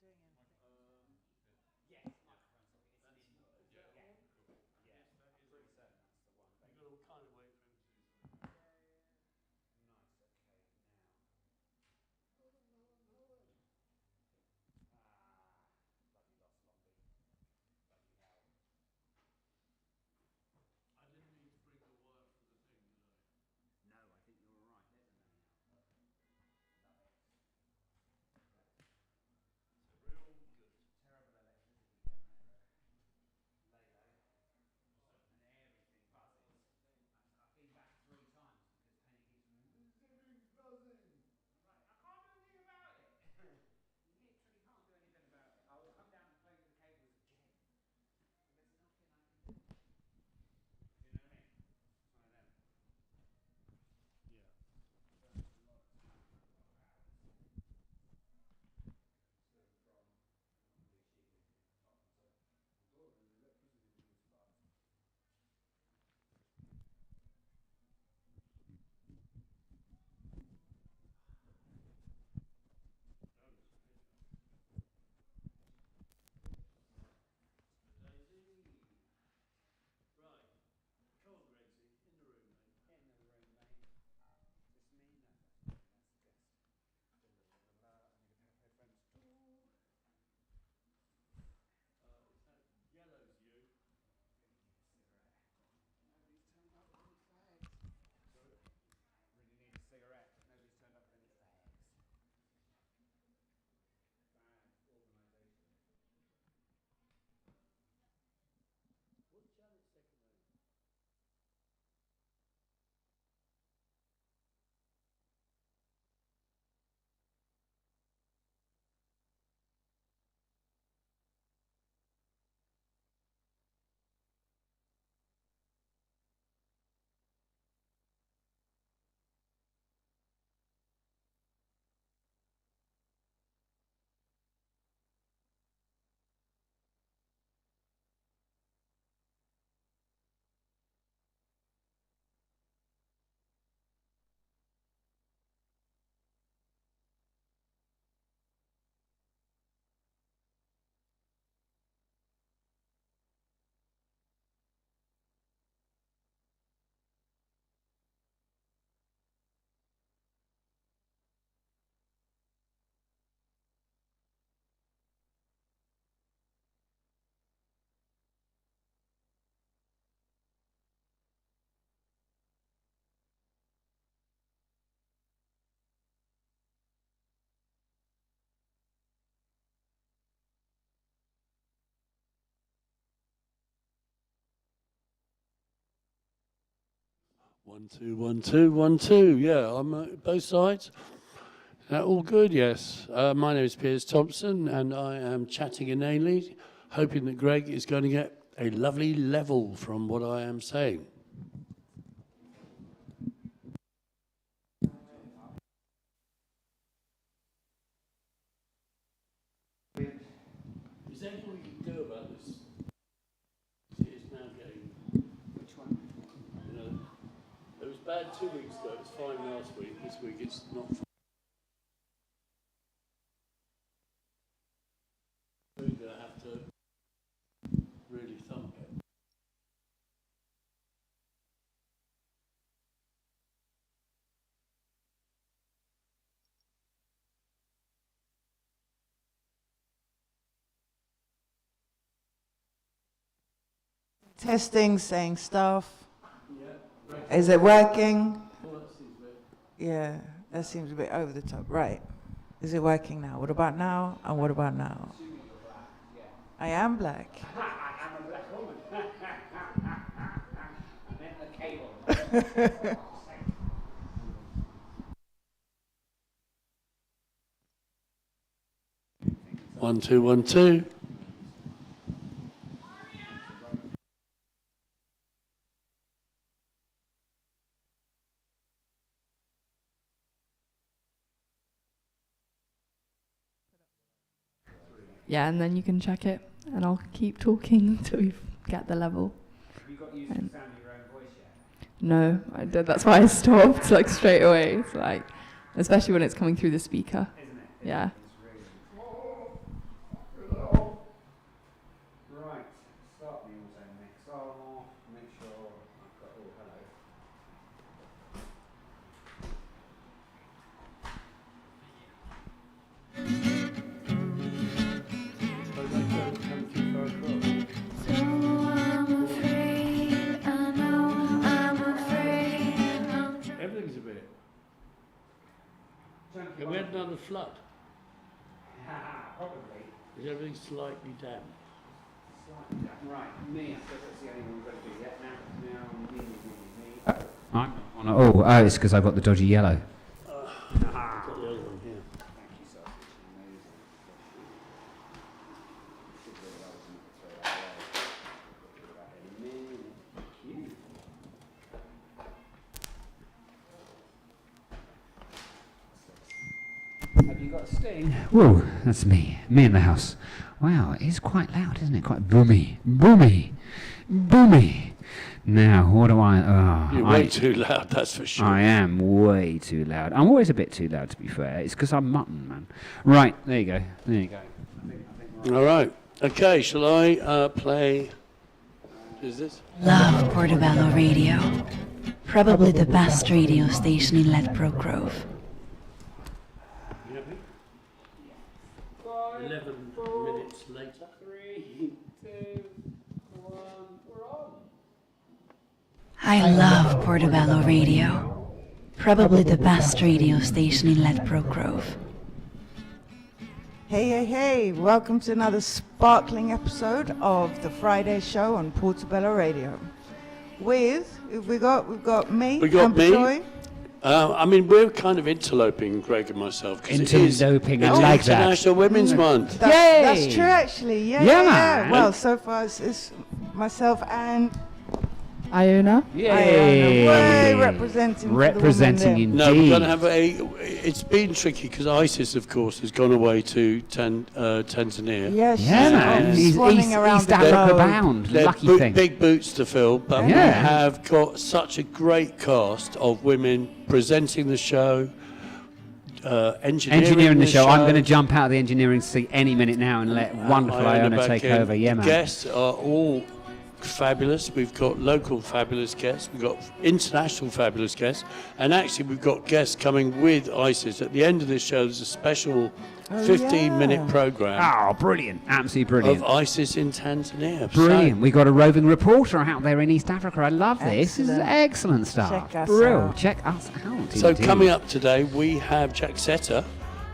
doing anything. Yes, microphone socket. It's an indoor. Yeah, cool. Yeah, I'm pretty certain that's the one. You've got to kind of wait for him to do something. Nice. Okay, now. Bloody lost Lombi. Bloody hell. I didn't need to bring the wire for the thing, did I? No, I think you're all right. There's a no now. Love it. So we're all good. Terrible electricity getting there at Lalo. And everything buzzes. I've been back 3 times because Penny keeps going, everything's buzzing. I'm like, I can't do anything about it. You literally can't do anything about it. I will come down and play with the cables again. But there's nothing I can do. Do you know what I mean? It's one of them. Yeah. Burns a lot of time and a lot of hours. To and from. I'm not really cheating in the top. So, although the electricity bill is fast. Oh, it's a picture. Daisy. Right. Come on, Gracie. In the room, mate. In the room, mate. Just me? No, that's me. That's the guest. I need a pair of headphones. Is that yellow's you? Really need a cigarette. Nobody's turned up with any fags. Sorry? Really need a cigarette. Nobody's turned up with any fags. Bad organisation. What's Janet's second name? One, two, 1, 2, 1, 2. Yeah, I'm both sides. All good, yes. My name is Piers Thompson, and I am chatting inanely, hoping that Greg is going to get a lovely level from what I am saying. Is there anything we can do about this? It's now getting. Which one? You know, it was bad 2 weeks ago. It was fine last week. This week it's not. We're going to have to really thump it. Testing, saying stuff. Yeah. Is it working? Well, that seems a bit. Yeah, that seems a bit over the top. Right. Is it working now? What about now? And what about now? Assuming you're black. Yeah. I am black. I am a black woman. I meant the cable. 1, 2, 1, 2. Yeah, and then you can check it, and I'll keep talking until you get the level. Have you got used to the sound of your own voice yet? No, I did. That's why I stopped like straight away. It's like, especially when it's coming through the speaker. Isn't it? Yeah. It's really. another flood? Probably. Is everything slightly damp? Slightly down. Right, me. I suppose that's the only one we've got to do yet. Now, me. I'm on a, it's because I've got the dodgy yellow. I've got the other one here. Thank you, sir. Amazing. Should realise and throw that away. We'll do that any minute. Thank you. Have you got a sting? Whoa, that's me. Me in the house. Wow, it is quite loud, isn't it? Quite boomy. Boomy. Boomy. Now, what do I... You're way too loud, that's for sure. I am way too loud. I'm always a bit too loud, to be fair. It's because I'm mutton, man. Right, there you go. There you go. All right. Okay, shall I play... Is this? Love Portobello Radio. Probably the best radio station in Ledbroke Grove. You happy? 11 minutes later. 3, 2, 1. We're on. I love Portobello Radio. Probably the best radio station in Ledbroke Grove. Hey, welcome to another sparkling episode of the Friday show on Portobello Radio. We've got me, We got Amber me. Joy. I mean, we're kind of interloping, Greg and myself, because Interloping, I like that. International Women's Month. That's Yay! true, actually. Yeah, Yeah. man. Well, so far it's myself and Iona. Yay! Way representing Representing for the women No, we're indeed. going to have it's been tricky because ISIS, of course, has gone away to Tanzania. there. Yeah, she's Yeah, man. He's swanning around East the Africa globe. bound. They're Lucky thing. big boots to fill, but we Yeah. have got such a great cast of women presenting the show, Engineering the show. I'm going to jump out of the engineering seat any minute now and let wonderful Iona back take in. over. Yeah, The man. guests are all fabulous. We've got local fabulous guests. We've got international fabulous guests. And actually, we've got guests coming with ISIS. At the end of this show, there's a special 15-minute program Oh, brilliant. Absolutely brilliant. of ISIS in Tanzania. Brilliant. We got a roving reporter out there in East Africa. I love this. This is Excellent. excellent stuff. Check us Brilliant. out. Check us out. So indeed. coming up today, we have Jack Setter,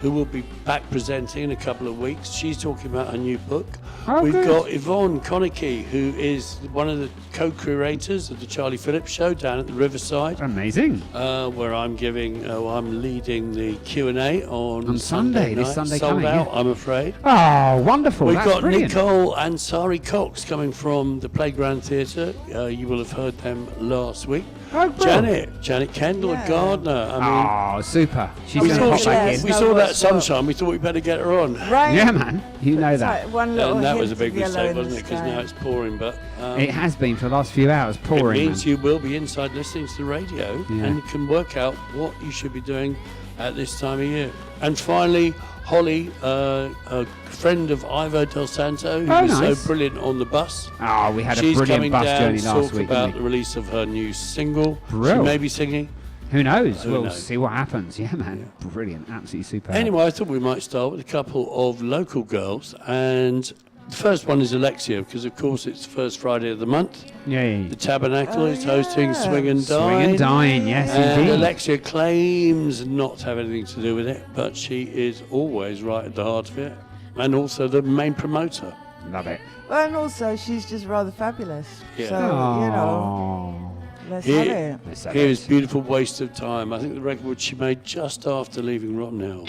who will be back presenting in a couple of weeks. She's talking about her new book. Oh, We've good. got Yvonne Konecki, who is one of the co-curators of the Charlie Phillips show down at the Riverside, Amazing. where I'm leading the Q&A on Sunday, this night. Sunday Sold coming, out, yeah. I'm afraid. Oh, wonderful. We've That's got brilliant. Nicole and Sari Cox coming from the Playground Theatre. You will have heard them last week. Oh, Janet Kendall, Yeah. a gardener. I mean, Oh, super. She's we going to saw, pop back yes. in. we No, saw that what's what? sunshine. We thought we better get her on. Right. Yeah, man. You know It's that. like one little And that hint was a big of yellow mistake, in the wasn't it? Because sky. now it's pouring. But It has been for the last few hours it pouring. means man. you will be inside listening to the radio, Yeah. and you can work out what you should be doing at this time of year. And finally, Holly, a friend of Ivo Del Santo, who Oh, was nice. so brilliant on the bus. Oh, we had She's a brilliant coming bus down journey to last talk week. about didn't the we? release of her new single. She Brill. may be singing. Who knows? Who We'll knows? see what happens. Yeah, man. Brilliant. Absolutely super. Anyway, I thought we might start with a couple of local girls, and the first one is Alexia, because of course it's the first Friday of the month. Yay. The Tabernacle Oh, is hosting yeah. Swing and Dine. Swing and dine. Yes, And indeed. Alexia claims not to have anything to do with it, but she is always right at the heart of it, and also the main promoter. Love it. Well, and also she's just rather fabulous. Yeah. So, you know, let's Here- have it. Let's have Here is it. Beautiful Waste of Time. I think the record she made just after leaving Rotten Hill.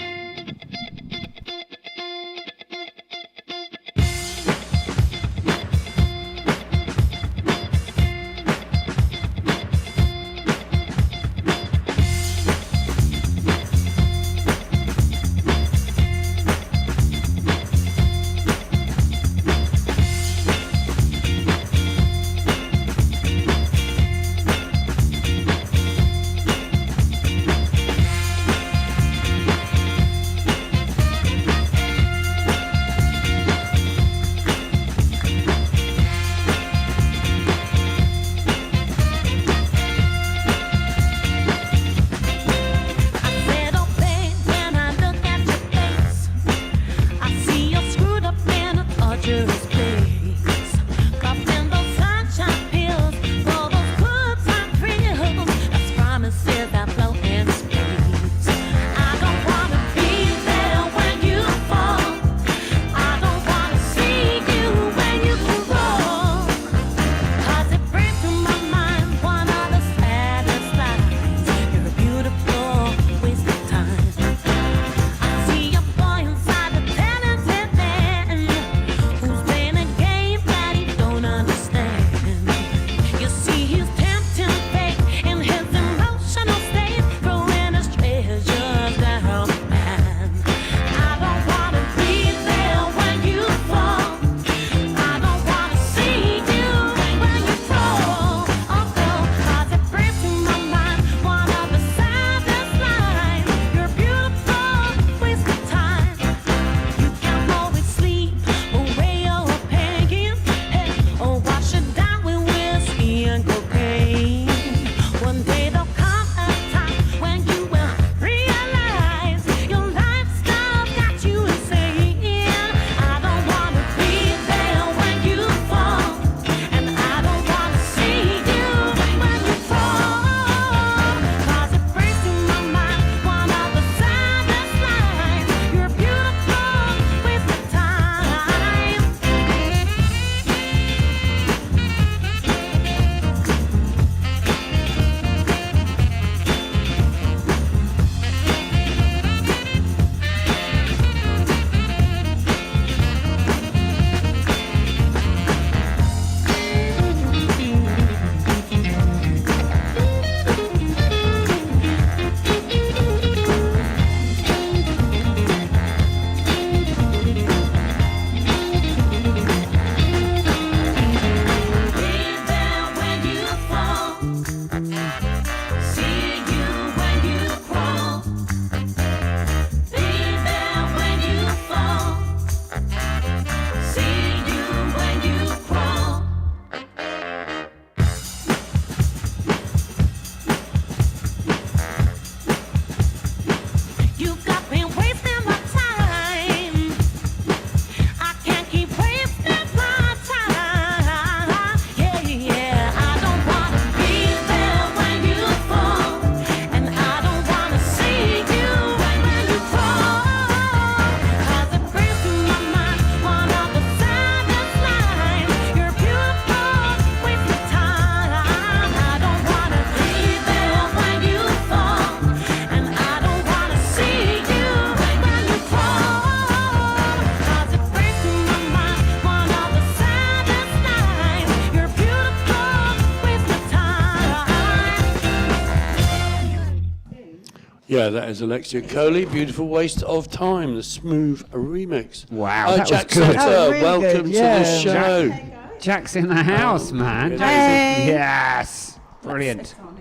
Yeah, that is Alexia Coley. Beautiful Waste of Time, the smooth remix. Wow, that was Jack good. Sutter, That was really welcome good, to yeah. the show. Jack's in the house, man. Hey. Jack's in- yes, brilliant. It's on.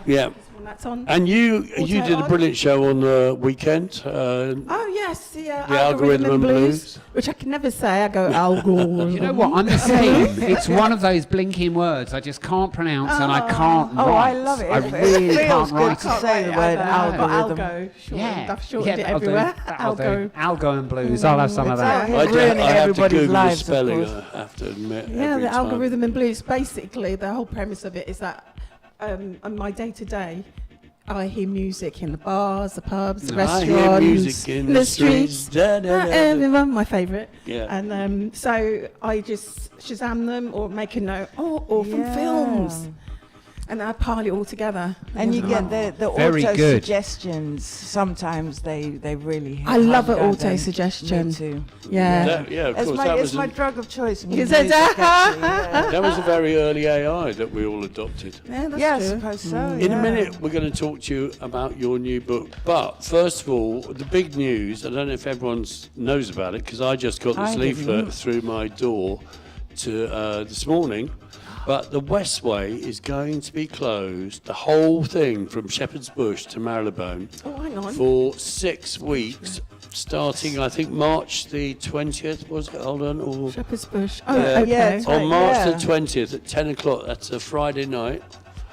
Yeah. That's on. And you did a on. brilliant show on the weekend. Oh yes, the Algorithm and Blues. which I can never say. I go algorithm. You know what? I'm the same. It's one of those blinking words I just can't pronounce and I can't Oh, write. I love it. I It really feels can't good write to it. say the word algorithm. Algo. Yeah, I've shortened it that'll do. everywhere. That'll do. Algo. Algo and blues. I'll have some of It's that. out here ruining I have to everybody's Google the lives, of spelling, course. I have to admit. Yeah, every the time. algorithm and blues. Basically, the whole premise of it is that on my day-to-day, I hear music in the bars, the pubs, the I restaurants, hear music in the streets. Da, da, da, da. Everyone, my favourite. Yeah. And so I just Shazam them or make a note, or from Yeah. films. And I pile it all together. And you get the Very auto good. suggestions. Sometimes they really hit I love home, an don't auto they? suggestion. Me too. Yeah. Yeah, of It's course. my, That it's was, my drug of choice. Is music, it? actually, yeah. that was a very early AI that we all adopted. Yeah, that's Yeah, I true. suppose so. In yeah. a minute, we're going to talk to you about your new book. But first of all, the big news, I don't know if everyone knows about it, because I just got this I leaflet didn't. through my door to this morning. But the Westway is going to be closed, the whole thing from Shepherd's Bush to Marylebone, Oh, hang on. for 6 weeks, starting, I think, March the 20th, was it? Hold on. Or Shepherd's Bush. Oh, Yeah. okay. Yeah, it's on March yeah. the 20th at 10 o'clock, that's a Friday night.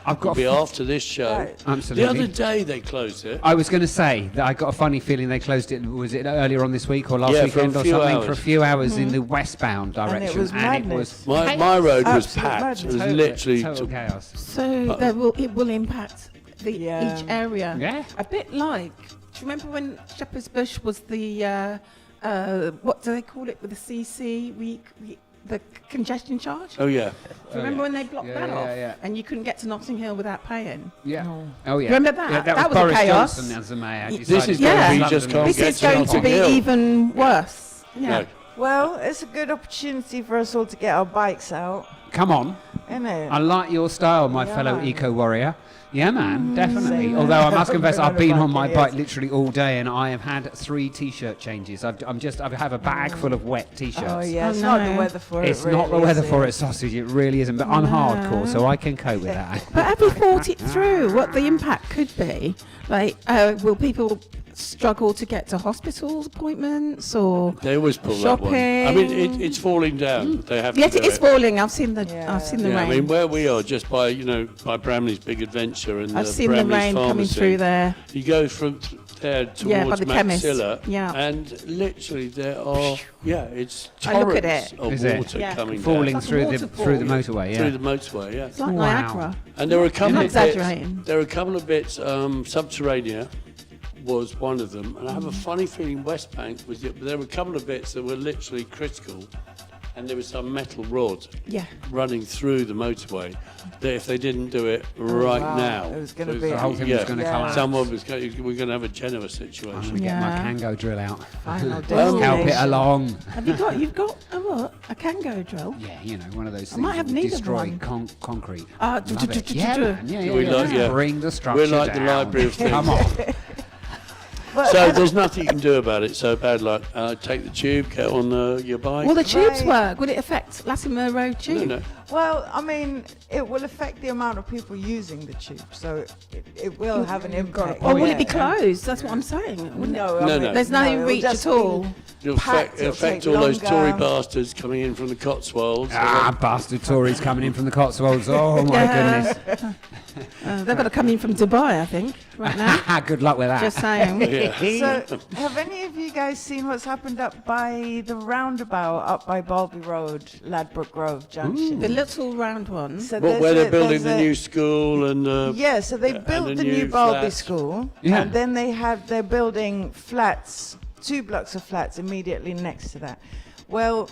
I've It'll got. be after this show. Right. Absolutely. The other day they closed it. I was going to say that I got a funny feeling they closed it. Was it earlier on this week or last Yeah, for a weekend or few something? hours. For a few hours in the westbound direction, was madness. My road was Absolute packed. madness. It was total, literally. total chaos. So it will impact Yeah. each area. Yeah. A bit like, do you remember when Shepherd's Bush was the, what do they call it with the CC, the congestion charge? Oh yeah. Do you remember when they blocked Yeah, that yeah, off? yeah. And you couldn't get to Notting Hill without paying? Yeah. Oh yeah. Remember that? Yeah, That was a Boris chaos. Johnson as the mayor. This decided is to going to close be just London. can't This get is to going to Notting be Hill. even worse. Yeah. No. Well, it's a good opportunity for us all to get our bikes out, Come on. isn't it? I like your style, my Yeah, fellow man. eco warrior. Yeah, man, definitely. Same. Although I must confess, I've been on my Yes. bike literally all day, and I have had 3 t-shirt changes. I have a bag full of wet t-shirts. Oh yeah, Oh, it's not the no. weather for it. It's not the weather is for it? it, sausage. It really isn't. But I'm No. hardcore, so I can cope with that. But have you thought it through what the impact could be? Like, will people struggle to get to hospital appointments or? They always pull that one. I mean, it's falling down. They have Yes, to do it is it. falling. I've seen the Yeah. I've seen the Yeah, I rain. mean, where we are, just by by Bramley's Big Adventure and I've the seen the Bramley's rain coming Pharmacy, through there. You go from there towards Yeah, by the chemist. Maxilla, Yeah. and literally there are it's I look at torrents it. of Is it? water Yeah. coming Falling down It's like a through waterfall. the motorway, yeah. through the motorway. Yeah, It's like Wow. Niagara. and there were a couple not of bits. exaggerating. There were a couple of bits. Subterranea was one of them, and I have a funny feeling West Bank was it. But there were a couple of bits that were literally critical, and there was some metal rod Yeah. running through the motorway. That if they didn't do it right wow. now, It was gonna so be- The whole thing was going to Yeah. collapse. Someone was going. We're going to have a Genoa I'm situation. going to get my Yeah. Kango drill out. Final Help it destination. along. Have you've got a what? A Kango drill? Yeah, you know, one of those I things might have that need of destroy one. concrete. Ah, Love it. Yeah, man. Yeah, We like- yeah. Bring the structure We're like the down. library of things. Come on. But So there's nothing you can do about it. So bad luck. Take the tube, get on your bike. Will the tubes Right. work? Will it affect Latimer Road no, tube? no. well, I mean, it will affect the amount of people using the tube, so it will have an impact. Or will it be yeah. closed? That's what I'm saying. Wouldn't it? No, No, I no. mean, There's no it'll reach just at all. be It'll packed, it'll affect take all those Tory longer. bastards coming in from the Cotswolds. Bastard Tories coming in from the Cotswolds. Oh, my goodness. They've got to come in from Dubai, I think, right now. Good luck with that. Just saying. Yeah. So, have any of you guys seen what's happened up by the roundabout up by Balby Road, Ladbroke Grove Junction? The little round ones. So What, there's where they're a- building there's the a- new school and Yeah, so they Yeah, and built the the new new Balby flats. School, Yeah. and then they're building flats, 2 blocks of flats immediately next to that. Well,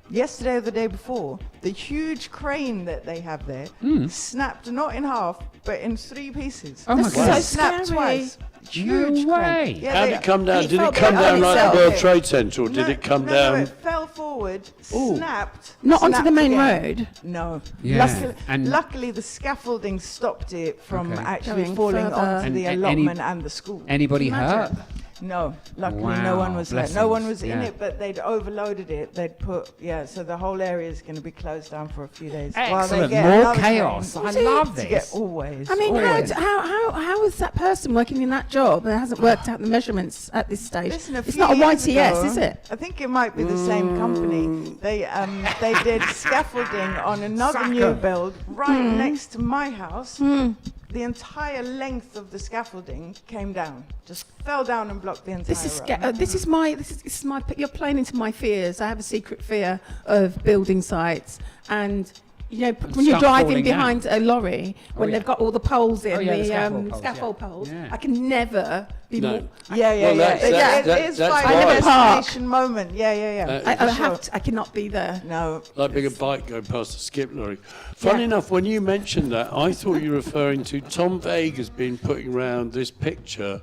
yesterday or the day before, the huge crane that they have there snapped not in half, but in 3 pieces. Oh my That's God. so Snapped scary. twice. Huge way. crane. Yeah, how they- did it come down? it Did fell it come back down on like the itself. World Trade Center, or did No, it come no, down? it fell forward forward, Ooh. snapped. Not onto snapped the main again. road. No. Yeah. Luckily, the scaffolding stopped it from Okay. actually Going falling further. onto And the any- allotment and the school. Anybody Imagine. hurt? No, luckily no one Wow, was hurt. No one blessings, was in yeah. it, but they'd overloaded it. They'd put, so the whole area is going to be closed down for a few days. while they Excellent. get More another chaos. train I love to get this. always. I mean, always. how is that person working in that job that hasn't worked out the measurements at this stage? Listen, a It's few not a years YTS, ago, is it? I think it might be the same company. They did scaffolding on another new build right next to my house. The entire length of the scaffolding came down, just fell down and blocked the entire road. This is my. You're playing into my fears. I have a secret fear of building sites, and when you're stuff driving falling behind a lorry, when yeah. they've got all the poles in, the the scaffold poles, poles, yeah. I can never be No. more. Well, that's- It is that's quite why- a destination moment. Yeah. I cannot be there. No. Like being a bike going past a skip lorry. Funny enough, when you mentioned that, I thought you were referring to Tom Vega's been putting around this picture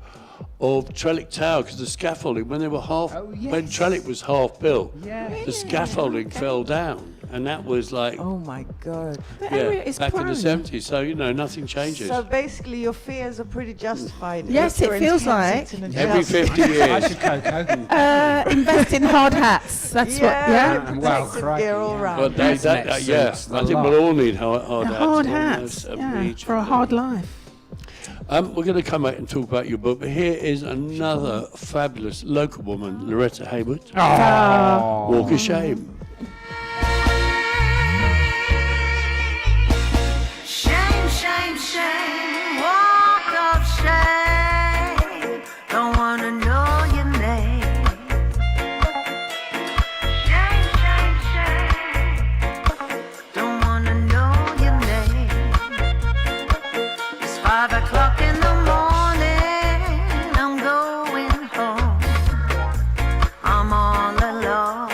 of Trellick Tower, because the scaffolding, when they were when Trellick was half built, the scaffolding fell down, and that was like, Oh my God. The area is back in the prone. 70s. So nothing changes. So basically, your fears are pretty justified. Yes, if it you're feels in like. Kensington and Every Chelsea. 50 I years. should Coco. Invest in hard hats. That's what. Yeah. Well, Protective crikey, gear all yeah. round. But Hazmat yeah, suits, I the think lot. we'll all need hard The hats. hard on hats. those, Yeah, each for a of hard them. life. We're going to come back and talk about your book, but here is another fabulous local woman, Loretta Hayward. Walk of Shame. Shame, shame, shame, walk of shame. Don't wanna know your name. Shame, shame, shame. Don't wanna know your name. It's 5 o'clock in the morning. I'm going home. I'm all alone.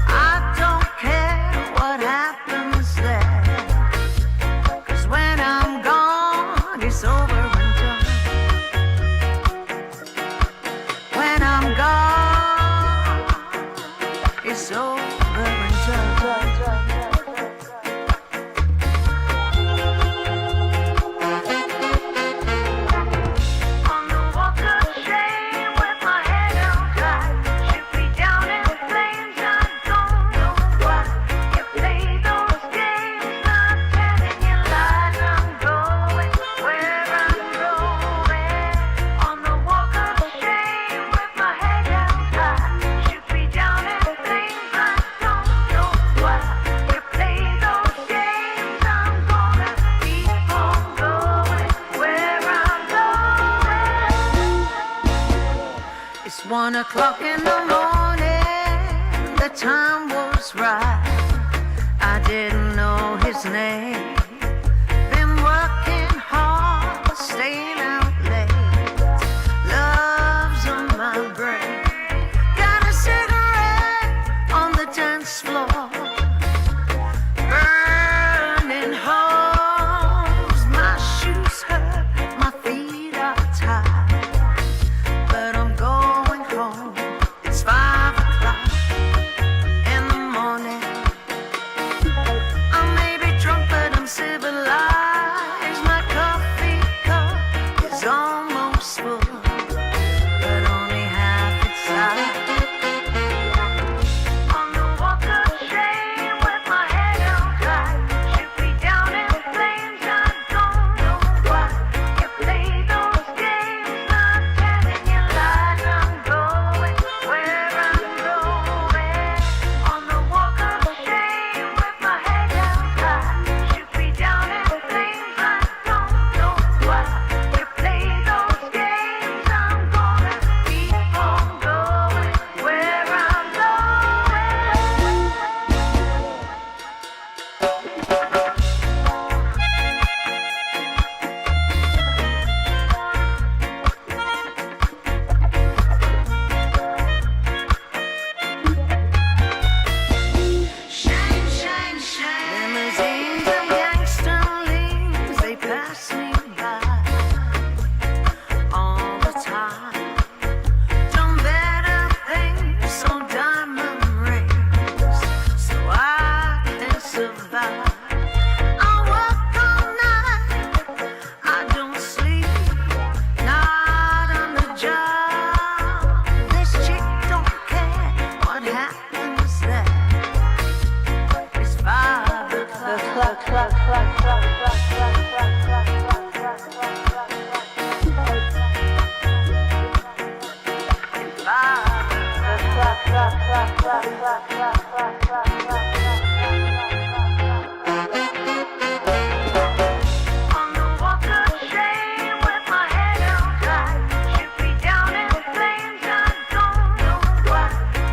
I don't care what happens there. 'Cause when I'm gone, it's over and done. When I'm gone, it's over and done. On the walk of shame with my head held high, shoot me down in flames. I don't know why you play those games. I'm telling you lies. I'm going where I'm going. On the walk of shame with my head held high, shoot me down in flames. I don't know why you play those games. I'm gonna keep on going where I'm going. It's 1 o'clock in the morning, the time was right. I didn't know his name. Been working hard, staying out late. Love's on my brain. Got a cigarette on the dance floor. Burning holes, my shoes hurt, my feet are tired. But I'm going home. It's 5 o'clock in the morning. I may be drunk, but I'm On the walk of shame with my head held high, shoot me down in flames. I don't know why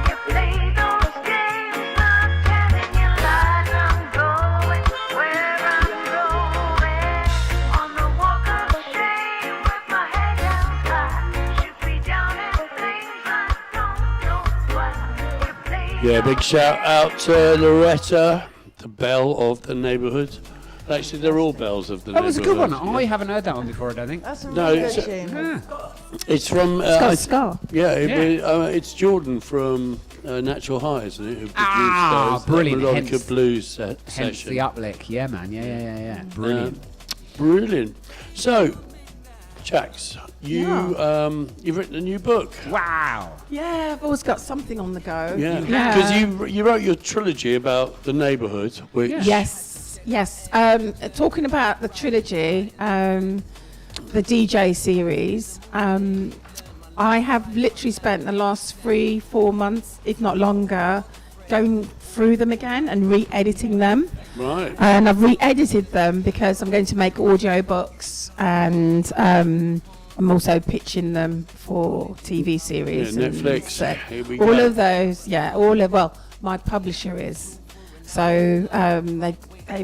you play those games. Not telling you lies. I'm going where I'm going. On the walk of shame with my head held high, shoot me down in flames. I don't know why you play. Yeah, big shout out to Loretta, the belle of the neighbourhood. Actually, they're all bells of the That was a good one. neighbourhood. I haven't heard that one before, I don't think. That's a No, really it's good a- tune. Yeah. It's from. Got a scar. Yeah, Yeah. it's Jordan from Natural High, isn't it? Who produced Ah, brilliant. That Melodica Hence- Blues Hence session. the uplick. Yeah, man. Yeah. Brilliant. Brilliant. So, Jax, you've written a new book. Wow. Yeah, I've always got something on the go. Yeah, Yeah. because you wrote your trilogy about the neighbourhood, which Yes. Talking about the trilogy, the DJ series, I have literally spent the last 3-4 months, if not longer, going through them again and re-editing them. right. And I've re-edited them because I'm going to make audio books, and I'm also pitching them for TV series. Yeah, and Netflix. so Here we all go. of those, my publisher is. So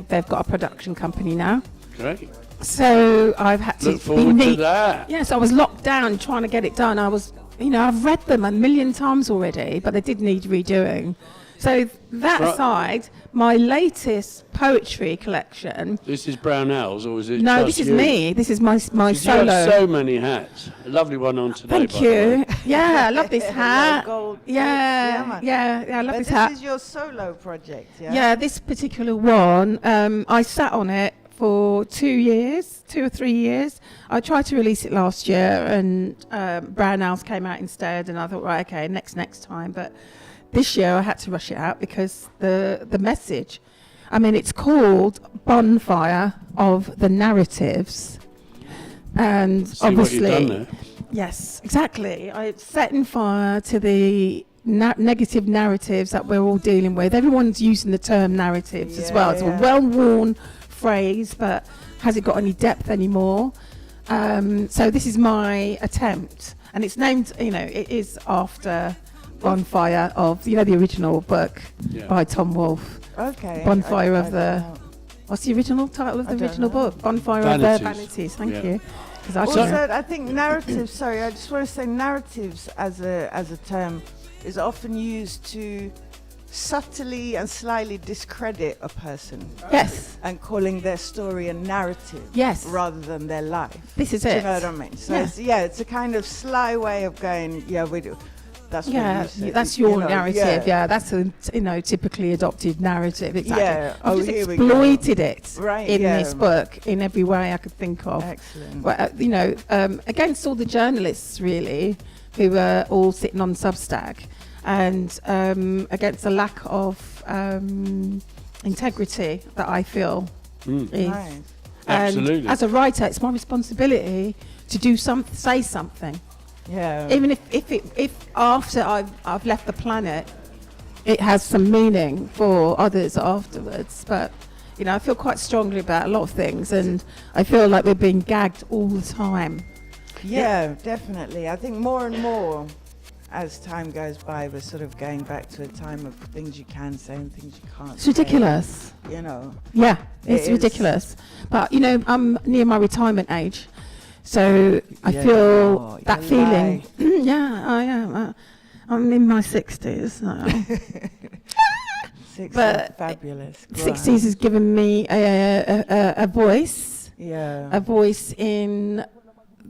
they've got a production company now. Great. So I've had to Look forward be to neat. that. Yes, I was locked down trying to get it done. I've read them a million times already, but they did need redoing. So that Right. aside, my latest poetry collection. This is Brown Owls, or is it? No, just this is you? me. This is my 'Cause solo. You have so many hats. A lovely one on today. Thank by the way. you. Yeah, I love this hat. Gold. Yeah, man. yeah, I love But this this hat. is your solo project, yeah? Yeah, this particular one, I sat on it for 2 or 3 years. I tried to release it last year, and Brown Owls came out instead, and I thought, right, okay, next time. But this year I had to rush it out because the message, it's called Bonfire of the Narratives. And See what obviously, you've done there. yes, exactly. It's setting fire to the negative narratives that we're all dealing with. Everyone's using the term narratives as well. It's Yeah. a well-worn phrase, but has it got any depth anymore? So this is my attempt, and it's named, it is after Bonfire of, the original book Yeah. by Tom Wolfe. Okay. Bonfire I of the- don't know. What's the original title of I the don't original know. book? Bonfire of the Vanities. Vanities. Thank Yeah. you. 'Cause I Also, can't- I think narratives. Sorry, I just want to say narratives as a term is often used to subtly and slightly discredit a person yes, and calling their story a narrative yes. rather than their life. This is Do you it. know what I mean? So Yeah. it's a kind of sly way of going. Yeah, we do. That's what Yeah, you said, that's you your know, narrative. Yeah, that's a typically adopted narrative. Exactly. Yeah. I've Oh, just here we go. exploited it Right, in yeah. this book in every way I could think of. Excellent. But, against all the journalists really who were all sitting on Substack, and against the lack of integrity that I feel Mm. is. Nice. And Absolutely. as a writer, it's my responsibility to say something. Yeah. Even if after I've left the planet, it has some meaning for others afterwards. But I feel quite strongly about a lot of things, and I feel like we're being gagged all the time. Yeah, definitely. I think more and more as time goes by, we're sort of going back to a time of things you can say and things you can't It's say. ridiculous. You know. Yeah, It it's is. ridiculous. But I'm near my retirement age, so I Yeah, feel that you feeling. Yeah, I am. I'm in my 60s. So. 60s, But fabulous. Go 60s has given me a voice. on. Yeah. A voice in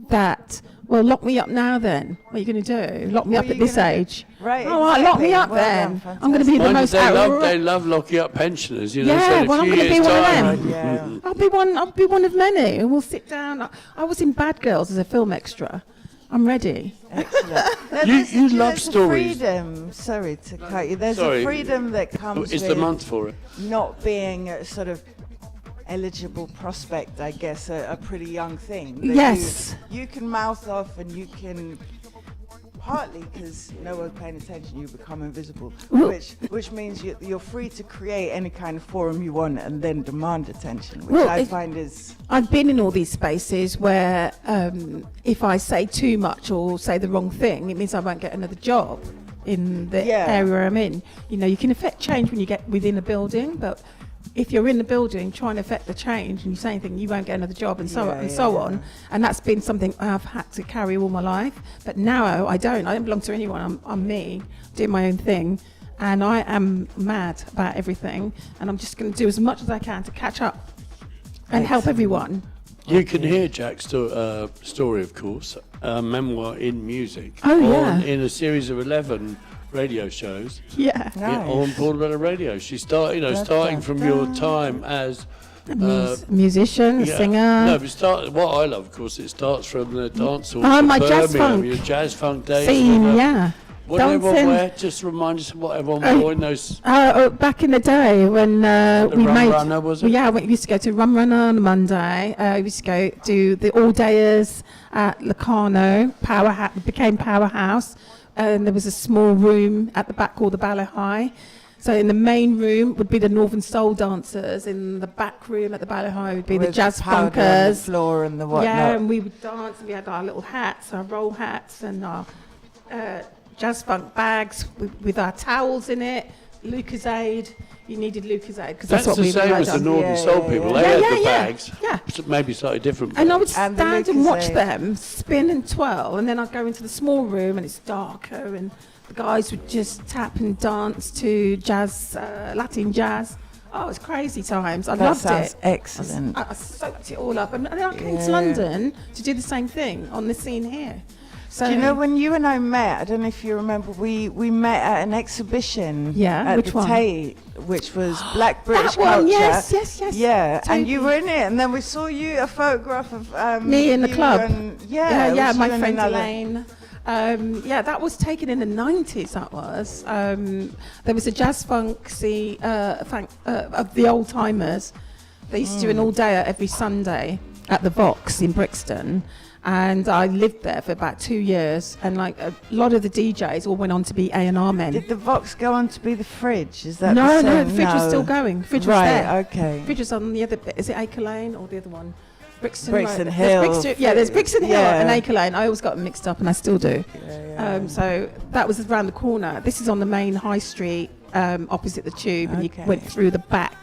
that. Well, lock me up now then. What are you going to do? Lock me What up are at you this gonna do? age. Right. Oh, right, lock me exactly. up Well then. done, I'm going to be the Mind you, most they love locking up pensioners, you know. Yeah, so in a well, I'm few gonna be years' one of time- them. Yeah. I'll be one of many, and we'll sit down. I was in Bad Girls as a film extra. I'm ready. Excellent. No, You- there's- you love there's a stories. freedom. Sorry to cut you. There's Sorry. a freedom that comes It's with the month for it. not being a sort of eligible prospect, I guess, a pretty young thing. That Yes. You can mouth off and you can partly because no one's paying attention, you become invisible, Well- which means you're free to create any kind of forum you want and then demand attention, which Well, I it- find is I've been in all these spaces where if I say too much or say the wrong thing, it means I won't get another job in the Yeah. area I'm in. You know, you can affect change when you get within a building, but if you're in the building trying to affect the change and you say anything, you won't get another job, and so Yeah, on and yeah, so yeah. on. And that's been something I've had to carry all my life. But now I don't. I don't belong to anyone. I'm me, doing my own thing. And I am mad about everything. And I'm just going to do as much as I can to catch up and help everyone. You can hear Jack's story, of course, memoir in music. Oh, yeah. In a series of 11 radio shows. Yeah. On Portobello Radio. She started, starting from your time as Musician, yeah. singer. No, but what I love, of course, it starts from the dance halls. Oh, of my jazz Birmingham, funk your jazz funk days. scene, whatever. yeah. What did everyone Dancing. wear? Just remind us of what everyone Oh, wore in those. Back in the day when we Rum made, Runner, was it? Yeah, we used to go to Rum Runner on a Monday. We used to go do the all-dayers at Locarno. Became Powerhouse, and there was a small room at the back called the Ballet High. So in the main room would be the Northern Soul dancers. In the back room at the Ballet High would be the with jazz powder on the funkers. floor and the whatnot. Yeah, and we would dance, and we had our little hats, our roll hats, and our jazz funk bags with our towels in it. Lucozade. You needed Lucozade because that's what the we same relied as the on. Northern Yeah, Soul yeah, people. yeah. They had Yeah, the yeah, bags. yeah. Maybe slightly different. And I would And the stand and watch Lucozade. them spin and twirl, and then I'd go into the small room and it's darker, and the guys would just tap and dance to jazz, Latin jazz. Oh, it was crazy times. I That loved sounds it. excellent. I soaked it all up, and then I came to Yeah. London to do the same thing on the scene here. So Do you know when you and I met? I don't know if you remember. We met at an exhibition. Yeah, at which the one? Tate, which was Black British that one, culture. yes. Yeah, and you Totally. were in it, and then we saw you a photograph of Me in the you club. and- Yeah, it was my you and friend another- Elaine. Yeah, that was taken in the 90s, that was. There was a jazz funk scene of the old timers. They used to do an all day every Sunday at the Vox in Brixton. And I lived there for about 2 years. And like a lot of the DJs all went on to be A&R men. Did the Vox go on to be the Fridge? Is that No, the no, same? the Fridge was still going. Fridge was right, there. okay. Fridge was on the other bit. Is it Acre Lane or the other one? Brixton Brixton Road. Hill. There's there's Brixton Hill Yeah. and Acre Lane. I always got them mixed up, and I still do. Yeah. So that was around the corner. This is on the main high street, opposite the tube, and you Okay. went through the back,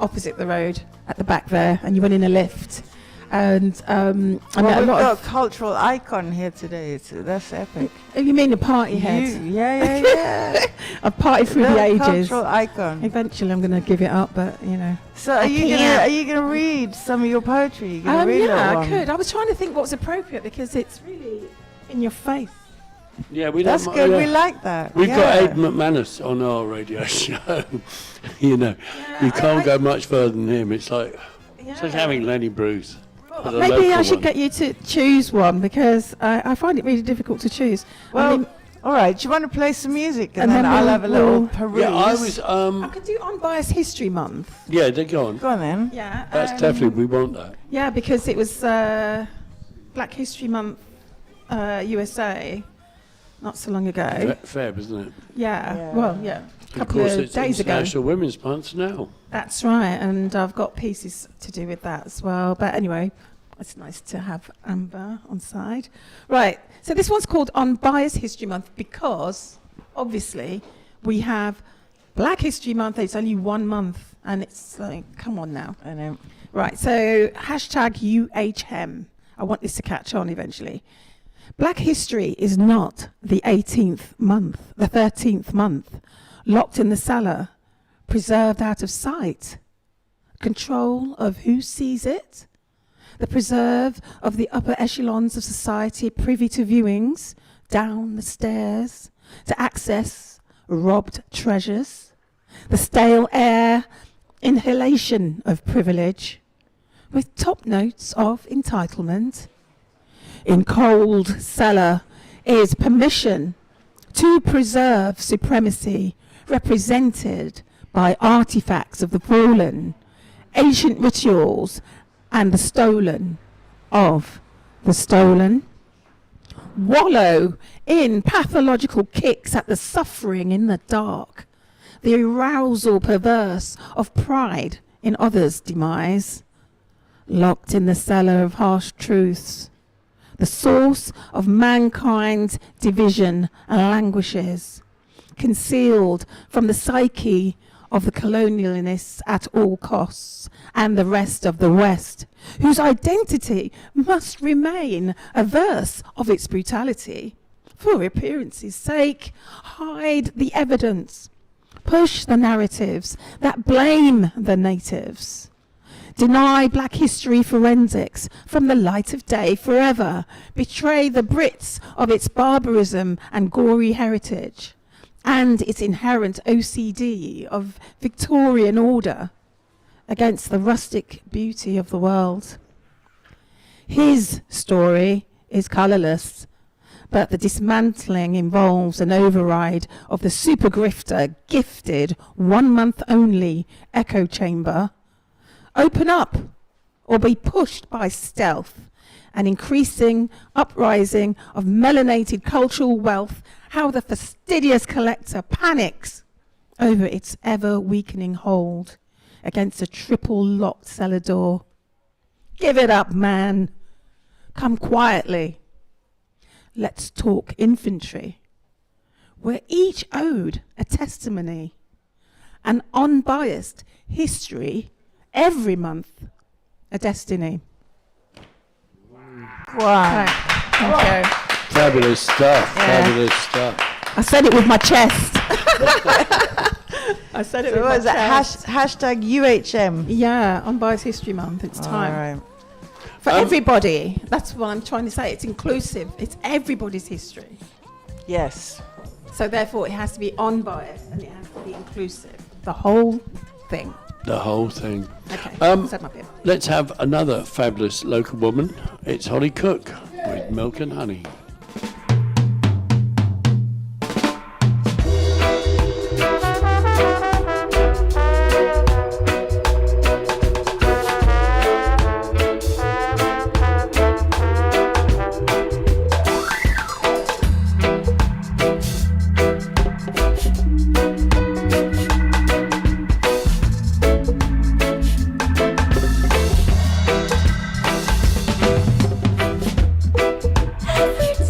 opposite the road, at the back there, and you went in a lift. And I met a We've lot got of. a cultural icon here today. That's epic. Oh, you mean the party head? Yeah. A party through the ages. Cultural icon. Eventually, I'm going to give it up, but you know. So are you gonna read some of your poetry? You gonna read Yeah, that I one? could. I was trying to think what was appropriate because it's really in your face. Yeah, we That's don't, good. yeah. We like that. We've yeah. got Ed McManus on our radio show. You know, you can't go much further than him. It's like having Lenny Bruce. but a Maybe I local should one. get you to choose one because I find it really difficult to choose. Well, I mean, all right. Do you want to play some music and, And then then I'll we'll- have a little we'll- peruse? Yeah, I was. I could do Unbiased History Month. Yeah, they go on. Go on then. Yeah. That's definitely we want that. Yeah, because it was Black History Month, USA, not so long ago. Feb, isn't it? Yeah. Well, yeah. A Of couple course, of it's days ago. International Women's Month now. That's right, and I've got pieces to do with that as well. But anyway, it's nice to have Amber on side. Right, so this one's called Unbiased History Month because, obviously, we have Black History Month. It's only 1 month, and it's like, come on now. I know. Right, so hashtag UHM. I want this to catch on eventually. Black history is not the 18th month, the 13th month, locked in the cellar, preserved out of sight. Control of who sees it, the preserve of the upper echelons of society privy to viewings, down the stairs, to access robbed treasures, the stale air, inhalation of privilege, with top notes of entitlement. In cold cellar is permission to preserve supremacy represented by artifacts of the fallen, ancient rituals, and the stolen of the stolen. wallow in pathological kicks at the suffering in the dark, the arousal perverse of pride in others' demise, locked in the cellar of harsh truths, the source of mankind's division and languishes, concealed from the psyche of the colonialists at all costs, and the rest of the West, whose identity must remain averse of its brutality, for appearance's sake, hide the evidence, push the narratives that blame the natives, deny black history forensics from the light of day forever, betray the Brits of its barbarism and gory heritage, and its inherent OCD of Victorian order against the rustic beauty of the world. His story is colourless, but the dismantling involves an override of the super grifter gifted 1 month only echo chamber. Open up or be pushed by stealth, an increasing uprising of melanated cultural wealth, how the fastidious collector panics over its ever weakening hold against a triple locked cellar door. Give it up, man. Come quietly. Let's talk infantry, where each owed a testimony, an unbiased history, every month a destiny. Wow. Thank you. Fabulous stuff. Yeah. Fabulous stuff. I said it with my chest. I said it So with what my is that? chest. Hashtag UHM. Yeah, Unbiased History Month. It's time. All right. For everybody. That's what I'm trying to say. It's inclusive. It's everybody's history. Yes. So therefore it has to be unbiased and it has to be inclusive. The whole thing. The whole thing. Okay. Set my bit. Let's have another fabulous local woman. It's Holly Cook with Milk and Honey. Every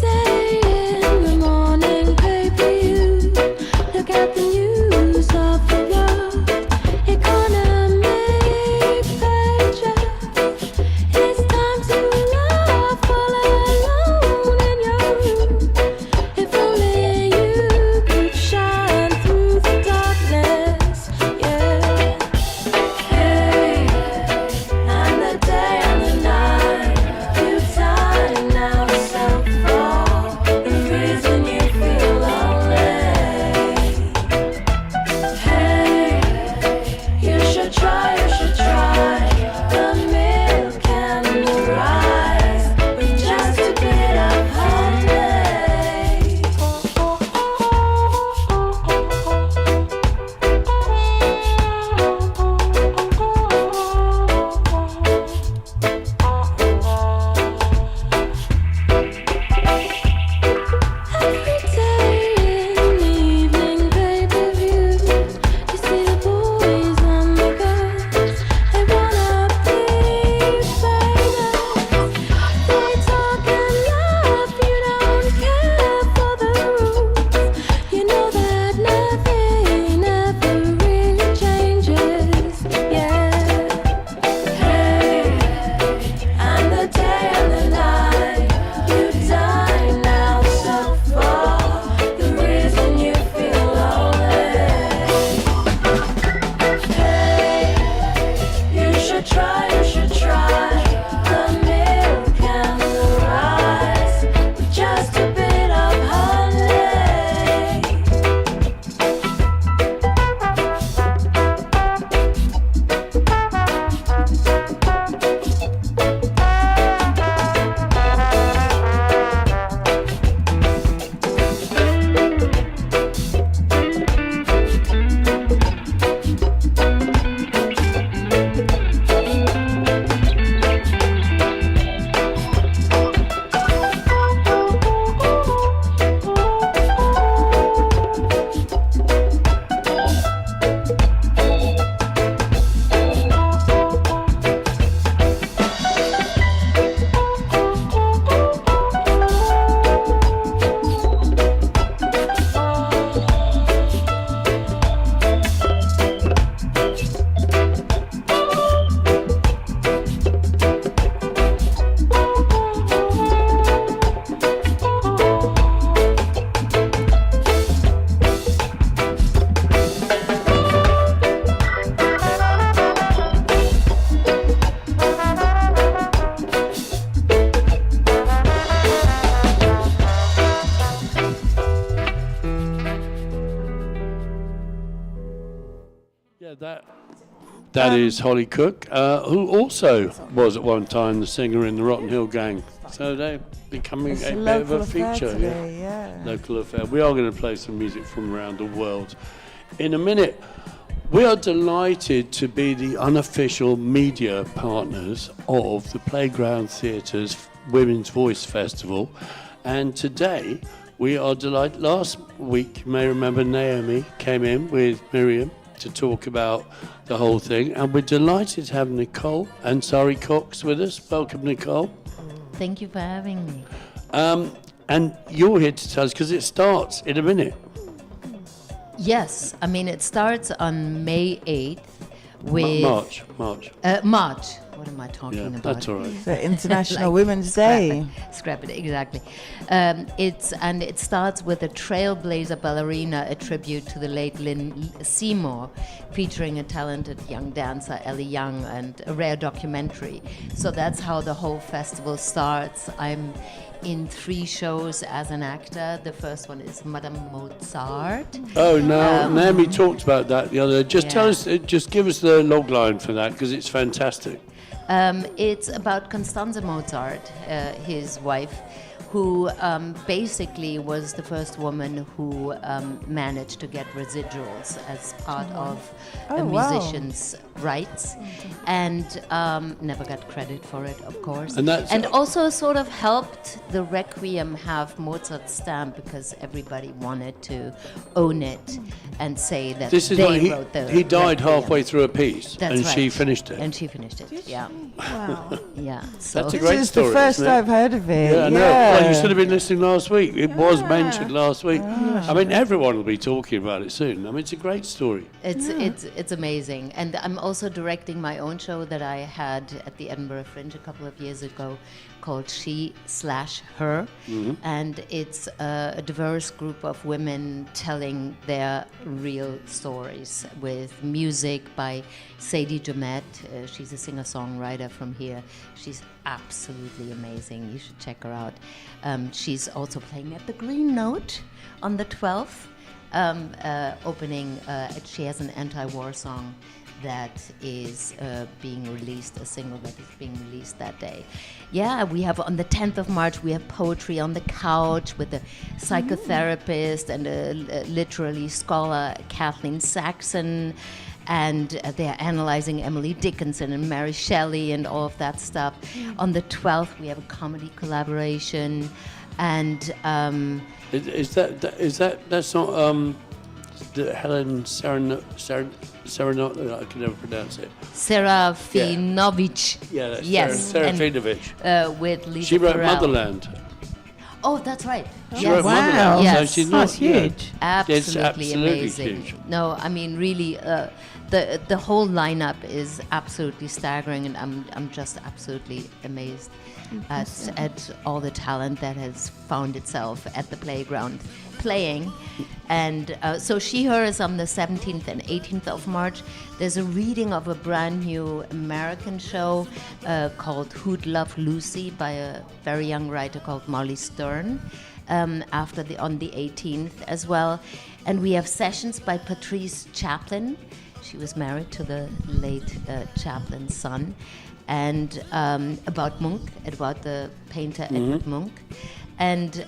Yeah, that is Holly Cook, who also was at one time the singer in the Rotten Hill Gang. So they're becoming It's a a bit of local a affair feature. today, yeah. Local affair. We are going to play some music from around the world in a minute. We are delighted to be the unofficial media partners of the Playground Theatre's Women's Voice Festival. And today we are delighted. Last week, you may remember, Naomi came in with Miriam to talk about the whole thing. And we're delighted to have Nicole Ansari Cox with us. Welcome, Nicole. Thank you for having me. And you're here to tell us, because it starts in a minute. Yes, I mean, it starts on May 8th with... March. March. What am I talking about? That's all right. It's International Women's Day. Scrap it, exactly. It starts with a Trailblazer Ballerina, a tribute to the late Lynn Seymour, featuring a talented young dancer, Ellie Young, and a rare documentary. So that's how the whole festival starts. I'm in 3 shows as an actor. The first one is Madame Mozart. Oh, no, Naomi talked about that the other day. Just tell Yeah. us, just give us the log line for that, because it's fantastic. It's about Constanze Mozart, his wife, who basically was the first woman who managed to get residuals as part of a wow. musician's rights, and never got credit for it, of course. And Also sort of helped the Requiem have Mozart's stamp, because everybody wanted to own it and say that This is they what wrote the he died Requiem. halfway through a piece, That's and right. she finished it. And she finished it, yeah. Wow. Yeah. So That's a This great is story, the first isn't it? I've heard of it. Yeah, I know. Well, you should have been listening last week. It was Yeah. mentioned last week. I mean, everyone will be talking about it soon. I mean, it's a great story. It's amazing, and I'm also directing my own show that I had at the Edinburgh Fringe a couple of years ago, called She/Her, and it's a diverse group of women telling their real stories with music by Sadie Jumet. She's a singer-songwriter from here. She's absolutely amazing. You should check her out. She's also playing at the Green Note on the 12th. She has an anti-war song that is being released, a single that is being released that day. Yeah, we have on the 10th of March, we have Poetry on the Couch with a psychotherapist and a literary scholar, Kathleen Saxon, and they're analyzing Emily Dickinson and Mary Shelley and all of that stuff. On the 12th, we have a comedy collaboration, and That's not the Helen Serenot, I can never pronounce it. Serafinovich. Yeah, that's yes, Serafinovich. with Lisa She wrote Farrell. Motherland. Oh, that's right. She yes. wrote Motherland. Yes. So she's That's not, yeah. huge. Absolutely, absolutely amazing. huge. No, I mean really, the whole lineup is absolutely staggering, and I'm just absolutely amazed at all the talent that has found itself at the playground playing. And so She/Her is on the 17th and 18th of March. There's a reading of a brand new American show called Who'd Love Lucy by a very young writer called Molly Stern on the 18th as well. And we have sessions by Patrice Chaplin. She was married to the late Chaplin's son. And about the painter Edvard Munch. And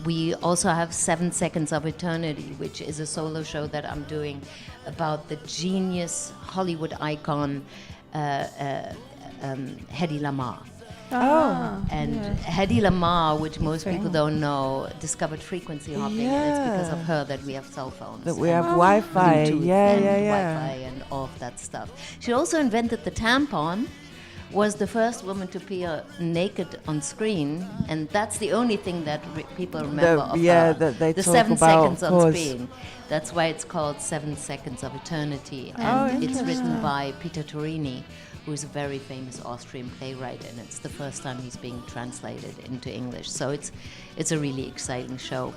we also have 7 Seconds of Eternity, which is a solo show that I'm doing about the genius Hollywood icon Hedy Lamarr. Hedy Lamarr, which most people don't know, discovered frequency hopping, and it's because of her that we have cell phones. That we have Wi-Fi. Bluetooth Yeah. Wi-Fi and all of that stuff. She also invented the tampon, was the first woman to appear naked on screen, and that's the only thing that people remember of her. That they the talk 7 about, seconds on course. screen. That's why it's called 7 Seconds of Eternity, and it's written by Peter Turini, who is a very famous Austrian playwright, and it's the first time he's being translated into English. So it's a really exciting show.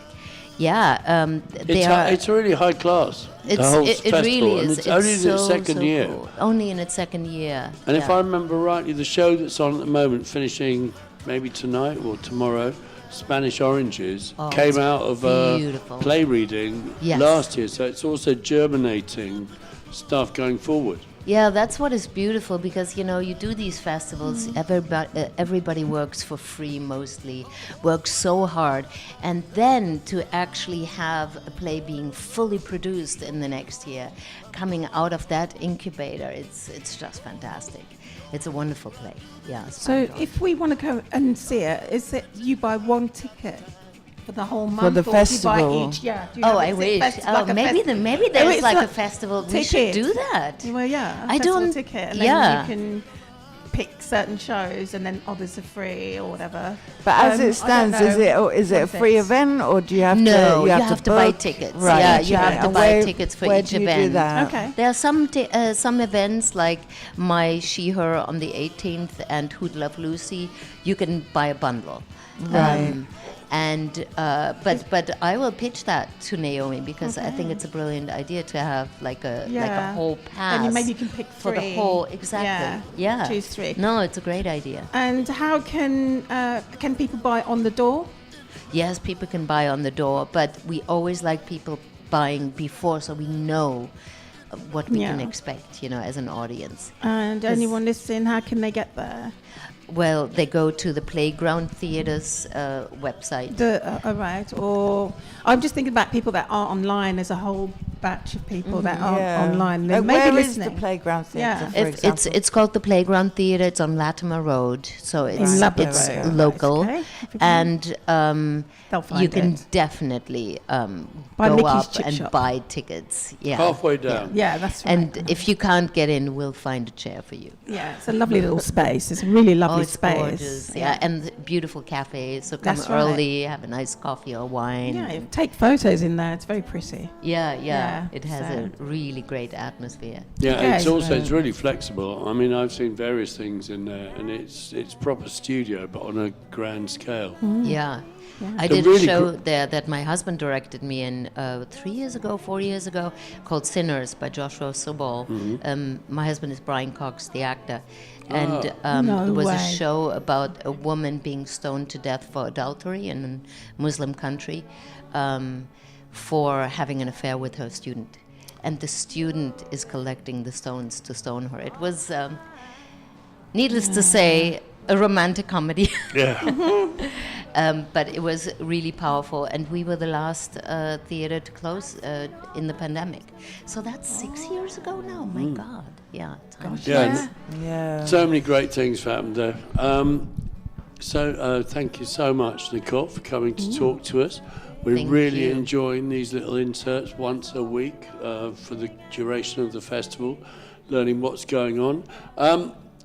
Yeah, It's really high class. The whole it festival, really and is. it's only in its so, second so year. cool. Only in its second year. And if yeah. I remember rightly, the show that's on at the moment, finishing maybe tonight or tomorrow, Spanish Oranges, came it's out of a beautiful. play reading Yes. last year. So it's also germinating stuff going forward. Yeah, that's what is beautiful because, you know, you do these festivals, everybody works for free mostly, works so hard. And then to actually have a play being fully produced in the next year, coming out of that incubator, it's just fantastic. It's a wonderful play. Yeah. So if we want to go and see it, is it you buy one ticket for the whole month? the or festival. Do you buy each? Yeah. Do you Oh, have I a wish. like a Maybe Oh, there's it's like a like festival. We should ticket. do that. Well, yeah. I festival don't- ticket, and yeah. then you can pick certain shows, and then others are free or whatever. But as I it don't stands, is know it a what free it's- event, or do you have No, to? you have to buy book? tickets. Right. Yeah, each you have event. to And buy where- tickets for where each do you event. Do that? Okay. There are some events like my She/Her on the 18th and Who'd Love Lucy. You can buy a bundle. Right. But I will pitch that to Naomi because I think it's a brilliant idea to have like a Yeah. whole pass. Then maybe you can pick for the three. whole exactly. Yeah. Choose three. No, it's a great idea. And how can people buy on the door? Yes, people can buy on the door, but we always like people buying before so we know what we can Yeah. expect, you know, as an audience. And anyone listening, how can they get there? Well, they go to the Playground Theatre's website. Right, or I'm just thinking about people that are online. There's a whole batch of people that are online. They may where be is the listening. Playground Theatre, Yeah. for example? It's called the Playground Theatre. It's on Latimer Road, so it's Latimer it's Road. local, Okay. and They'll find you can it. definitely By go Mickey's up Chip and Shop. buy tickets. Yeah, Halfway down. Yeah, that's right. and if you can't get in, we'll find a chair for you. Yeah, it's a lovely little space. It's a really lovely Oh, it's space. gorgeous. Yeah, and beautiful cafes. So come That's right. early, have a nice coffee or wine. Yeah, take photos in there. It's very pretty. Yeah. Yeah, It has so- a really great atmosphere. Yeah, Okay. it's also it's really flexible. I mean, I've seen various things in there, and it's proper studio, but on a grand scale. Yeah. I The did a really show there that my husband directed me in 4 years ago, called Sinners by Joshua Sobol. My husband is Brian Cox, the actor. And No it was a way. show about a woman being stoned to death for adultery in a Muslim country for having an affair with her student. And the student is collecting the stones to stone her. It was, needless to say, a romantic comedy. Yeah. But it was really powerful, and we were the last theater to close in the pandemic. So that's 6 years ago now. My God, yeah, time. Yeah. Yeah. So many great things have happened there. So thank you so much, Nicole, for coming to talk to us. We're Thank really you. enjoying these little inserts once a week for the duration of the festival, learning what's going on.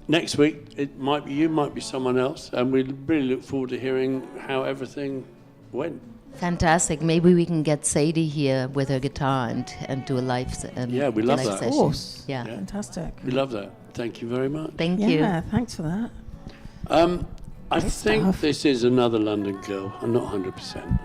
Next week, it might be you, might be someone else, and we really look forward to hearing how everything went. Fantastic. Maybe we can get Sadie here with her guitar and do a live Yeah, we love live that. Of session. course. Yeah. Fantastic. We love that. Thank you very much. Thank you. Yeah, thanks for that. I think stuff. this is another London girl. I'm not 100%.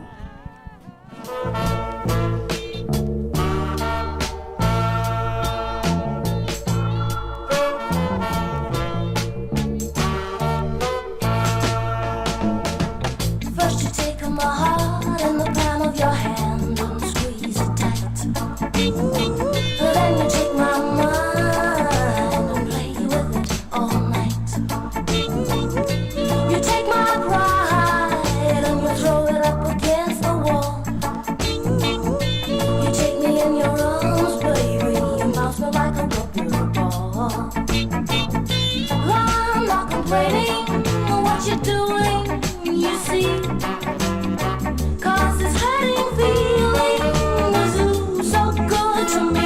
First you take my heart in the palm of your hand and squeeze it tight. Then you take my mind and play with it all night. You take my pride and you throw it up against the wall. You take me in your arms, baby, you bounce me like a rubber ball. I'm not complaining what you're doing, you see. 'Cause this hurting feeling is ooh, so good to me.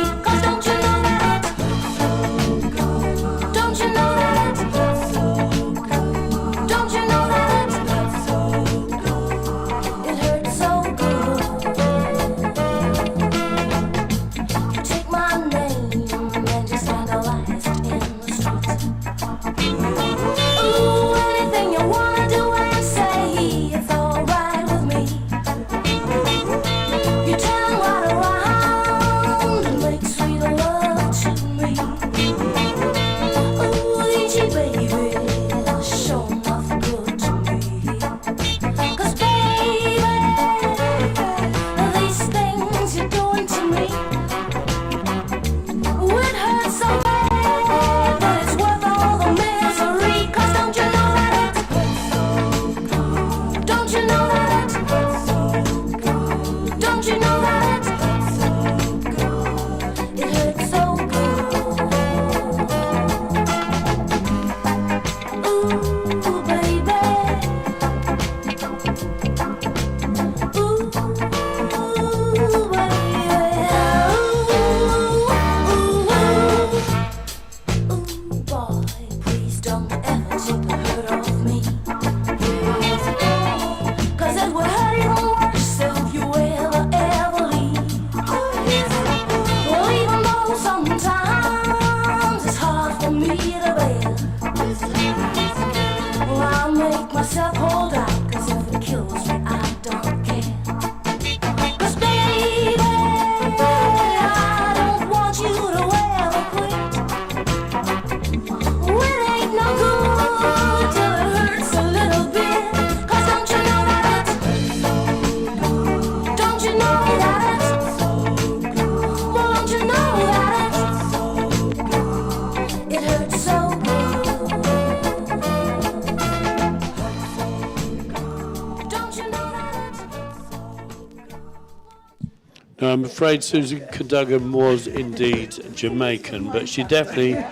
I'm afraid Susan Cadogan was indeed Jamaican, but she definitely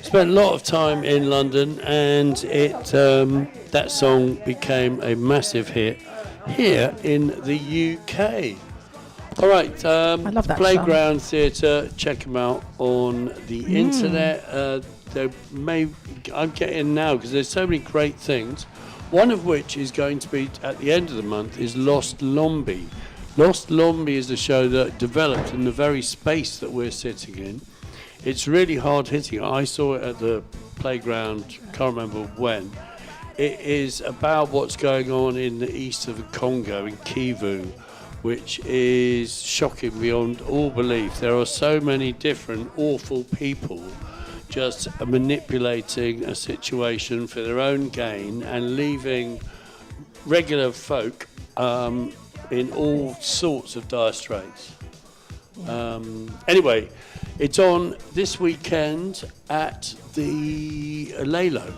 spent a lot of time in London, and that song became a massive hit here in the UK. All right, love that Playground Theatre, check them out on the internet. I'm getting now, because there's so many great things, one of which is going to be at the end of the month is Lost Lombi. Lost Lombi is a show that developed in the very space that we're sitting in. It's really hard hitting. I saw it at the playground, can't remember when. It is about what's going on in the east of the Congo, in Kivu, which is shocking beyond all belief. There are so many different awful people just manipulating a situation for their own gain and leaving regular folk in all sorts of dire straits. Anyway, it's on this weekend at the Lalo,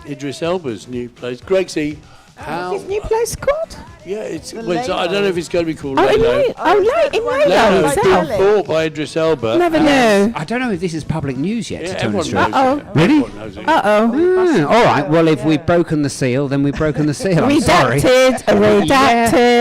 Idris Elba's new place. Gregsy, how? His new place called? Yeah, it's. The Well, I don't know if it's going to be called Oh, in Lalo. Lalo. Oh, in Lalo, Lalo. it's been bought by Idris Elba. Never knew. I don't know if this is public news yet, Yeah, to tell you the everyone truth. knows Uh-oh. it. Really? Everyone knows it. Uh-oh. All right, well, if we've broken the seal, then we've broken the seal. I'm sorry. Redacted.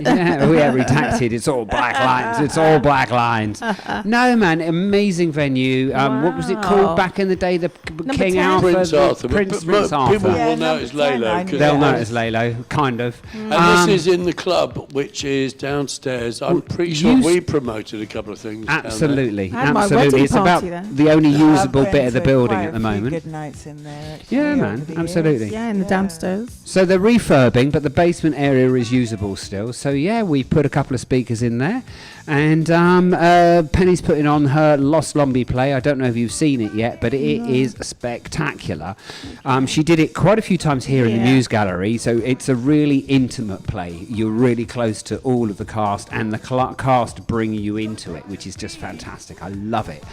Yeah, we are redacted. It's all black lines. It's all black lines. No, man, amazing venue. What was it called Wow. back in the day? The King 10. Arthur. Prince the Arthur. Prince People Arthur. will know it's Lalo. I knew They'll that. know it as Lalo, kind of. And this is in the club, which is downstairs. I'm pretty sure use- we promoted a couple of things. down there. Absolutely, I had my absolutely. wedding It's about party there. the only I've usable been bit of the to building quite at the a few moment. Good nights in there. Actually, Yeah, over man, the years. absolutely. Yeah, in the downstairs. So they're refurbing, but the basement area is usable still. So yeah, we put a couple of speakers in there, and Penny's putting on her Lost Lombi play. I don't know if you've seen it yet, but it is spectacular. She did it quite a few times here in the Yeah. Muse Gallery, so it's a really intimate play. You're really close to all of the cast, and the cast bring you into it, which is just fantastic. I love it.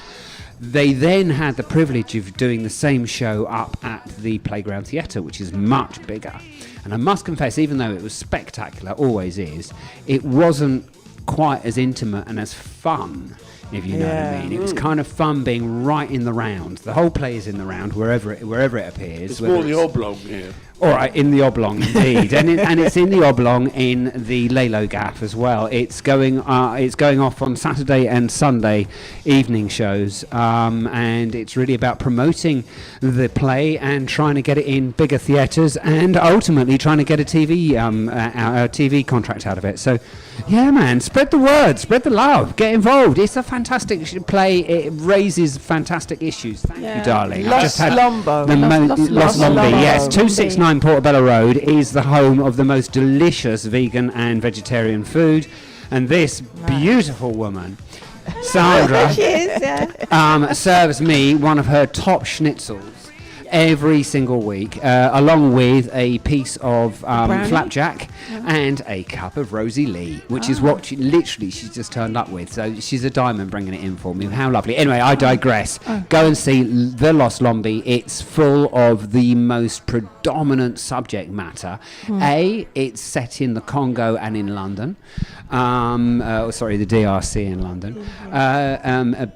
They then had the privilege of doing the same show up at the Playground Theatre, which is much bigger. And I must confess, even though it was spectacular, always is, it wasn't quite as intimate and as fun, if you know what I Yeah. mean. It was kind of fun being right in the round. The whole play is in the round, wherever it appears. It's whether more the oblong here. all right, in the oblong indeed, and it's in the oblong in the Lalo Gaff as well. It's going off on Saturday and Sunday evening shows, and it's really about promoting the play and trying to get it in bigger theatres, and ultimately trying to get a TV contract out of it. So, yeah, man, spread the word, spread the love, get involved. It's a fantastic play. It raises fantastic issues. Thank you, darling. I've just had Lombo. the Lost Lombi, Lombo. yes, 269 Portobello Road is the home of the most delicious vegan and vegetarian food, and this beautiful woman, Sandra, She is, yeah. serves me one of her top schnitzels every single week, along with a piece of Brownie? flapjack and a cup of Rosie Lee, which is what she's just turned up with. So she's a diamond bringing it in for me. How lovely. Anyway, I digress. Go and see The Lost Lombi. It's full of the most predominant subject matter. It's set in the Congo and in London. The DRC in London.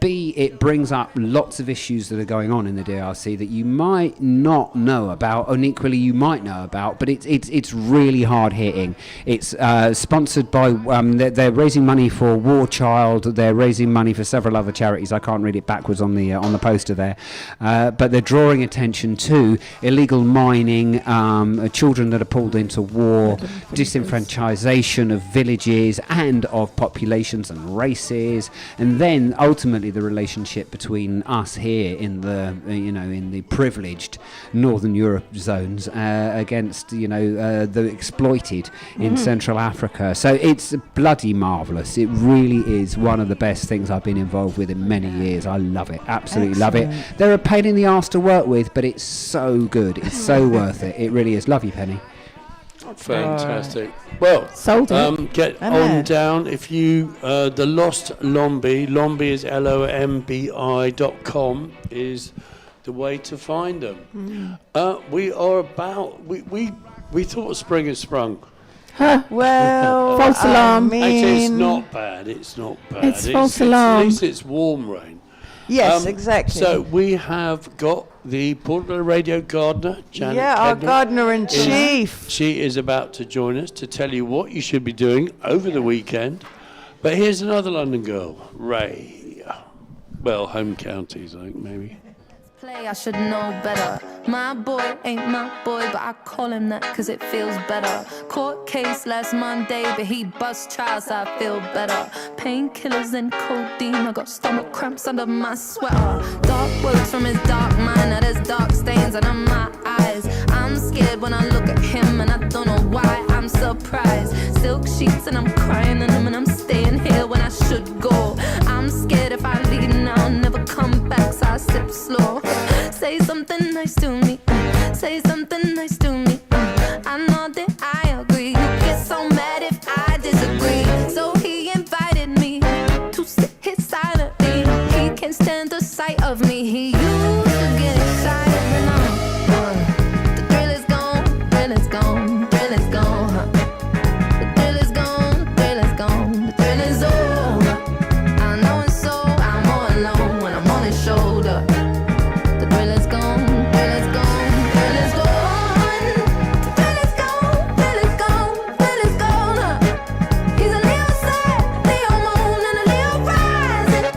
B, it brings up lots of issues that are going on in the DRC that you might not know about, and equally you might know about, but it's really hard hitting. It's sponsored by they're raising money for War Child. They're raising money for several other charities. I can't read it backwards on the poster there, but they're drawing attention to illegal mining, children that are pulled into war, disenfranchisation of villages and of populations and races, and then ultimately the relationship between us here in the in the privileged Northern Europe zones against the exploited in Central Africa. So it's bloody marvellous. It really is one of the best things I've been involved with in many years. I love it, absolutely love it. They're a pain in the arse to work with, but it's so good. It's so worth it. It really is. Love you, Penny. Fantastic. Well, Sold it. get I'm on there. down if you the Lost Lombi. Lombi is LOMBI.com is the way to find them. We are about we thought spring had sprung. Well, False alarm. Actually, it's not bad. It's not bad. It's false alarm. At least it's warm rain. Yes, exactly. So we have got the Portobello Radio gardener, Janet. our Kedner. gardener-in-chief. She is about to join us to tell you what you should be doing over the weekend. But here's another London girl, Ray. Well, home counties, I think, maybe. Play, I should know better. My boy ain't my boy, but I call him that cause it feels better. Court case last Monday, but he bust trials, so I feel better. Painkillers and codeine, I got stomach cramps under my sweater. Dark words from his dark mind, now there's dark stains under my eyes. I'm scared when I look at him, and I don't know why I'm surprised. Silk sheets and I'm crying in them, and I'm staying here when I should go. I'm scared if I leave now, I'll never come back, so I sip slow. Say something nice to me, say something nice to me. I know that I agree. You get so mad if I disagree. So he invited me to sit here silently. He can't stand the sight of me. He used to get excited, but now the thrill is gone, thrill is gone, thrill is gone. The thrill is gone, thrill is gone, the thrill is over. I know it's so, I'm all alone when I'm on his shoulder. The thrill is gone, thrill is gone, thrill is gone. The thrill is gone, thrill is gone, thrill is gone. He's a Leo sun, Leo moon, and a Leo rising.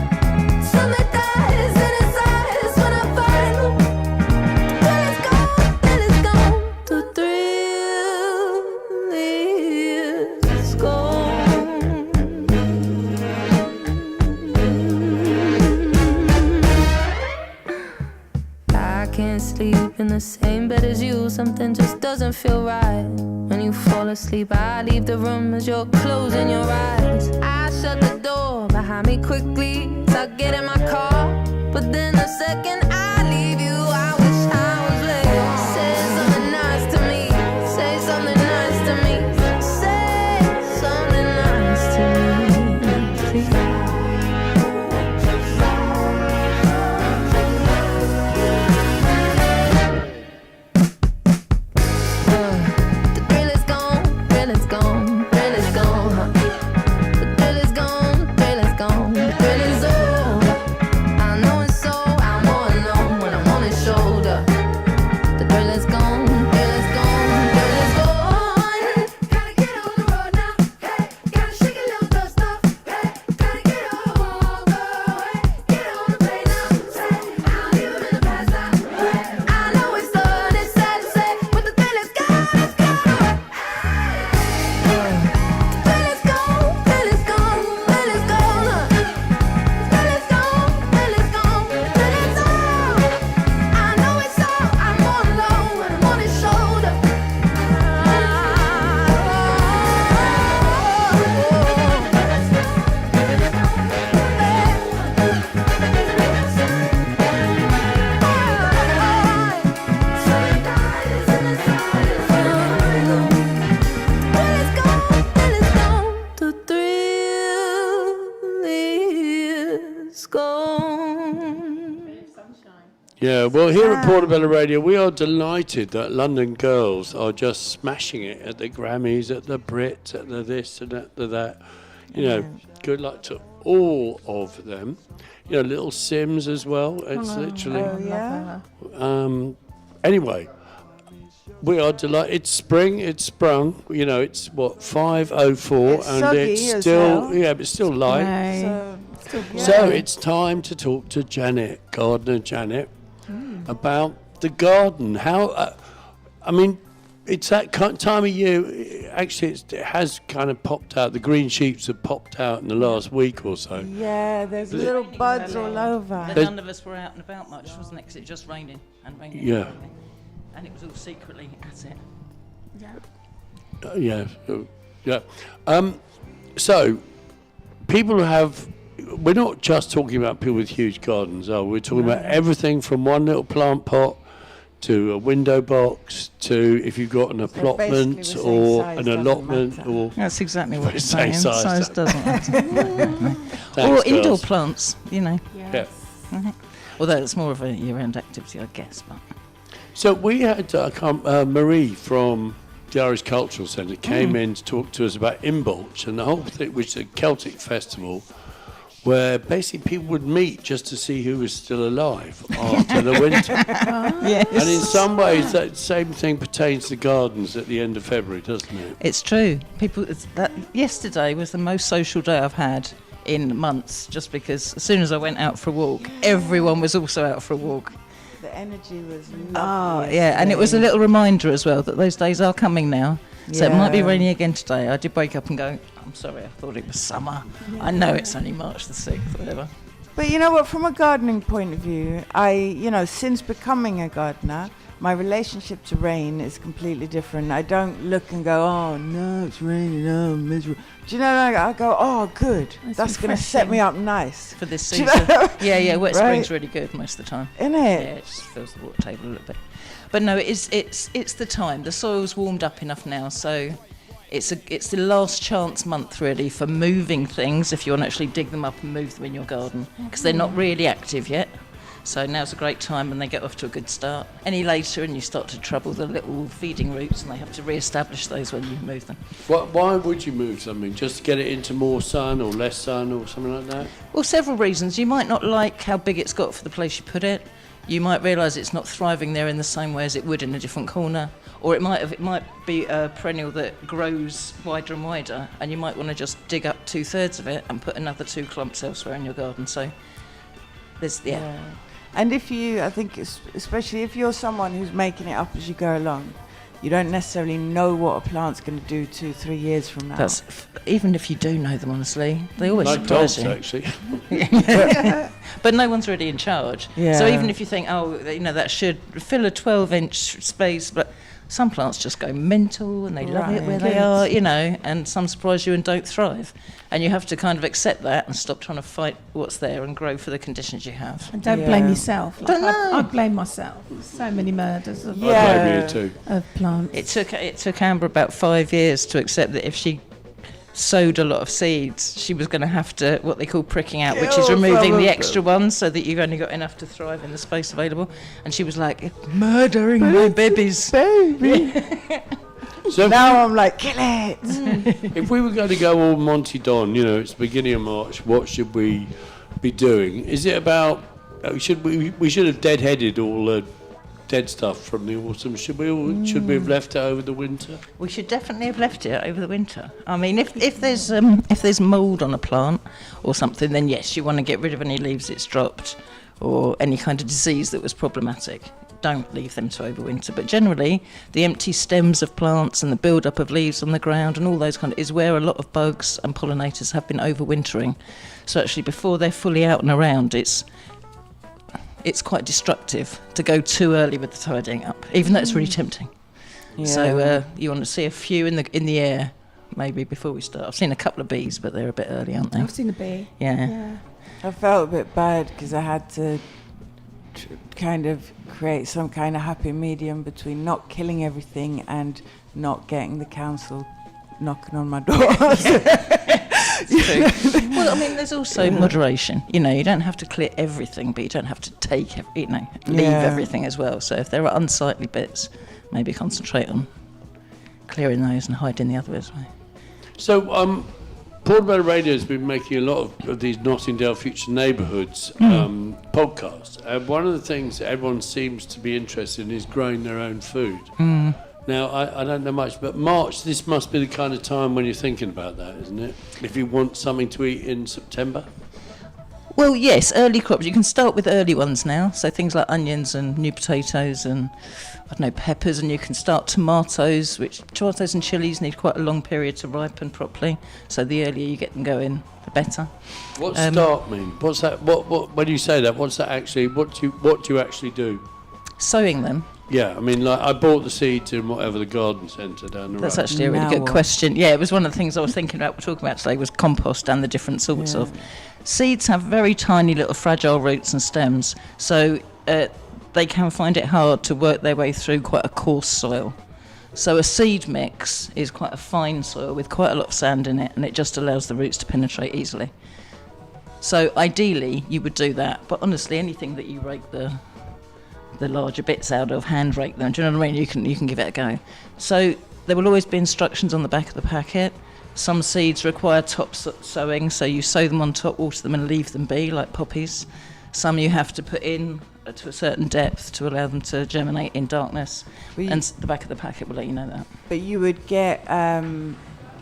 Something dies in his eyes when I find him. The thrill is gone, thrill is gone. The thrill is gone. I can't sleep in the same bed as you. Something just doesn't feel right. When you fall asleep, I leave the room as you're closing your eyes. I shut the door behind me quickly, so I get in my car. But then the second I leave you, I wish I was there. Say something nice to me. Say something nice to me. Say something nice to me, please. The thrill is gone, thrill is gone, thrill is gone. The thrill is gone, thrill is gone, the thrill is over. I know it's so, I'm all alone when I'm on his shoulder. The thrill is gone, thrill is gone, thrill is gone. Gotta get on the road now, hey, gotta shake a little dust off, hey, gotta get on, girl, hey, get on the plane now, say, I'll leave him in the past now, hey. I know it's done, it's sad to say, but the thrill is gone, it's gone. Thrill is gone, thrill is gone, thrill is gone. Thrill is gone, thrill is gone, thrill is gone. I know it's all, I'm all alone when I'm on his shoulder. The thrill is gone. Yeah, well, here at Portobello Radio, we are delighted that London girls are just smashing it at the Grammys, at the Brits, at the this and at the that. You know, good luck to all of them. You know, Little Sims as well. It's literally. Oh, yeah. Anyway, we are delighted. It's spring. It's sprung. You know, it's what 5:04, It's and soggy it's as still hell. yeah, but it's still light. Right. So it's time to talk to Janet, gardener Janet, about the garden. How, I mean, it's that time of year. Actually, it has kind of popped out. The green shoots have popped out in the last week or so. Yeah, there's little buds all over. But There's- none of us were out and about much, wasn't it? Because it was just raining and raining. Yeah. And raining. And it was all secretly at it. Yeah. So, people have. We're not just talking about people with huge gardens, are we? We're talking about everything from one little plant pot to a window box to if you've got an allotment basically or we're saying an size allotment doesn't or That's exactly what Very it's saying. same size, Size though. doesn't matter. Thanks, Or indoor girls. plants, you know. Yeah. Although it's more of a year-round activity, I guess. But So we had Marie from the Irish Cultural Centre, came in to talk to us about Imbolc, and the whole thing, which is a Celtic festival, where basically people would meet just to see who was still alive after the winter. Yes. And in some ways, that same thing pertains to gardens at the end of February, doesn't it? It's true. Yesterday was the most social day I've had in months, just because as soon as I went out for a walk, everyone was also out for a walk. The energy was Oh, lovely. yeah, and it was a little reminder as well that those days are coming now. So it might be raining again today. I did wake up and go, I'm sorry, I thought it was summer. I know it's only March the 6th, whatever. But you know what, from a gardening point of view, since becoming a gardener, my relationship to rain is completely different. I don't look and go, oh no, it's raining, oh, I'm miserable. Do you know, I go, oh good, that's going to set me up nice. For this Do you season. know? Yeah, wet Right. spring's really good most of the time. Isn't it? Yeah, it just fills the water table a little bit. But no, it's the time. The soil's warmed up enough now, so it's the last chance month really for moving things if you want to actually dig them up and move them in your garden, because they're not really active yet. So now's a great time when they get off to a good start. Any later and you start to trouble the little feeding roots, and they have to re-establish those when you move them. Why would you move something? Just to get it into more sun or less sun or something like that? Well, several reasons. You might not like how big it's got for the place you put it. You might realise it's not thriving there in the same way as it would in a different corner. Or it might be a perennial that grows wider and wider, and you might want to just dig up 2/3 of it and put another 2 clumps elsewhere in your garden. So there's, yeah. And I think especially if you're someone who's making it up as you go along, you don't necessarily know what a plant's going to do 2-3 years from now. Even if you do know them, honestly, they always Like surprise dogs, you. actually. But no one's really in charge. Yeah. So even if you think, that should fill a 12-inch space, but some plants just go mental and they love it where they are, and some surprise you and don't thrive. And you have to kind of accept that and stop trying to fight what's there and grow for the conditions you have. And don't blame yourself. Like I blame myself. So many murders of, I blame you too. of plants. It took Amber about 5 years to accept that if she sowed a lot of seeds, she was going to have to, what they call pricking out, which is removing the extra ones so that you've only got enough to thrive in the space available. And she was like, murdering my babies. Baby. So now I'm like, kill it. if we were going to go all Monty Don, it's the beginning of March, what should we be doing? Is it about, should we have deadheaded all the dead stuff from the autumn? Should we have left it over the winter? We should definitely have left it over the winter. I mean, if there's mould on a plant or something, then yes, you want to get rid of any leaves it's dropped or any kind of disease that was problematic. Don't leave them to overwinter. But generally, the empty stems of plants and the build-up of leaves on the ground and all those is where a lot of bugs and pollinators have been overwintering. So actually, before they're fully out and around, it's quite destructive to go too early with the tidying up, even though it's really tempting. Yeah. So you want to see a few in the air, maybe before we start. I've seen a couple of bees, but they're a bit early, aren't they? I've seen a bee. Yeah. I felt a bit bad because I had to kind of create some kind of happy medium between not killing everything and not getting the council knocking on my door. Well, I mean, there's also moderation. You don't have to clear everything, but you don't have to take, leave everything as well. So if there are unsightly bits, maybe concentrate on clearing those and hiding the others. So, Portobello Radio has been making a lot of these Nottingdale Future Neighbourhoods podcasts. And one of the things that everyone seems to be interested in is growing their own food. Now, I don't know much, but March, this must be the kind of time when you're thinking about that, isn't it? If you want something to eat in September? Well, yes, early crops. You can start with early ones now. So things like onions and new potatoes and, peppers. And you can start tomatoes, which tomatoes and chilies need quite a long period to ripen properly. So the earlier you get them going, the better. What's start mean? What's that? What? When you say that, what's that actually? What do you actually do? Sowing them. Yeah, I mean, like I bought the seeds in whatever the garden centre down the road. That's actually a really good question. Yeah, it was one of the things I was thinking about. We're talking about today was compost and the different sorts of. Seeds have very tiny little fragile roots and stems, so they can find it hard to work their way through quite a coarse soil. So a seed mix is quite a fine soil with quite a lot of sand in it, and it just allows the roots to penetrate easily. So ideally, you would do that, but honestly, anything that you rake the larger bits out of, hand rake them. Do you know what I mean? You can give it a go. So there will always be instructions on the back of the packet. Some seeds require top sowing, so you sow them on top, water them and leave them be, like poppies. Some you have to put in to a certain depth to allow them to germinate in darkness. And the back of the packet will let you know that. But you would get,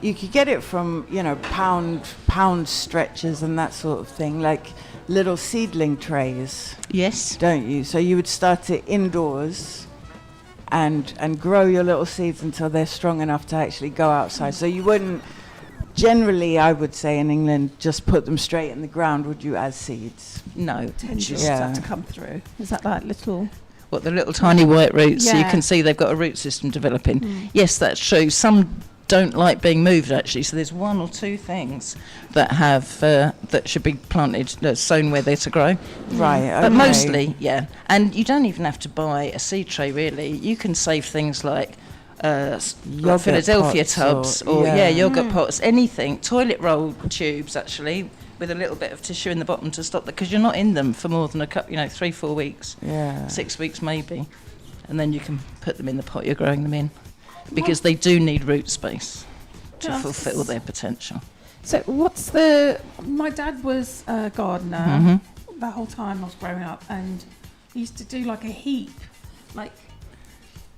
you could get it from, pound stretchers and that sort of thing, like little seedling trays. Yes. Don't you? So you would start it indoors and grow your little seeds until they're strong enough to actually go outside. So you wouldn't, generally, I would say in England, just put them straight in the ground, would you, as seeds? No. Tendrils have to come through. Is that like little... What, the little tiny white roots? So you Yeah. can see they've got a root system developing. Yes, that's true. Some don't like being moved, actually. So there's one or two things that have that should be planted, sown where they're to grow. Right, But okay. mostly, yeah. And you don't even have to buy a seed tray, really. You can save things like Yogurt Philadelphia pots tubs or- or yeah. yogurt pots, anything. Toilet roll tubes, actually, with a little bit of tissue in the bottom to stop that, because you're not in them for more than 3-4 weeks. Yeah. 6 weeks maybe. And then you can put them in the pot you're growing them in, because they do need root space to Yes. fulfill their potential. So my dad was a gardener Mm-hmm. the whole time I was growing up, and he used to do like a heap, like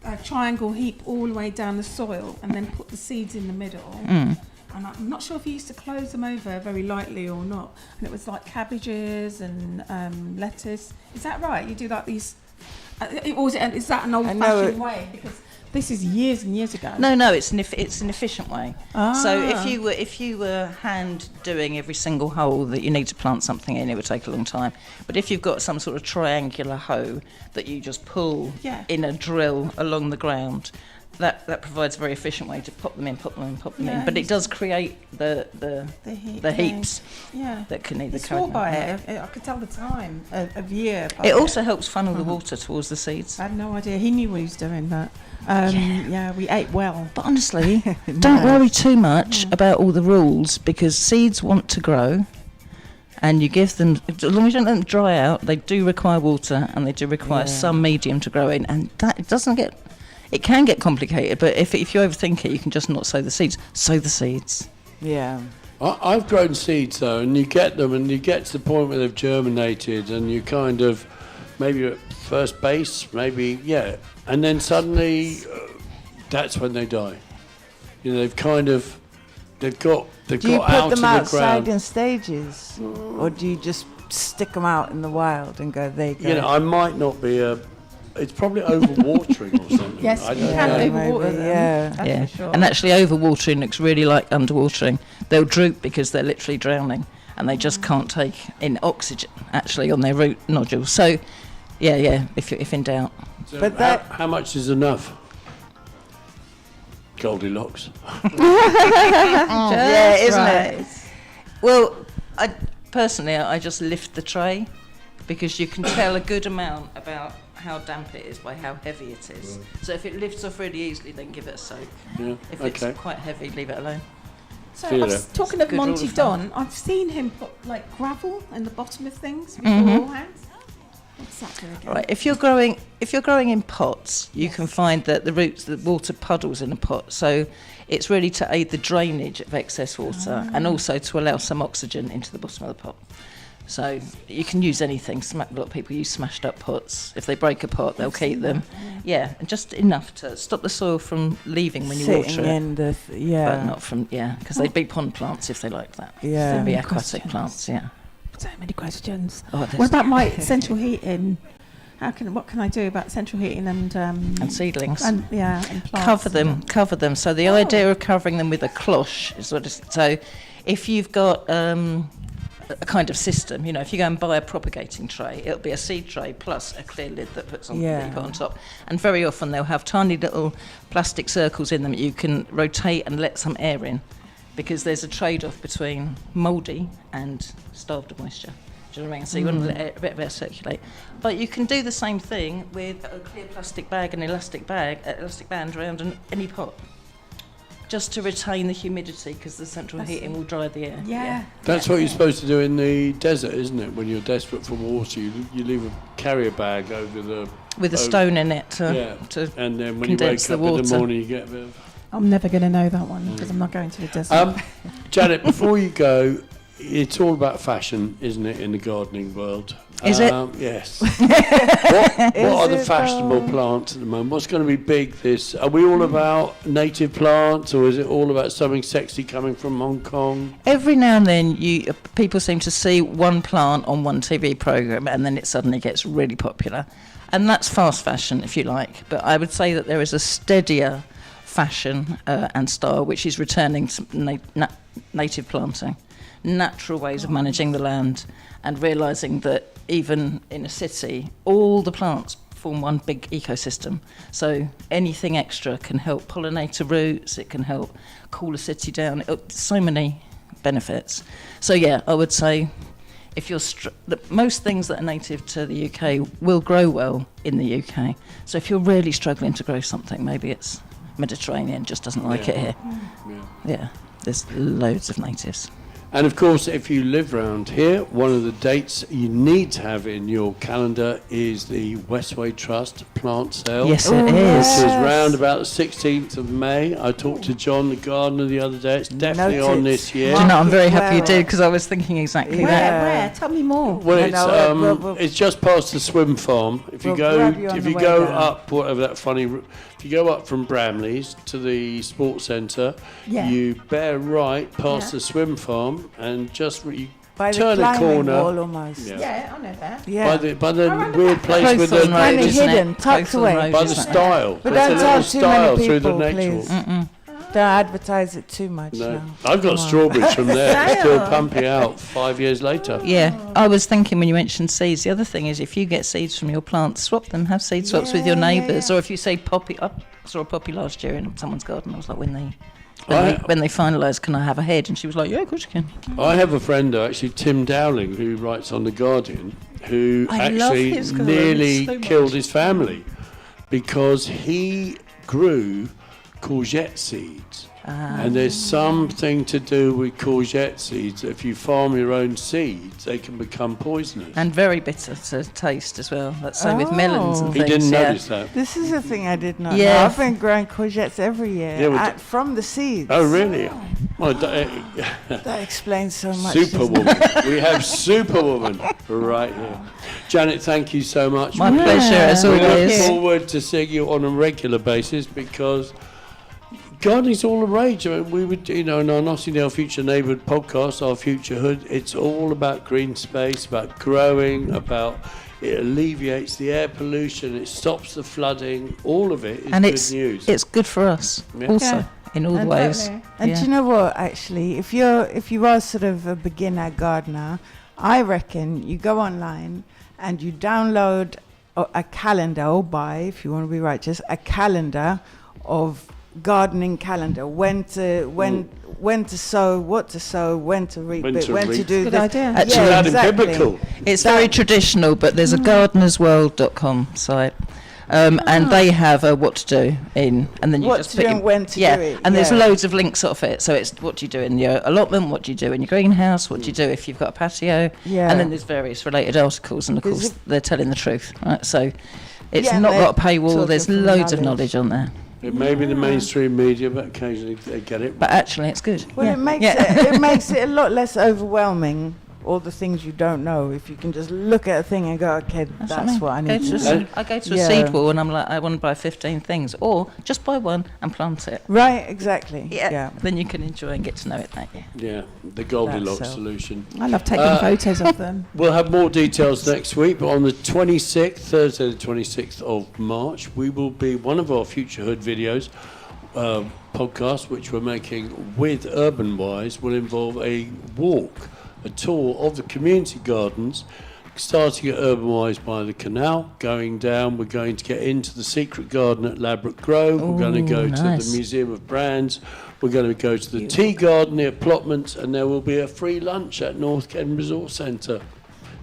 a triangle heap all the way down the soil, and then put the seeds in the middle. Mm. And I'm not sure if he used to close them over very lightly or not. And it was like cabbages and lettuce. Is that right? You do like these... is that an old-fashioned way? Because this is years and years ago. No, it's an efficient way. So Ah. if you were hand doing every single hole that you need to plant something in, it would take a long time. But if you've got some sort of triangular hoe that you just pull in a drill along the ground, that provides a very efficient way to pop them in. But it does create the heaps that can either swore carry. by it. I could tell the time of year. by It also helps funnel the water towards the seeds. I had no idea. He knew what he was doing, but we ate well. But honestly, don't worry too much about all the rules, because seeds want to grow, and you give them, as long as you don't let them dry out, they do require water and they do require some medium to grow in, and that it can get complicated, but if you overthink it, you can just not sow the seeds. Sow the seeds. Yeah. I've grown seeds though, and you get them, and you get to the point where they've germinated, and you kind of maybe you're at first base, and then suddenly that's when they die. They've got Do you got put out them of the outside ground. in stages, or do you just stick them out in the wild and go, there you go? I might not be it's probably overwatering or something. Yes, I you don't can know. overwater Maybe, them. yeah. That's for sure. And actually overwatering looks really like underwatering. They'll droop because they're literally drowning, and they just can't take in oxygen actually on their root nodules. So if in doubt. So But that- how much is enough? Goldilocks. Yeah, isn't right. it? Well, I just lift the tray, because you can tell a good amount about how damp it is by how heavy it is. So if it lifts off really easily, then give it a soak. Yeah. If Okay. it's quite heavy, leave it alone. So Feel I was it. talking of Good rule Monty of thumb. Don. I've seen him put like gravel in the bottom of things Mhm. beforehand. What's that do again? Right. If you're growing in pots, you can find that the water puddles in a pot. So it's really to aid the drainage of excess water, and also to allow some oxygen into the bottom of the pot. So you can use anything. A lot of people use smashed up pots. If they break a pot, they'll keep them. Yeah, and just enough to stop the soil from leaving when you Sitting water it. in the But not from, because they'd be pond plants if they liked that. Yeah. They'd be Many aquatic questions. plants, yeah. So many questions. Oh, there's- What about my central heating? What can I do about central heating and And seedlings. and plants? Cover them. So the idea of covering them with a cloche is what it's, so if you've got a kind of system, if you go and buy a propagating tray, it'll be a seed tray plus a clear lid that that you put on top. And very often they'll have tiny little plastic circles in them that you can rotate and let some air in, because there's a trade-off between mouldy and starved of moisture. Do you know what I mean? So you want to let a bit of air circulate. But you can do the same thing with a clear plastic bag and elastic band around any pot, just to retain the humidity, because the central heating will dry the air. Yeah. That's what you're supposed to do in the desert, isn't it? When you're desperate for water, you leave a carrier bag over the... With a stone in it to and then when you wake condense up the in the water. morning, you get a bit of... I'm never going to know that one because I'm not going to the desert. Janet, before you go, it's all about fashion, isn't it, in the gardening world? Is it? Yes. What are the it, fashionable plants at the moment? What's going to be big are we all about native plants, or is it all about something sexy coming from Hong Kong? Every now and then, people seem to see one plant on one TV program, and then it suddenly gets really popular, and that's fast fashion, if you like. But I would say that there is a steadier fashion and style which is returning to native planting, natural ways of managing the land, and realising that even in a city, all the plants form one big ecosystem. So anything extra can help pollinator roots, it can help cool a city down, so many benefits. So yeah, I would say if you're most things that are native to the UK will grow well in the UK. So if you're really struggling to grow something, maybe it's Mediterranean, just doesn't like it here. Yeah, there's loads of natives. And of course, if you live round here, one of the dates you need to have in your calendar is the Westway Trust plant sale. Yes, it is. Which is round about the 16th of May. I talked to John, the gardener, the other day. It's definitely on this year. Do you know, I'm very happy you did, because I was thinking exactly that. Where? Tell me more. Well, it's just past the swim farm. If you go up, whatever that funny, if you go up from Bramley's to the sports centre, you bear right past the swim farm and just you by turn the a corner. Wall almost. Yeah, I know that. Yeah. By the weird place with the kind of hidden, tucked away. by the style. But There's don't a tell little too style many through the people, nature. please. Don't advertise it too much. No. now. I've got strawberries from there, still pumping out 5 years later. Yeah, I was thinking when you mentioned seeds, the other thing is if you get seeds from your plants, swap them, have seed swaps with your neighbours. Or if you say poppy, I saw a poppy last year in someone's garden. I was like, when they finalise, can I have a head? And she was like, yeah, of course you can. I have a friend, actually, Tim Dowling, who writes on The Guardian, who I love actually his garden nearly so killed much. his family because he grew courgette seeds. And there's something to do with courgette seeds. If you farm your own seeds, they can become poisonous. And very bitter to taste as well. That's same with melons and He things. didn't notice that. This is a thing I did not know. Yeah. I've been growing courgettes every year from the seeds. Oh, really? Well, That explains so much. Superwoman. We have Superwoman right here. Janet, thank you so much. My pleasure, as We look always. forward to seeing you on a regular basis because gardening's all the rage. I mean, we would, in our Notting Hill Future Neighbourhood podcast, Our Future Hood, it's all about green space, about growing, about it alleviates the air pollution, it stops the flooding, all of it is And good news. it's good for us also in all the ways. And do you know what? Actually, if you are sort of a beginner gardener, I reckon you go online and you download a calendar, or buy, if you want to be righteous, a calendar of gardening calendar, when to sow, what to sow, when to reap it, when to do Good this. idea. Actually, biblical. It's very traditional, but there's a gardenersworld.com site. And they have a what to do in, and then you What just to put do in, and when to yeah, do it, and there's yeah. loads of links off it. So it's what do you do in your allotment, what do you do in your greenhouse, what do you do if you've got a patio, Yeah. and then there's various related articles, and of There's course a- they're telling the truth, right? So it's Yeah, not they're got a paywall. talking There's from loads of knowledge. knowledge on there, It may be the mainstream media, but occasionally they get it. but actually it's good. Well, yeah. it makes Yeah. it makes it a lot less overwhelming. All the things you don't know, if you can just look at a thing and go, okay, that's what I need to do. I go to a Yeah. seed wall and I'm like, I want to buy 15 things, or just buy one and plant it. Right, exactly. Yeah. Yeah. Then you can enjoy and get to know it that year. Yeah, the Goldilocks That's so. solution. I love taking photos of them. We'll have more details next week, but on the 26th, Thursday the 26th of March, we will be one of our Future Hood videos, podcast, which we're making with Urban Wise, will involve a walk, a tour of the community gardens, starting at Urban Wise by the canal, going down. We're going to get into the secret garden at Ladbroke Grove. We're going to go to nice. the Museum of Brands. We're going to go to the tea garden near Plotments, and there will be a free lunch at North Kent Resort Centre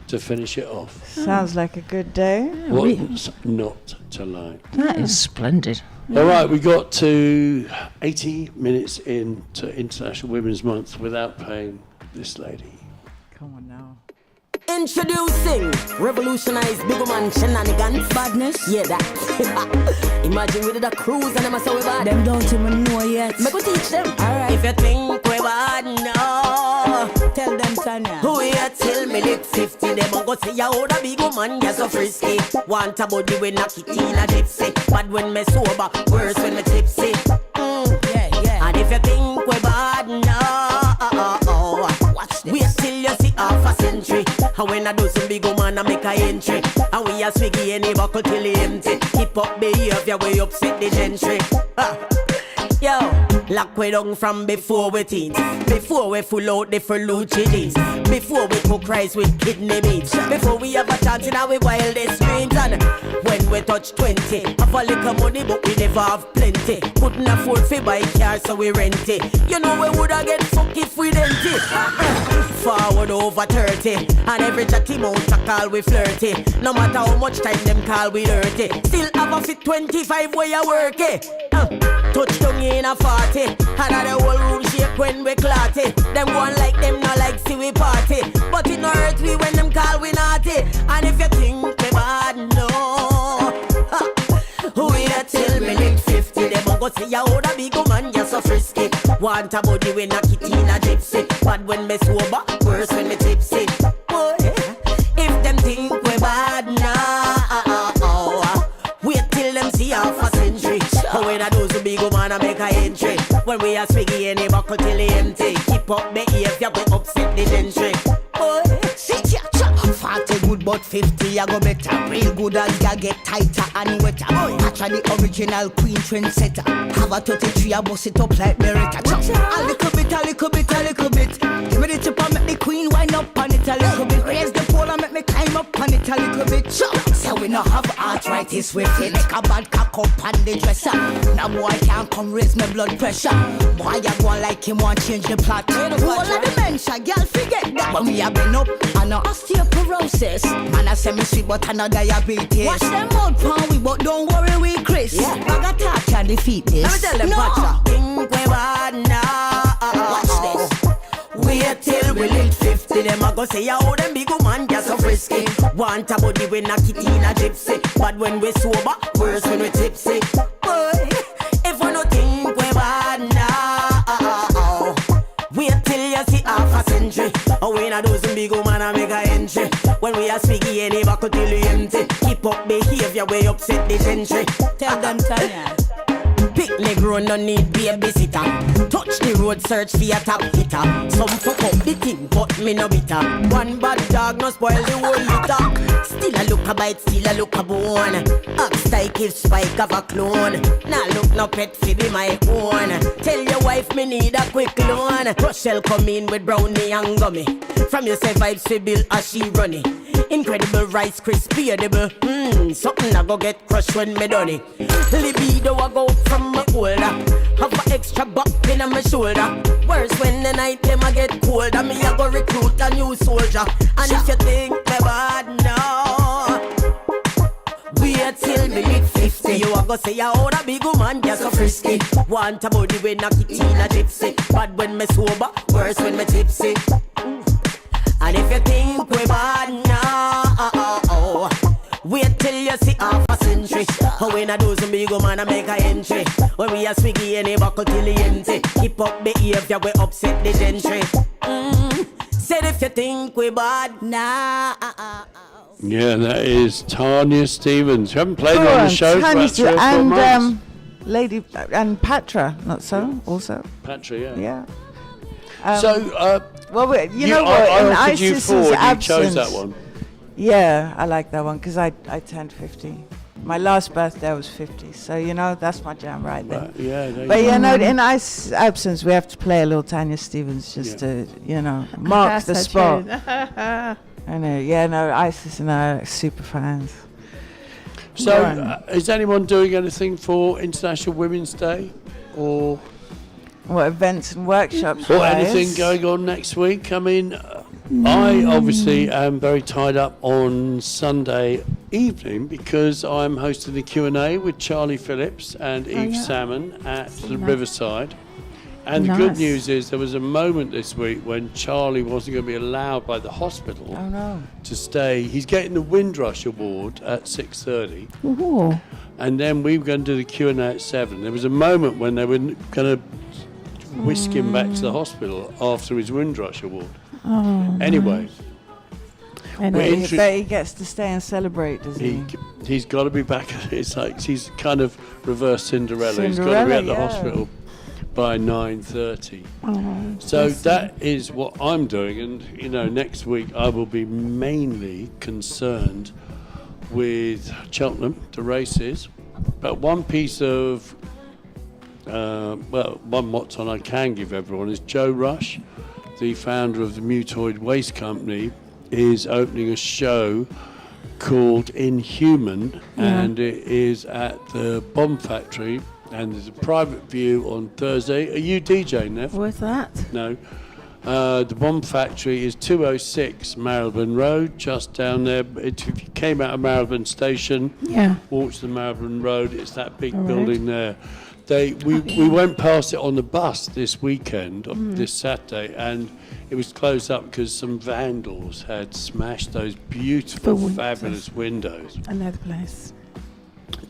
to finish it off. Sounds like a good day. What's not to like? That is splendid. All right, we got to 80 minutes into International Women's Month without playing this lady. Come on now. Introducing revolutionize big man shenanigans. Badness? Yeah, that. Imagine we did a cruise and them a so we bad. Them don't even know yet. Make we teach them. Alright. If you think we bad, no. Tell them, Tanya. Who here till me lick 50? Them a go say ya old a big man, ya so frisky. Want a body when knock it in a gypsy. Bad when me sober, worse when me tipsy. Yeah. And if you think we bad, no. Watch this. Wait till you see half a century. And when I do some big man, I make a entry. And we a swiggy any buckle till he empty. Keep up behavior, we upset the gentry. Yo, lock we down from before we teens. Before we full out the Ferlucci jeans. Before we cook rice with kidney beans. Before we have a chance in our wildest dreams. And when we touch 20, have a little money but we never have plenty. Couldn't afford to buy car so we rent it. You know we woulda get fucked if we didn't it. Forward over 30. And every chatty mouth a call we flirty. No matter how much time them call we dirty. Still have a fit 25 where you work it. Touch tongue in a 40. And the whole room shake when we clot it. Them go on like them not like see we party. But it no hurt we when them call we naughty. And if you think we bad, no. Wait till me lick 50. Them a go say ya old a big man, ya so frisky. Want a body when knock it in a gypsy. Bad when me sober, worse when me tipsy. Boy, if them think we bad, no. Wait till them see half a century. When I do some big man, I make a entry. When we are swiggy any buckle till he empty. Keep up behavior, we upset the gentry. Boy, sit ya, 40 good but 50 I go better. Real good as ya get tighter and wetter. Actually original queen trendsetter. Have a 33 I bust it up like Beretta. A little bit. Give me the tip and make the queen wind up on it a little bit. Raise the pole and make me climb up on it a little bit. So we no have arthritis with it. Make a bad cock up on the dresser. Now boy can't come raise my blood pressure. Boy I go like him want change the plot. All of the dementia, girl forget that. When we have been up and no osteoporosis. Man I say me sweet but I no diabetes. Wash them out pan we but don't worry we Chris. Yeah. Bag a talk can defeat this. Let me tell them Pacha. Think we bad now. Watch this. Wait till we lick 50. Them a go say ya oh them big man ya so frisky. Want a body when knock it in a gypsy. But when we sober, worse when we tipsy. Boy, if we no think we bad now. Wait till you see half a century. Oh, when I do some big man, I make a entry. When we are swiggy, any buckle till we empty. Keep up behavior, we upset the gentry. Tell them, Tanya. Picnic run, no need babysitter. Touch the road, search for a top hitter. Some fuck up the thing, but me no bitter. One bad dog, no spoil the whole litter. Still a look a bite, still a look a bone. Ox type if spike of a clone. Nah look no pet fi be my own. Tell your wife me need a quick loan. Rochelle come in with brownie and gummy. From you say vibes fi bill as she runny. Incredible rice crispy edible. Something I go get crushed when me done it. Libido I go from my holder. Have a extra buck in on my shoulder. Worse when the night them I get colder. Me I go recruit a new soldier. And if you think me bad now, wait till me lick 50. You a go say ya old a big woman, ya so frisky. Want a body when knock it in a gypsy. Bad when me sober, worse when me tipsy. And if you think we bad now, wait till you see half a century. When I do some big man, I make a entry. When we are swiggy any buckle till he empty. Keep up behavior, we upset the gentry. Said if you think we bad now. Yeah, that is Tanya Stevens. You haven't played her on the show for about 3 or 4 months. Lady and Patra, not so, also. Patra, yeah. Yeah. Well, you know what? I In offered you Isis's 4, you absence, chose that one. Yeah, I like that one because I turned 50. My last birthday was 50, so you know that's my jam right there. Right, yeah, but you know, in Ice's absence, we have to play a little Tanya Stevens just to, you know, mark the spot. I know, yeah, no, Isis and I are super fans. So, is anyone doing anything for International Women's Day, or what events and workshops? Or anything going on next week? I mean, I obviously am very tied up on Sunday evening because I'm hosting the Q&A with Charlie Phillips and Eve Salmon at the Riverside. And the good Nice. news is there was a moment this week when Charlie wasn't going to be allowed by the hospital Oh no. to stay. He's getting the Windrush Award at 6:30, Ooh. and then we were going to do the Q&A at 7. There was a moment when they were going to whisk him back to the hospital after his Windrush Award. Oh, Anyway, Anyway. But he gets to stay and celebrate, does he? he's got to be back. It's like he's kind of reverse Cinderella. He's got to be Cinderella, at the yeah. hospital by 9:30. Oh, So bless that is what I'm doing, and next week I will be mainly concerned with Cheltenham, the races. But one piece of one watch on I can give everyone is Joe Rush, the founder of the Mutoid Waste Company, is opening a show called Inhuman, and it is at the Bomb Factory, and there's a private view on Thursday. Are you DJing, Nev? Where's that? No. The Bomb Factory is 206 Marylebone Road, just down there. If you came out of Marylebone Station, walked to the Marylebone Road, it's that big building there. We went past it on the bus this weekend, this Saturday, and it was closed up because some vandals had smashed those beautiful, fabulous windows. I know the place.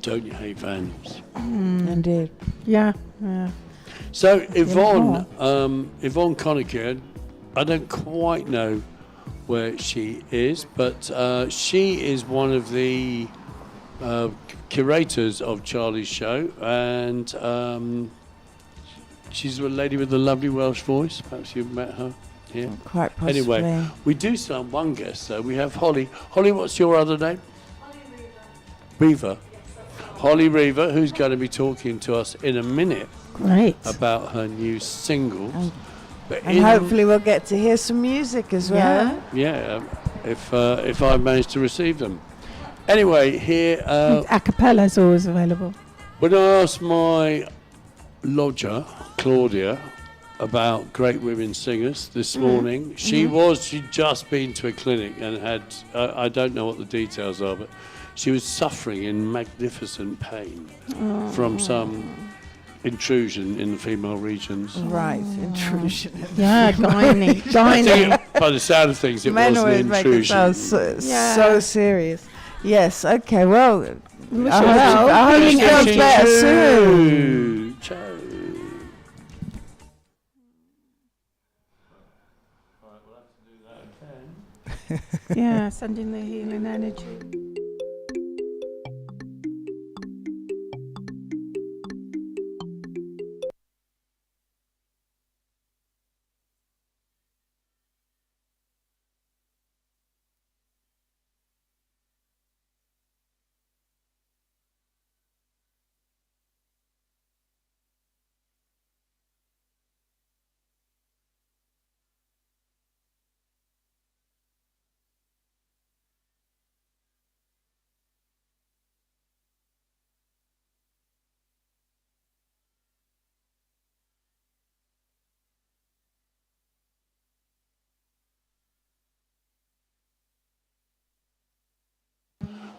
Don't you hate vandals? Indeed. Yeah. So Yvonne Conacher, I don't quite know where she is, but she is one of the curators of Charlie's show, and she's a lady with a lovely Welsh voice. Perhaps you've met her here. Quite possibly. Anyway, we do still have one guest, so we have Holly. Holly, what's your other name? Holly Reaver. Holly Reaver, who's going to be talking to us in a minute about her new single. And hopefully we'll get to hear some music as well. Yeah, if I manage to receive them. Anyway, here... a cappella is always available. When I asked my lodger, Claudia, about great women singers this morning, she'd just been to a clinic and had, I don't know what the details are, but she was suffering in magnificent pain from some intrusion in the female regions. Right, intrusion. Yeah, gynae. I think by the sound of things, it Men was an always make it intrusion. sound so serious. Yes, okay, well, Well, I hope he feels better soon. Yeah, sending the healing energy.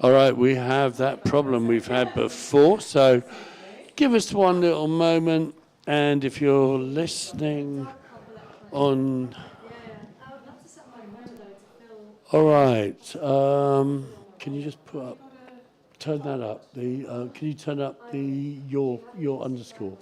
All right, we have that problem we've had before, so give us one little moment, and if you're listening on... All right, can you just turn that up, can you turn up your underscore?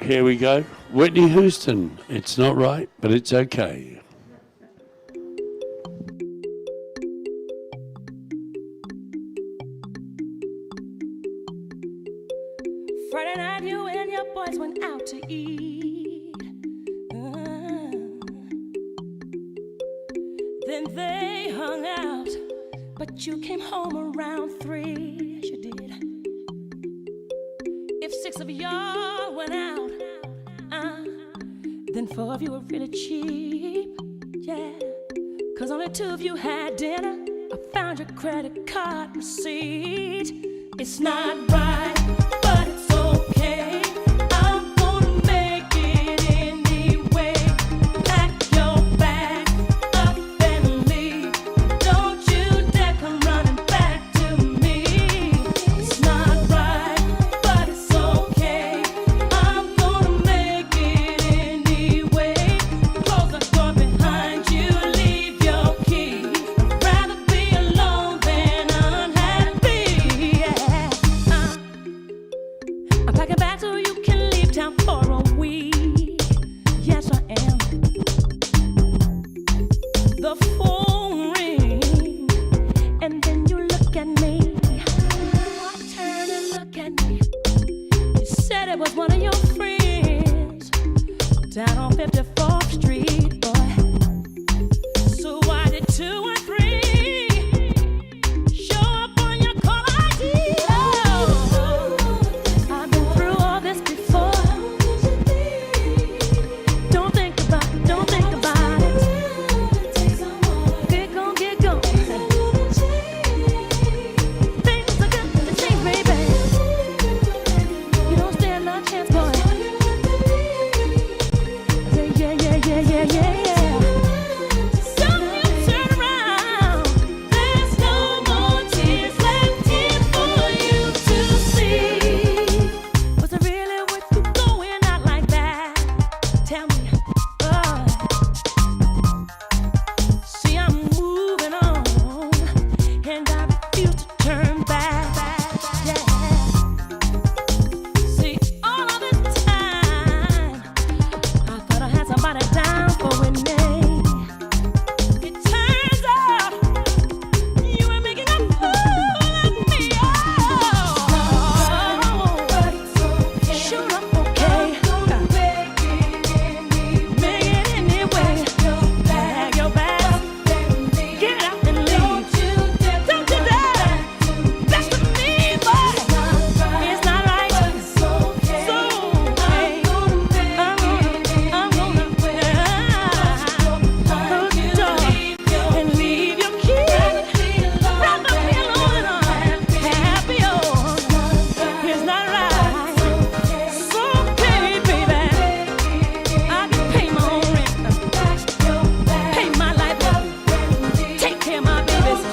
Here we go. Whitney Houston. It's not right, but it's okay. Friday night, you and your boys went out to eat. Then they hung out, but you came home around 3. Yes, you did. If 6 of y'all went out, then 4 of you were really cheap. Yeah, 'cause only 2 of you had dinner. A found your credit card receipt. It's not right, but it's okay. I'm gonna make it anyway. Pack your bag up and leave. Don't you dare come running back to me. It's not right, but it's okay. I'm gonna make it anyway. Close the door behind you, leave your key. I'd rather be alone than unhappy. Yeah. I'm packing back so you can leave town for a week. Yes, I am. The phone rings, and then you look at me. I turn and look at me. You said it was one of your friends down on 54th Street, boy. So why did 2 and 3 show up on your call ID? Oh, I've been through all this before. Don't think about it, don't think about it. Get gone, get gone. Things are gonna change, baby. You don't stand no chance, boy. Yeah, yeah, yeah, yeah, yeah, yeah. So you turn around. There's no more tears left here for you to see. Was it really worth you going out like that? Tell me. See, I'm moving on, and I refuse to turn back. Yeah. See, all of this time, I thought I had somebody down for winning. It turns out you were making a fool of me. Oh, shoot up, okay. Make it anyway. Pack your bag, get out and leave. Don't you dare. That's to me, boy. It's not right. So okay. I'm gonna close the door and leave your key. Rather be alone and unhappy. Oh, it's not right. So okay, baby. I can pay my own rent, pay my light bill, take care of my babies.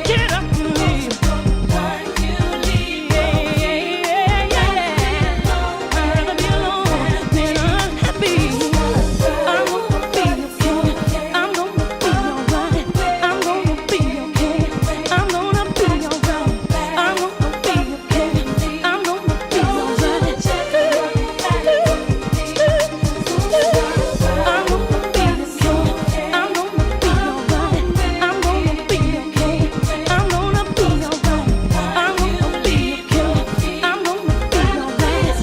Get up and leave. I'd rather be alone than unhappy. I'm gonna be okay. I'm gonna be alright. I'm gonna be okay. I'm gonna be alright. I'm gonna be okay. I'm gonna be alright. I'm gonna be okay. I'm gonna be alright. I'm gonna be okay. I'm gonna be alright. I'm gonna be okay. I'm gonna be alright.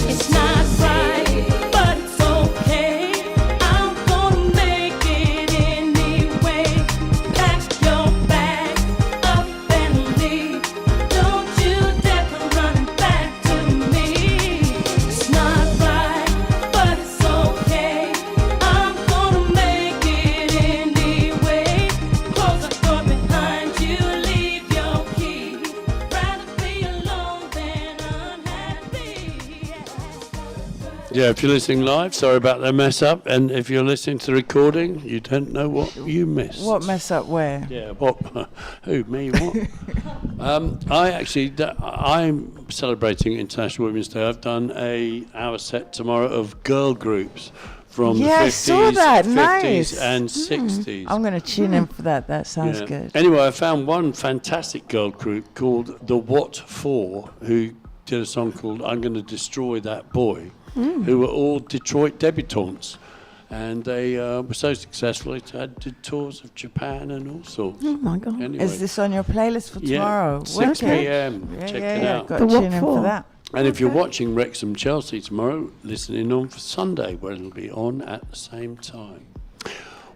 It's not right, but it's okay. I'm gonna make it anyway. Pack your bag up and leave. Don't you dare come running back to me. It's not right, but it's okay. I'm gonna make it anyway. Close the door behind you, leave your key. Rather be alone than unhappy. Yeah, if you're listening live, sorry about the mess up. And if you're listening to the recording, you don't know what you missed. What mess up where? Yeah, what? Who, me, what? I'm celebrating International Women's Day. I've done our set tomorrow of girl groups from Yeah, I the 50s, saw that. 50s Nice. and 60s. I'm going to tune in for that. That sounds Yeah. good. Anyway, I found one fantastic girl group called The What For, who did a song called I'm Gonna Destroy That Boy, who were all Detroit debutantes. And they were so successful, they did tours of Japan and all sorts. Oh my God. Anyway, Is this on your playlist for tomorrow? 6 Wicked. p.m. Yeah, Check yeah, it yeah. out. Got The to what tune in for? for that. And if you're watching Wrexham Chelsea tomorrow, listen in on for Sunday, where it'll be on at the same time.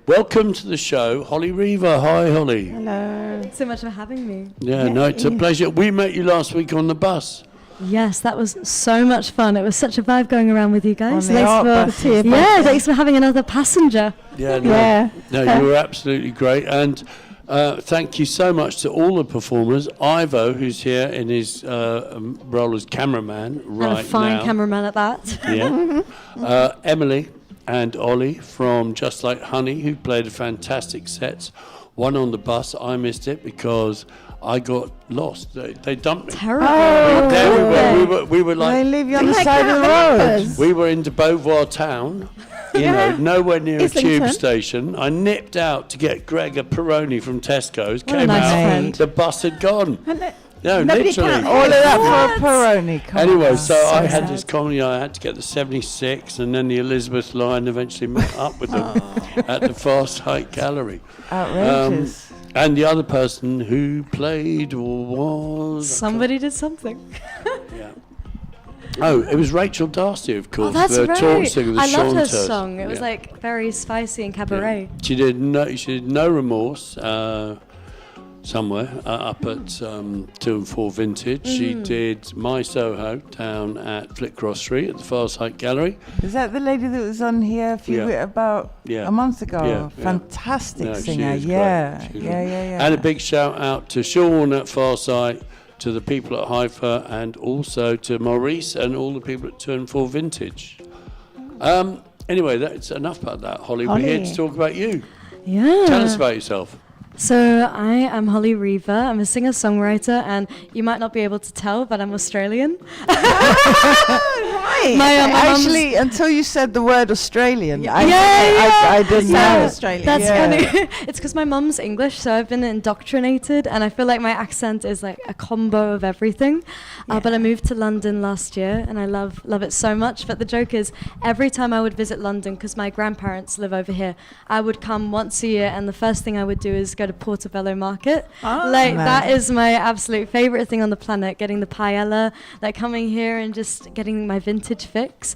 welcome to the show, Holly Reaver. Hi, Holly. Hello. Thanks so much for having me. Yeah, no, it's a pleasure. We met you last week on the bus. Yes, that was so much fun. It was such a vibe going around with you guys. On the art bus. Thanks for having another passenger. No, you were absolutely great. And thank you so much to all the performers. Ivo, who's here in his role as cameraman right now. And a fine cameraman at that. Yeah. Emily and Ollie from Just Like Honey, who played a fantastic set. One on the bus, I missed it because I got lost. They dumped me. Terrible. We were like... They leave you on the side of the road. We were into Beauvoir town, you know, nowhere near a tube Islington. station. I nipped out to get Greg a Peroni from Tesco's. What a Came nice out, friend. the bus had gone. No, Nobody literally. can- All of that for a Peroni. Come Anyway, on. so I had this comedy. I had to get the 76 and then the Elizabeth line. Eventually met up with them at the Fast Height Gallery. Outrageous. And the other person who played was Somebody did something. Oh, it was Rachel Darcy, of course. Oh, that's the right. talk singer, the I loved her Chanters. song. It was Yeah. like very spicy and cabaret. She did no remorse. Somewhere up at 2 and 4 Vintage. She did My Soho down at Flitcross Street at the Fast Height Gallery. Is that the lady that was on here about a month ago? Yeah. Fantastic No, she singer. is Yeah. great. She's Yeah, great. yeah, yeah. And a big shout out to Sean at Farsight, to the people at Haifa, and also to Maurice and all the people at 2 and 4 Vintage. Anyway, that's enough about that, Holly. We're here to talk about you. Yeah. Tell us about yourself. So I am Holly Reaver. I'm a singer-songwriter, and you might not be able to tell, but I'm Australian. Right. My mum's- Actually, until you said the word Australian, I didn't Yeah, know. Australian. That's Yeah. funny. It's because my mum's English, so I've been indoctrinated, and I feel like my accent is like a combo of everything. But I moved to London last year, and I love it so much. But the joke is, every time I would visit London, because my grandparents live over here, I would come once a year, and the first thing I would do is go to Portobello Market. Like that is my absolute favorite thing on the planet, getting the paella, like coming here and just getting my vintage fix.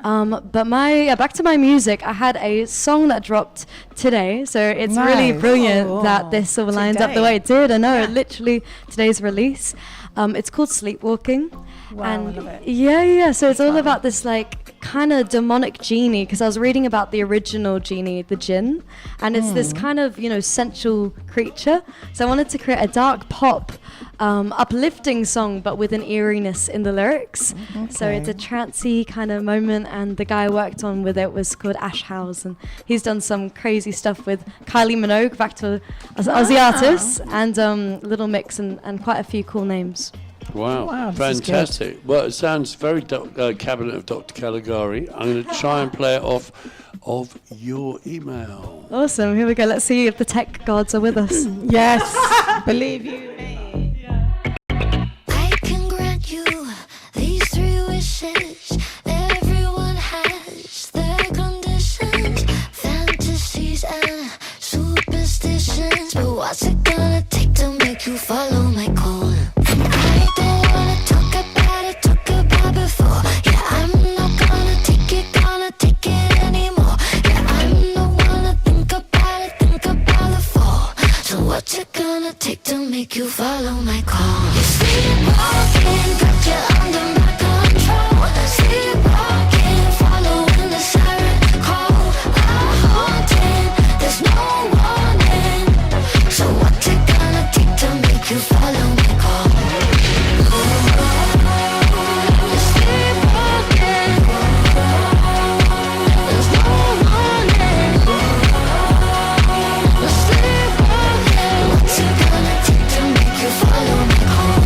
But back to my music. I had a song that dropped today, so it's really Nice. brilliant that this all lined up the way it did. I know, literally today's release. It's called Sleepwalking. Wow, and I love it. Yeah. So it's all about this like kind of demonic genie, because I was reading about the original genie, the jinn, and it's this kind of, sensual creature. So I wanted to create a dark pop, uplifting song, but with an eeriness in the lyrics. So it's a trancey kind of moment, and the guy I worked on with it was called Ash House, and he's done some crazy stuff with Kylie Minogue, back to Aussie artists, and Little Mix, and quite a few cool names. Wow, this is good. fantastic. Well, it sounds very Cabinet of Dr. Caligari. I'm going to try and play it off of your email. Awesome, here we go. Let's see if the tech gods are with us. Yes. Believe you me. I can grant you these 3 wishes. Everyone has their conditions, fantasies and superstitions. But what's it gonna take to make you follow my call? I don't wanna talk about before. Yeah, I'm not gonna take it anymore. Yeah, I'm not gonna think about the fall. So what's it gonna take to make you follow my call? You're sleepwalking, got you under my control. Sleepwalking, following the siren call. I'm haunted, there's no warning. So what's it gonna take to make you follow my call? You're sleepwalking, there's no warning. You're sleepwalking, what's it gonna take to make you follow my call?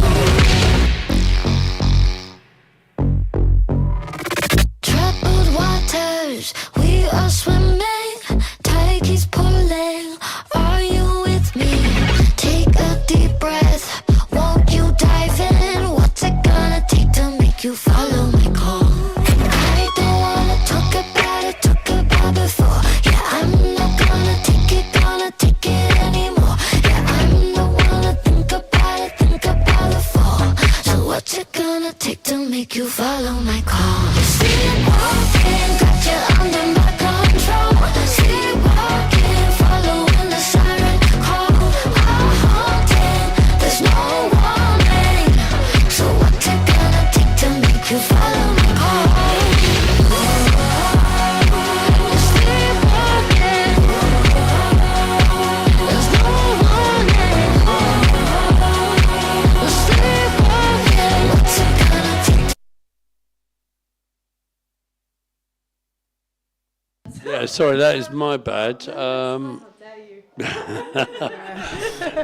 sorry, that is my bad.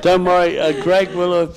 Don't worry, Greg will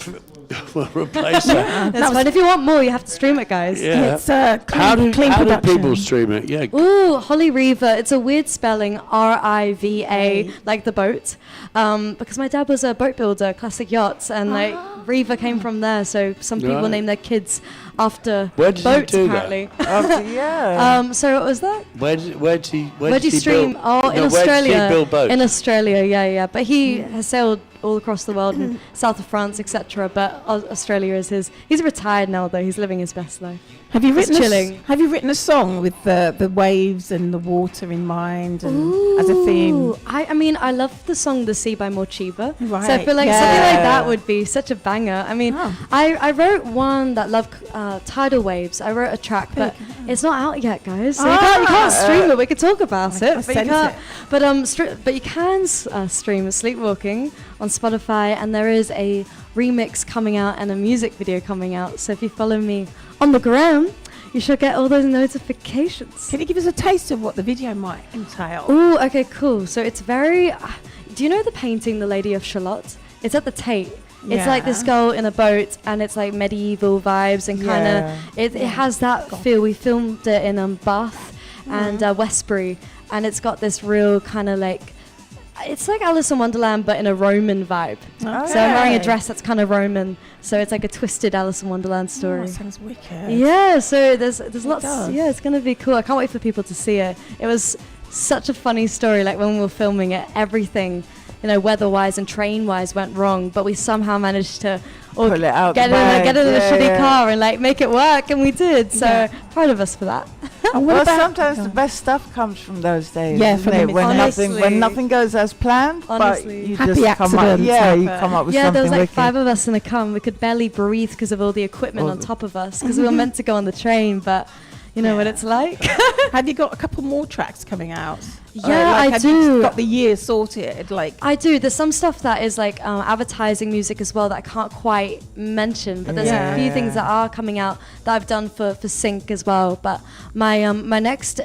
replace that. That's fine. If you want more, you have to stream it, guys. Yeah. It's How do production. people stream it? Yeah. Ooh, Holly Riva. It's a weird spelling, R-I-V-A, like the boat. Because my dad was a boat builder, classic yachts, and like Riva came from there. So some people Right. name their kids after Where did boats, you do that? apparently. Yeah. So what was that? Where did he stream? build? Oh, in No, where Australia. did he build boats? In Australia, yeah. But he has sailed all across the world, in south of France, etc. But Australia is his. He's retired now, though. He's living his best life. Have you Just written chilling. Have you written a song with the waves and the water in mind and as a theme? Ooh, I mean, I love the song "The Sea" by Morcheeba. Right. So I feel like something like that would be such a banger. I mean, I wrote one that loved tidal waves. I wrote a track, but it's not out yet, guys. So you can't stream it. We could talk about it, but you can't. But you can stream "Sleepwalking" on Spotify, and there is a remix coming out and a music video coming out. So if you follow me on the gram, you should get all those notifications. Can you give us a taste of what the video might entail? Oh, okay, cool. So it's very. Do you know the painting, The Lady of Shalott? It's at the Tate. It's like this girl in a boat, and it's like medieval vibes, and kind of it has that feel. We filmed it in Bath and Westbury, and it's got this real kind of like. It's like Alice in Wonderland, but in a Roman vibe. Okay. So I'm wearing a dress that's kind of Roman. So it's like a twisted Alice in Wonderland story. Oh, sounds wicked. Yeah, so there's lots. does. Yeah, it's gonna be cool. I can't wait for people to see it. It was such a funny story. Like when we were filming it, everything, weather-wise and train-wise went wrong, but we somehow managed to Pull it out get the bag. in a Yeah, shitty yeah. car and like make it work, and we did. So proud of us for that. Well, sometimes the best stuff comes from those days. Yeah, isn't from it? the when Honestly. nothing goes as planned, Honestly. but you Happy just come up. accidents Yeah, you happen. come up with Yeah, something there was like wicked. 5 of us in a car. We could barely breathe because of all the equipment on top of us, because we were meant to go on the train, but you know what it's like. Have you got a couple more tracks coming out? Yeah, I have do. You got the year sorted? Like I do. There's some stuff that is like advertising music as well that I can't quite mention, but there's a few things that are coming out that I've done for Sync as well. But my my next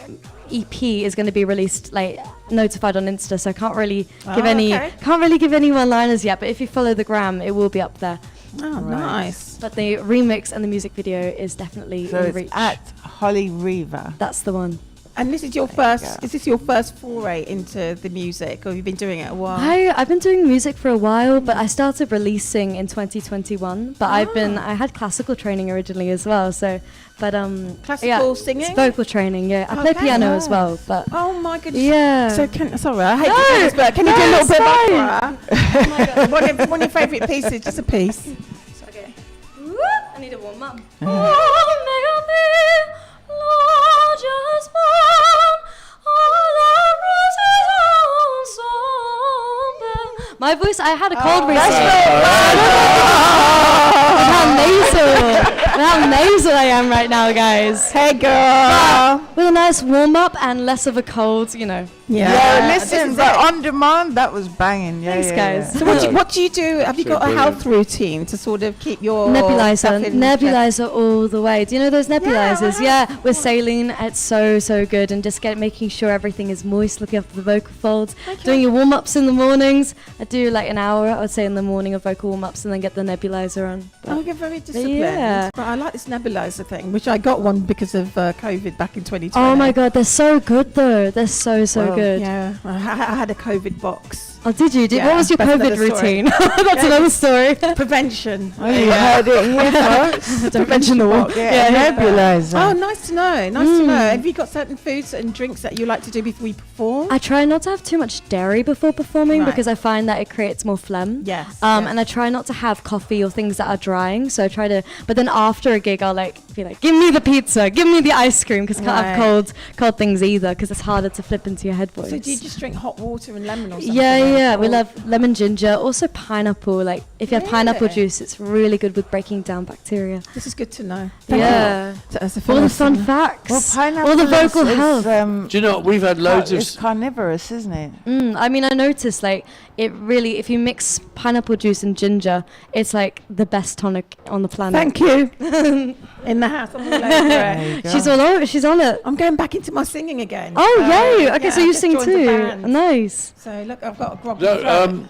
EP is going to be released like notified on Insta, so I can't really give any one-liners yet. But if you follow the gram, it will be up there. Oh, nice. But the remix and the music video is definitely So in it's reach. at Holly Riva. That's the one. And this is your first. Is this your first foray into the music, or have you been doing it a while? I've been doing music for a while, but I started releasing in 2021. But I had classical training originally as well. So, but Classical singing? it's vocal training. Yeah, I play piano as well. But oh my goodness. yeah. So sorry, I hate to do this, but can you do a little bit of opera? Oh my God. One of your favourite pieces, just a piece. Okay. I need a warm up. My voice, I had a cold recently. How nasal I am right now, guys. Hey, girl. But with a nice warm up and less of a cold, Yeah, listen, but on demand, that was banging. Yeah, Thanks, guys. So what do you do? Have you got a health routine to sort of keep your Nebulizer all the way. Do you know those nebulizers? Yeah, with saline, it's so good, and just making sure everything is moist, looking after the vocal folds, doing your warm ups in the mornings. I do like an hour, I would say, in the morning of vocal warm ups, and then get the nebulizer on. Oh, you're very disciplined. Yeah. But I like this nebulizer thing, which I got one because of COVID back in 2020. Oh my God, they're so good though. They're so good. Yeah, I had a COVID box. Oh, did you? Yeah, what was your that's COVID another story. routine? That's another story. Prevention. Oh, you heard it here first. Prevention the war. Nebulizer. Oh, nice to know. Nice to know. Have you got certain foods and drinks that you like to do before you perform? I try not to have too much dairy before performing Right. because I find that it creates more phlegm. Yes. And I try not to have coffee or things that are drying. So I try to, but then after a gig, I'll be like, give me the pizza, give me the ice cream, because I can't have cold things either, because it's harder to flip into your head voice. So do you just drink hot water and lemon or something? Yeah. yeah, we love lemon ginger. Also pineapple. Like if you have pineapple juice, it's really good with breaking down bacteria. This is good to know. Yeah. As a All the philosopher. fun facts. Well, pineapple all the vocal is, health. Do you know what? We've had loads of. It's carnivorous, isn't it? I mean, I noticed like it really. If you mix pineapple juice and ginger, it's like the best tonic on the planet. Thank you. In the house. I'm all over it. She's all over. She's on it. I'm going back into my singing again. Oh yay! Okay, so yeah, you just sing joined the too. band. Nice. So look, I've got a grog. No,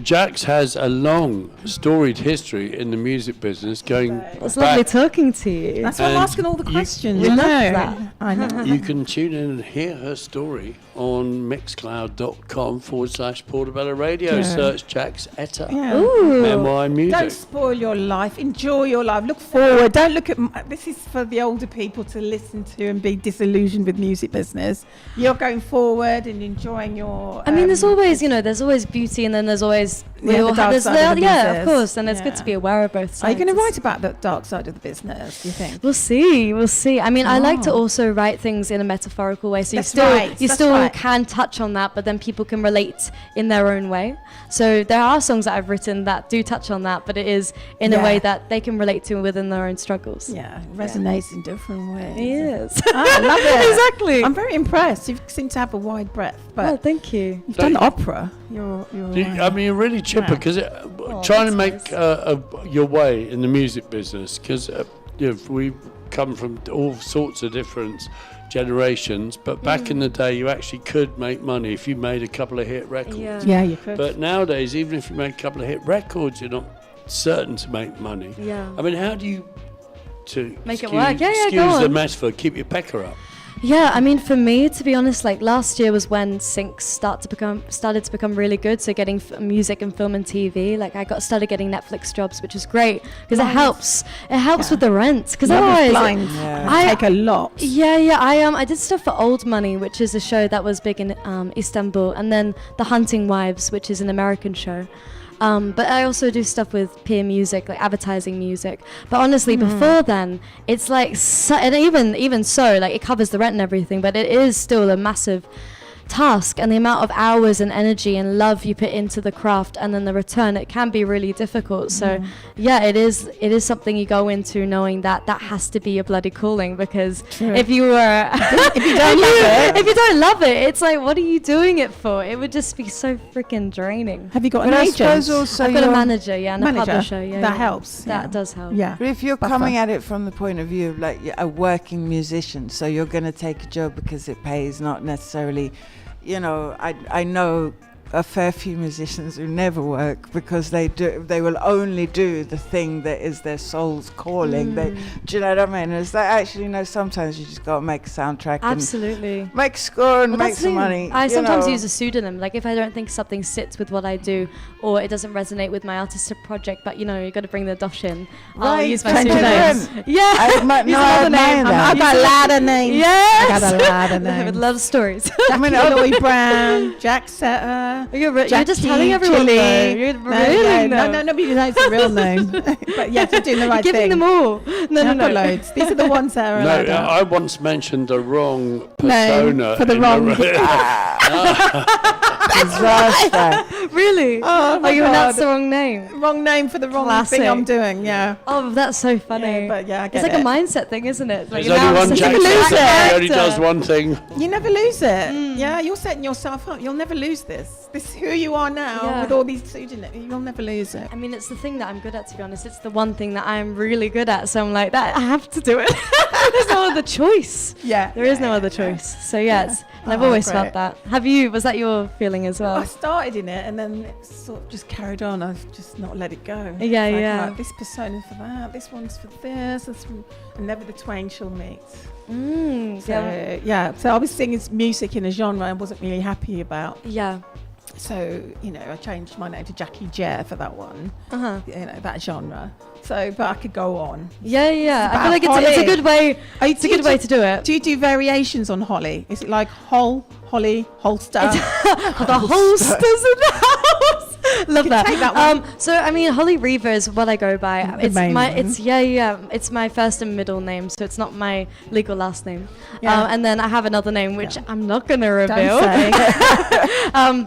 Jax has a long, storied history in the music business going It's back. lovely talking to you. That's why I'm And asking all the questions. we I love know. that. I know. You can tune in and hear her story on mixcloud.com/Portobello Radio. Yeah. Search Jax Etta. Yeah. Ooh. Memoir and music. Don't spoil your life. Enjoy your life. Look forward. Don't look at. This is for the older people to listen to and be disillusioned with music business. You're going forward and enjoying your. I mean, there's always, there's always beauty, and then there's always the dark side of the yeah, of business. course, and it's good Yeah. to be aware of both sides. Are you going to write about the dark side of the business? Do you think? We'll see. We'll see. I mean, I like to Oh. also write things in a metaphorical way, so That's you right, you that's still right. can touch on that, but then people can relate in their own way. So there are songs that I've written that do touch on that, but it is in a Yeah. way that they can relate to within their own struggles. Yeah, it resonates in different ways. Yes. I love it. Exactly. I'm very impressed. You seem to have a wide breadth, but Oh, thank you. you've done opera. You're I mean, you're really chipper because trying to make your way in the music business, because we come from all sorts of different generations, but back in the day you actually could make money if you made a couple of hit records. Yeah, you could. But nowadays, even if you make a couple of hit records, you're not certain to make money. Yeah. I mean, how do you Make it work? Yeah, go excuse the on. metaphor, keep your pecker up? Yeah, I mean, for me, to be honest, like last year was when syncs started to become really good. So getting music and film and TV, like I started getting Netflix jobs, which is great because it helps. It helps with the rent because Love is otherwise, Blind. I take a lot. Yeah. I did stuff for Old Money, which is a show that was big in Istanbul, and then The Hunting Wives, which is an American show. But I also do stuff with peer music, like advertising music. But honestly, before then, it's like, and even so, like it covers the rent and everything, but it is still a massive task, and the amount of hours and energy and love you put into the craft, and then the return, it can be really difficult. So yeah, it is something you go into knowing that has to be your bloody calling, because if you were if you don't love it, it's like, what are you doing it for? It would just be so freaking draining. Have you got But an I agent? suppose also I've got a you're- manager, and a publisher. Yeah, that yeah. helps. That does help. Yeah. But if you're Buffer. coming at it from the point of view of like a working musician, so you're going to take a job because it pays, not necessarily, I know a fair few musicians who never work because they will only do the thing that is their soul's calling. Do you know what I mean? It's like, actually, no, sometimes you just got to make a soundtrack Absolutely. and make a score and Well, make that's some the money. thing. I you sometimes know. use a pseudonym. Like if I don't think something sits with what I do, or it doesn't resonate with my artistic project, but you got to bring the dosh in. I'll Right, use my change your pseudonym. name. Yeah. I admire Use another name. that. I've got a lot of names. Yes. I got a lot of names. With a lot of stories. Lloyd Brown, Jack Setter. You're Jackie, just telling everyone. Chili. Though. You're revealing them. No, nobody knows the real name. But yes, you're doing the right You're thing. giving them all. No. I've got loads. These are the ones that are allowed out. I once mentioned the wrong persona. for the in wrong. Disaster. Really? Oh my you God. announced the wrong name. Wrong name for the wrong Classic. thing I'm doing. Yeah. Oh, that's so funny. Yeah, but yeah, I it's get like it. a mindset thing, isn't it? Like There's only one Jack Setter. He only does one thing. You never lose it. Yeah, you're setting yourself up. You'll never lose this. This is who you are now Yeah. with all these pseudonyms. You'll never lose it. I mean, it's the thing that I'm good at, to be honest. It's the one thing that I'm really good at. So I'm like, that I have to do it. There's no other choice. Yeah. There is no other choice. So yeah, and I've Oh, always great. felt that. Was that your feeling as well? I started in it and then it sort of just carried on. I've just not let it go. Yeah, It's like, yeah. right, this persona for that, this one's for this, and never the twain shall meet. Yeah. Yeah, so I was singing music in a genre I wasn't really happy about. Yeah. So, I changed my name to Jackie Jer for that one, Uh-huh. that genre. So, but I could go on. Yeah. I about feel like it's a good way. It's a good way to do it. Do you do variations on Holly? Is it like Holly, Holster? The holsters in the house. Love that. Take that one. So I mean, Holly Reaver is what I go by. The main one. It's my first and middle name, so it's not my legal last name. Yeah. And then I have another name which I'm not gonna reveal. Don't say.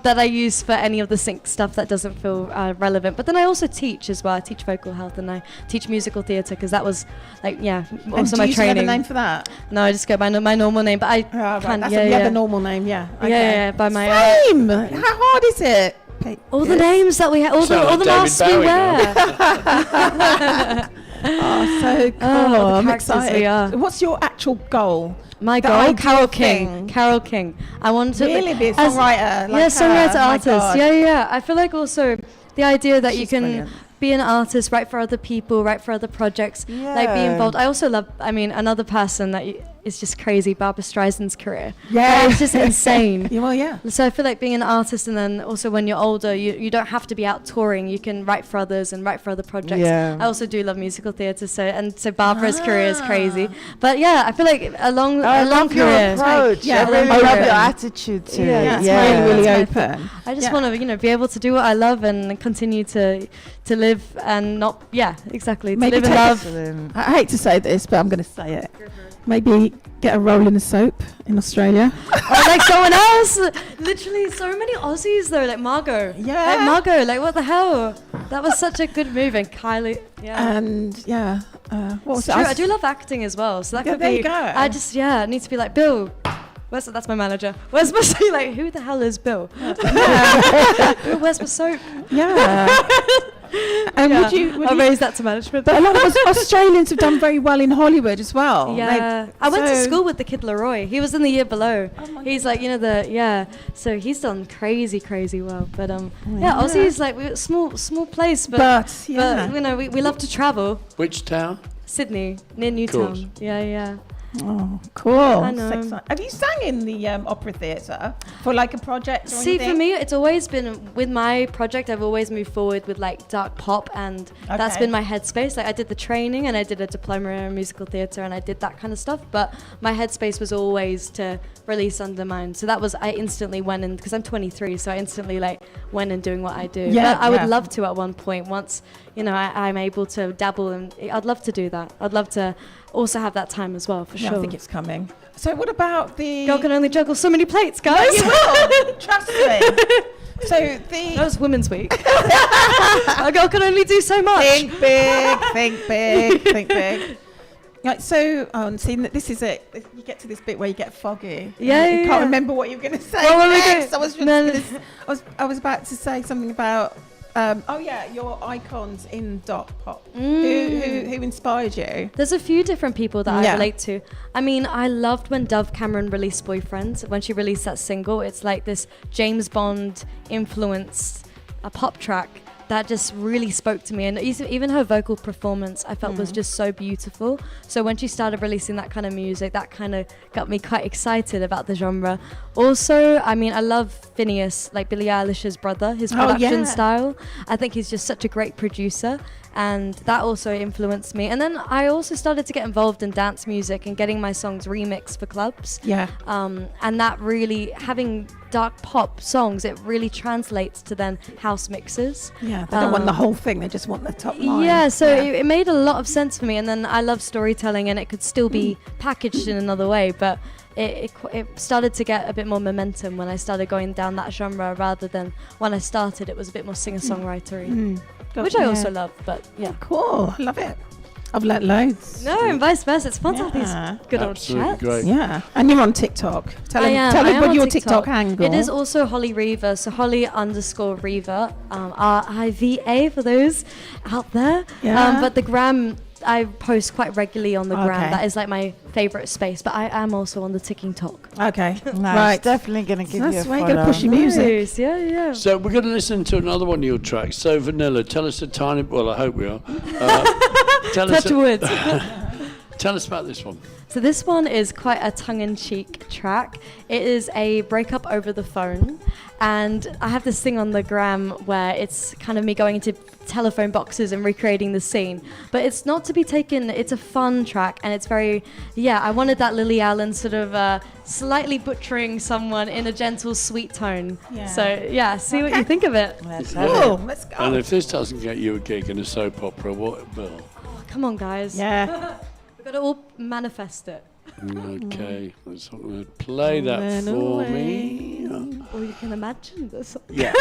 That I use for any of the sync stuff that doesn't feel relevant. But then I also teach as well. I teach vocal health and I teach musical theatre because that was like And also do my you still have training. a name for that? No, I just go by my normal name, but I Right, can that's yeah, you yeah. have a normal name, yeah. Okay. Yeah, by my Same. How hard is it? all the names that we have, all Sound the like masks David we Bowie wear. Oh, so cool. the I'm characters excited. we are. What's your actual goal? My The goal, ideal Carol thing. King. Carol King. I want to Really be a as- songwriter. Like yeah, songwriter, her. My artist. God. Yeah. I feel like also the idea that you She's can brilliant. be an artist, write for other people, write for other projects, like be Yeah. involved. I also love. I mean, another person that is just crazy. Barbara Streisand's career. Yeah. It's just insane. Yeah, well, yeah. So I feel like being an artist, and then also when you're older, you don't have to be out touring. You can write for others and write for other projects. Yeah. I also do love musical theatre, so Barbara's career is crazy. But yeah, I feel like a long your career. approach. Yeah, I really open. love your attitude to Yeah, it. it's Really, really That's my open. I just Yeah. want to, be able to do what I love and continue to live and not, exactly, to Maybe live and take love. Excellent. I hate to say this, but I'm going to say it. Maybe get a roll in the soap in Australia. Or like someone else. Literally, so many Aussies though, like Margot. Yeah. Like Margot, like what the hell? That was such a good move. And Kylie, yeah. And yeah, what was It's it? true. I do love acting as well, so that Yeah, could there be. you go. I just need to be like Bill. That's my manager. Where's my soap? Like who the hell is Bill? Where's my soap? Yeah. And Yeah, would I'll you raise that to management. but a lot of Australians have done very well in Hollywood as well. Yeah, I went to so- school with the kid Leroy. He was in the year below. He's like, so he's done crazy well. But Aussie is like small place, but yeah. we love to travel. Which town? Sydney, near Newtown. Yeah. Oh, cool. I know. So exciting. Have you sang in the opera theatre for like a project or See, anything? for me, it's always been with my project. I've always moved forward with like dark pop, and that's Okay. been my headspace. Like I did the training, and I did a diploma in musical theatre, and I did that kind of stuff. But my headspace was always to release Undermined. So that was I instantly went in because I'm 23, so I instantly like went in doing what I do. Yeah, but I would yeah. love to at one point once I'm able to dabble, and I'd love to do that. I'd love to also have that time as well for Yeah, sure. I think it's coming. So what about the... Girl can only juggle so many plates, guys. You will. Trust me. So That was Women's Week. A girl can only do so much. Think big, think big, think big. Like so, see, this is it. You get to this bit where you get foggy. Yeah, you yeah, can't yeah. remember what you're going to say What were we next. doing? I was just No, gonna I was about to say something about. Your icons in dot pop. Who inspired you? There's a few different people that I Yeah. relate to. I mean, I loved when Dove Cameron released Boyfriend. When she released that single, it's like this James Bond influenced pop track that just really spoke to me, and even her vocal performance I felt was just so beautiful. So when she started releasing that kind of music, that kind of got me quite excited about the genre. Also, I mean, I love Phineas, like Billie Eilish's brother, his production style. I think he's just such a great producer, and that also influenced me. And then I also started to get involved in dance music and getting my songs remixed for clubs. Yeah. And that really, having dark pop songs, it really translates to then house mixes. Yeah, they don't want the whole thing, they just want the top line. Yeah, so it made a lot of sense for me. And then I love storytelling, and it could still be packaged in another way, but it started to get a bit more momentum when I started going down that genre, rather than when I started it was a bit more singer-songwritery, which I also love. But yeah, Cool, I love it. I've learnt loads. no, and vice versa. It's fun to have Yeah. these good Absolutely old chats. great. Yeah, and you're on TikTok. Tell I am everybody on your TikTok angle. It is also Holly Reaver, so Holly_Reaver, RIVA for those out there. Yeah. But the gram, I post quite regularly on the gram. Okay. That is like my favourite space. But I am also on the TikTok. Okay, Nice. right. Definitely going to give you a That's why you follow. got to push your music. Nice, yeah. So we're going to listen to another one of your tracks. So Vanilla, tell us a tiny. Well, I hope we are. Tell Touch us. wood. Tell us about this one. So this one is quite a tongue-in-cheek track. It is a breakup over the phone, and I have this thing on the gram where it's kind of me going into telephone boxes and recreating the scene. But it's not to be taken, it's a fun track, and it's very, I wanted that Lily Allen sort of slightly butchering someone in a gentle, sweet tone. Yeah. So, see what you think of it. Let's go. And if this doesn't get you a gig in a soap opera, what will? Come on, guys. Yeah. We've got to all manifest it. Okay, let's play that for me. Or you can imagine this. Yeah.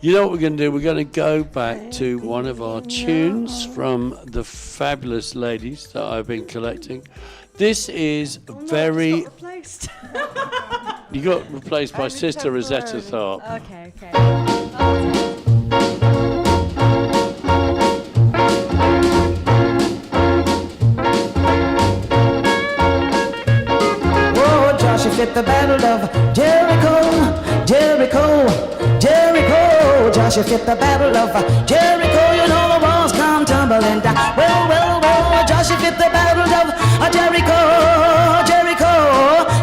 You know what we're going to do? We're going to go back to one of our tunes from the fabulous ladies that I've been collecting. This is very... Replaced. You got replaced by Sister Rosetta Tharpe. Okay. Oh, Joshua fit the battle of Jericho, Jericho, Jericho. Joshua fit the battle of Jericho. You know the walls come tumbling down. Well, Joshua fit the battle of Jericho, Jericho,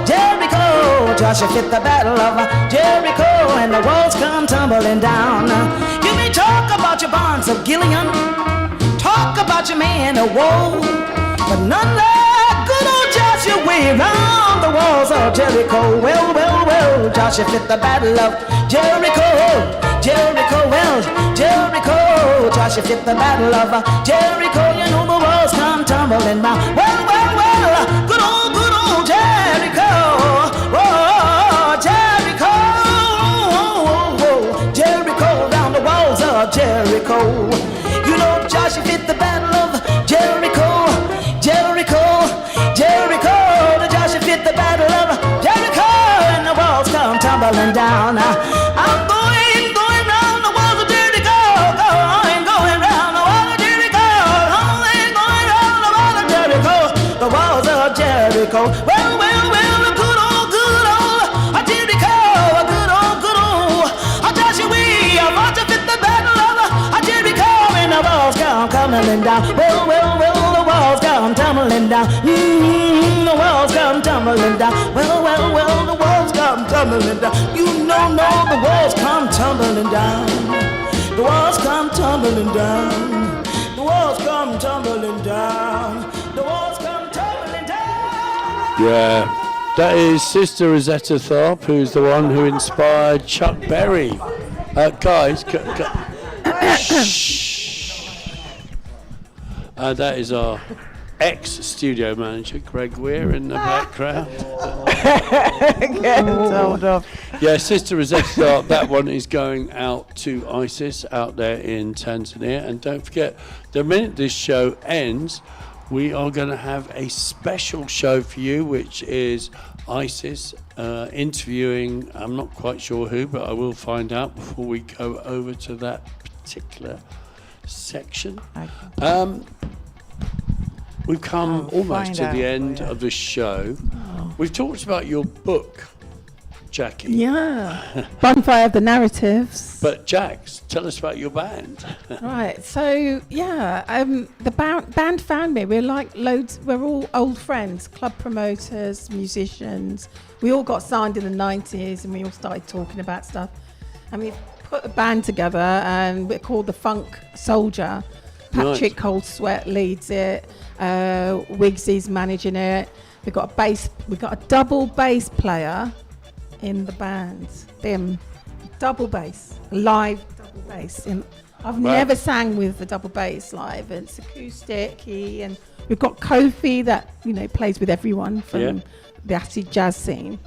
Jericho. Joshua fit the battle of Jericho, and the walls come tumbling down. You may talk about your bonds of Gilead, talk about your man of woe, but none like good old Joshua way round the walls of Jericho. Well, Joshua fit the battle of Jericho, Jericho, Jericho. Joshua fit the battle of Jericho. You know the walls come tumbling down. Well, good old Jericho. Oh, Jericho, Jericho, round the walls of Jericho. You know Joshua fit the battle of Jericho, Jericho, Jericho. The Joshua fit the battle of Jericho, and the walls come tumbling down. I'm going round the walls of Jericho, going round the walls of Jerico, going round the walls of Jericho, the walls of Jericho. Well, good old Jericho, good old Joshua. I want to fit the battle of Jericho, and the walls come tumbling down. Well, the walls come tumbling down. The walls come tumbling down. Well, the walls come tumbling down. You know, the walls come tumbling down. The walls come tumbling down. The walls come tumbling down. The walls come tumbling down. Yeah, that is Sister Rosetta Tharpe, who's the one who inspired Chuck Berry. Guys, shh. That is our ex-studio manager, Greg Weir, in the background. Getting told off. Yeah, Sister Rosetta Tharpe, that one is going out to ISIS out there in Tanzania. And don't forget, the minute this show ends, we are going to have a special show for you, which is ISIS interviewing, I'm not quite sure who, but I will find out before we go over to that particular section. We've come almost to the end of the show. We've talked about your book, Jackie. Yeah. Bonfire of the Narratives. But Jax, tell us about your band. Right. So the band found me. We're like loads. We're all old friends, club promoters, musicians. We all got signed in the 90s, and we all started talking about stuff. And we put a band together, and we're called the Funk Soldier. Patrick Coldsweat leads it. Wigsy's managing it. We've got a double bass player in the band. Double bass, live double bass. I've never sang with the double bass live. It's acoustic, and we've got Kofi that plays with everyone from the acid jazz scene.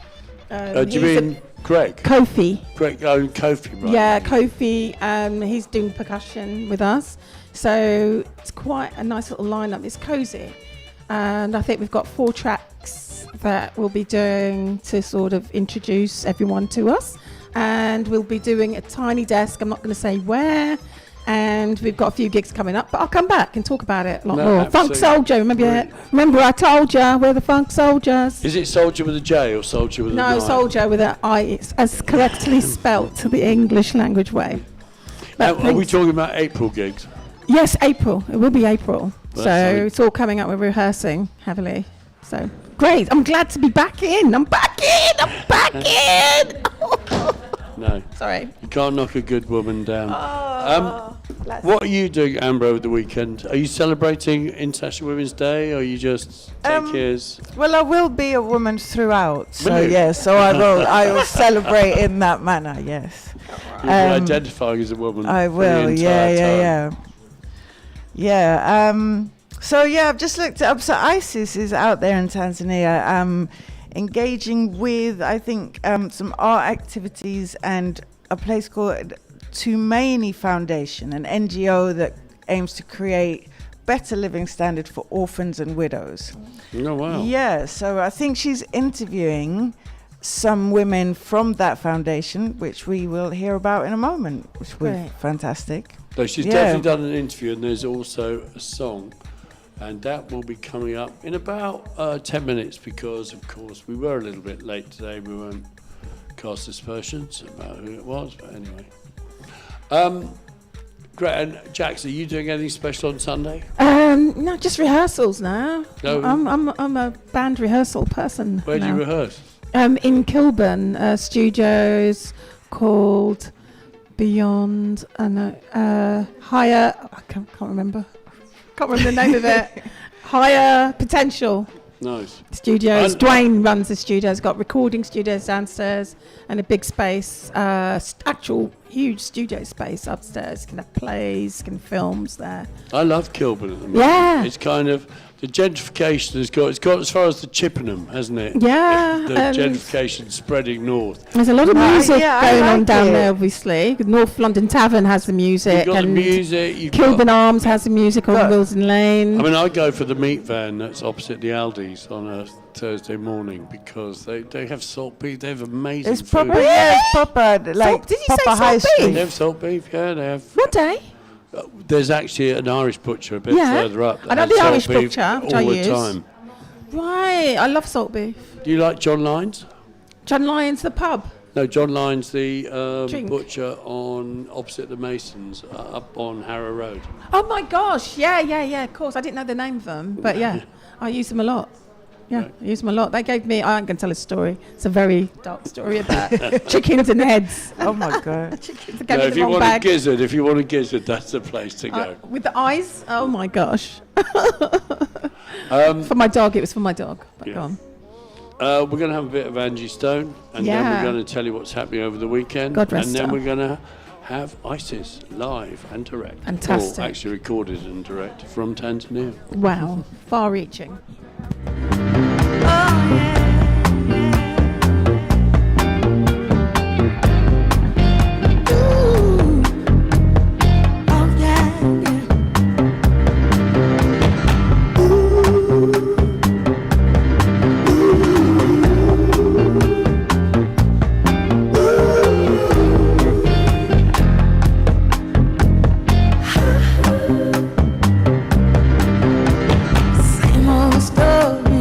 Do you mean Greg? Kofi. Kofi, right? Yeah, Kofi. He's doing percussion with us. So it's quite a nice little lineup. It's cozy. And I think we've got 4 tracks that we'll be doing to sort of introduce everyone to us. And we'll be doing a tiny desk. I'm not going to say where. And we've got a few gigs coming up, but I'll come back and talk about it a lot more. Absolutely. Funk Soldier, remember I told you we're the Funk Soldiers. Is it Soldier with a J or Soldier with an I? No, Soldier with an I. It's as correctly spelt to the English language way. Are we talking about April gigs? Yes, April. It will be April. Well, So that's it's all coming up. We're rehearsing heavily. So great. I'm glad to be back in. I'm back in. No. Sorry. You can't knock a good woman down. What are you doing, Amber, over the weekend? Are you celebrating International Women's Day, or are you just take yours? Well, I will be a woman throughout. So Will you? yes, so I will celebrate in that manner. Yes. You'll be identifying as a woman. I for will. the entire time. Yeah. So yeah, I've just looked it up. So ISIS is out there in Tanzania, engaging with, I think, some art activities and a place called Tumaini Foundation, an NGO that aims to create better living standard for orphans and widows. Oh wow. Yeah. So I think she's interviewing some women from that foundation, which we will hear about in a moment, which will be Great. fantastic. So she's Yeah. definitely done an interview, and there's also a song, and that will be coming up in about 10 minutes, because of course we were a little bit late today. We won't cast aspersions about who it was, but anyway. Great. And Jax, are you doing anything special on Sunday? No, just rehearsals now. No. I'm a band rehearsal person. Where do you now. rehearse? In Kilburn, studios called Beyond and Higher. I can't remember. Can't remember the name of it. Higher Potential Nice. Studios. Dwayne runs the studios. Got recording studios downstairs and a big space. Actual huge studio space upstairs. Can have plays, can films there. I love Kilburn at the moment. Yeah. It's kind of, the gentrification has got, it's got as far as the Chippenham, hasn't it? Yeah, The gentrification spreading north. There's a lot of music going on like down it. there, obviously. North London Tavern has the music. You've got the and music, you've Kilburn got- Arms has the music on Wilson Lane. I mean, I go for the meat van that's opposite the Aldi's on a Thursday morning, because they have salt beef. They have amazing It's food. proper, yeah, it's proper, like did you say proper high salt beef? street. They have salt beef, yeah. They have. What day? There's actually an Irish butcher a bit Yeah. further up. I know that the has Irish salt beef butcher, which all I the use. time. Right, I love salt beef. Do you like John Lyons? John Lyons, the pub. No, John Lyons, the Drink. butcher on opposite the Masons, up on Harrow Road. Oh my gosh, yeah, of course. I didn't know the name of them, but yeah, I use them a lot. Yeah, I use them a lot. They gave me, I ain't going to tell a story. It's a very dark story about chickens and heads. Oh my God. Chickens. They gave No, me if the you wrong want bag. a gizzard, that's the place to go. With the eyes? Oh my gosh. For my dog, it was for my dog. But Yeah. go on. We're going to have a bit of Angie Stone, and then Yeah. we're going to tell you what's happening over the weekend. God rest and then her. we're going to have ISIS live and direct. Fantastic. Or actually recorded and direct from Tanzania. Wow, far-reaching. Same old story.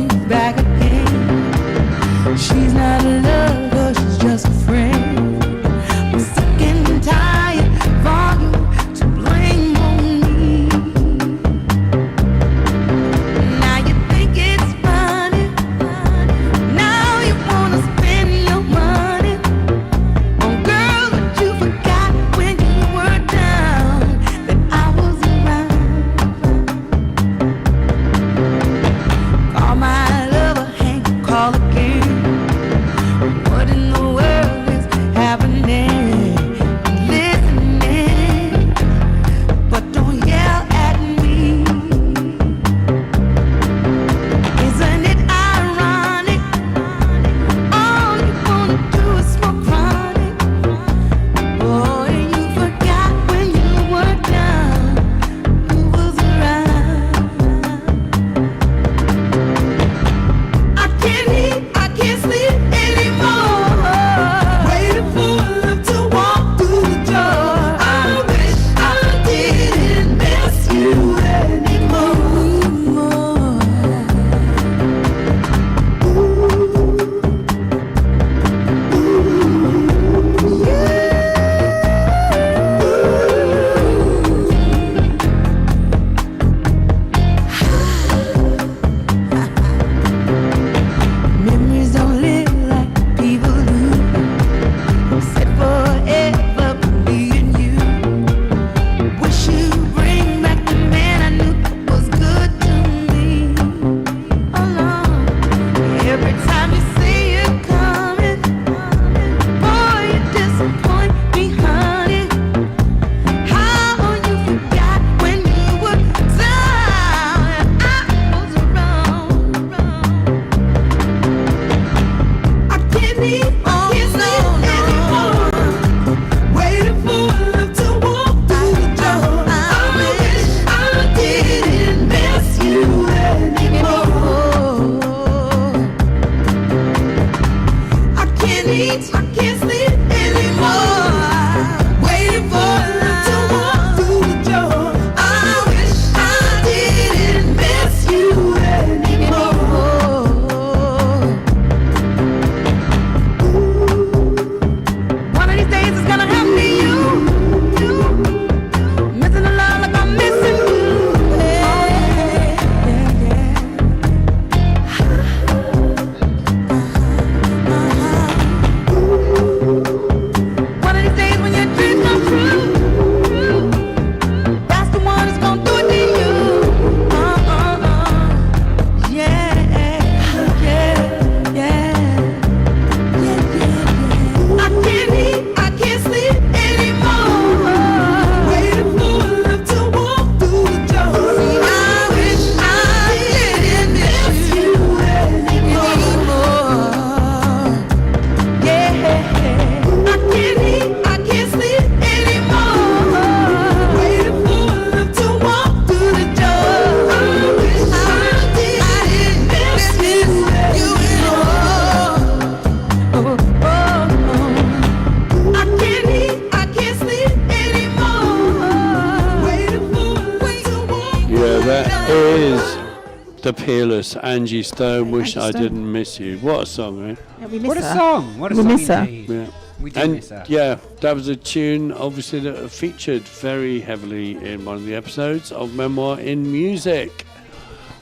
the peerless Angie Stone, Wish Angie I Stone. Didn't Miss You. What a song, eh? Yeah, we miss What a her. song! What a We song miss her. indeed. Yeah. We do And miss her. yeah, that was a tune, obviously, that featured very heavily in one of the episodes of Memoir in Music.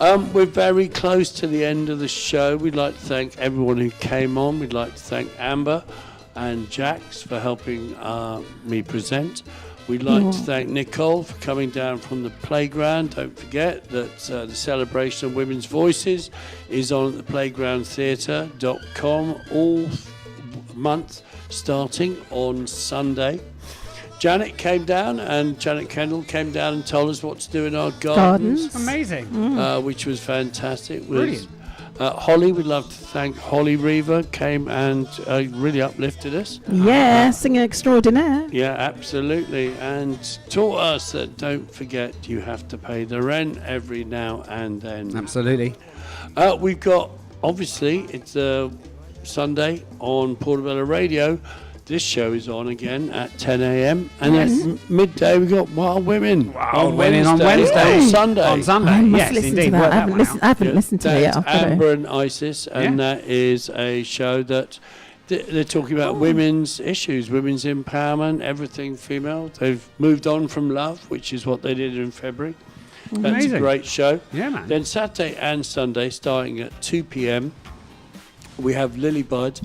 We're very close to the end of the show. We'd like to thank everyone who came on. We'd like to thank Amber and Jax for helping me present. We'd like to thank Nicole for coming down from the playground. Don't forget that the celebration of women's voices is on at theplaygroundtheatre.com all month, starting on Sunday. Janet came down, and Janet Kendall came down and told us what to do in our gardens. Amazing. Which was fantastic. Brilliant. Holly, we'd love to thank Holly Reaver, came and really uplifted us. Yeah, singer extraordinaire. Yeah, absolutely. And taught us that don't forget you have to pay the rent every now and then. Absolutely. We've got, obviously, it's Sunday on Portobello Radio. This show is on again at 10 a.m. And at midday, we've got Wild Women. Wild Women on Wednesday. On Sunday. On Sunday, I must yes, listen indeed. to that. Work I haven't, one listened, I haven't listened to it yet. That's I've got to- Amber and Isis, and that is a show that they're talking about women's issues, women's empowerment, everything female. They've moved on from love, which is what they did in February. That's Amazing. a great show. Yeah, man. Then Saturday and Sunday, starting at 2 p.m., we have Lily Budd.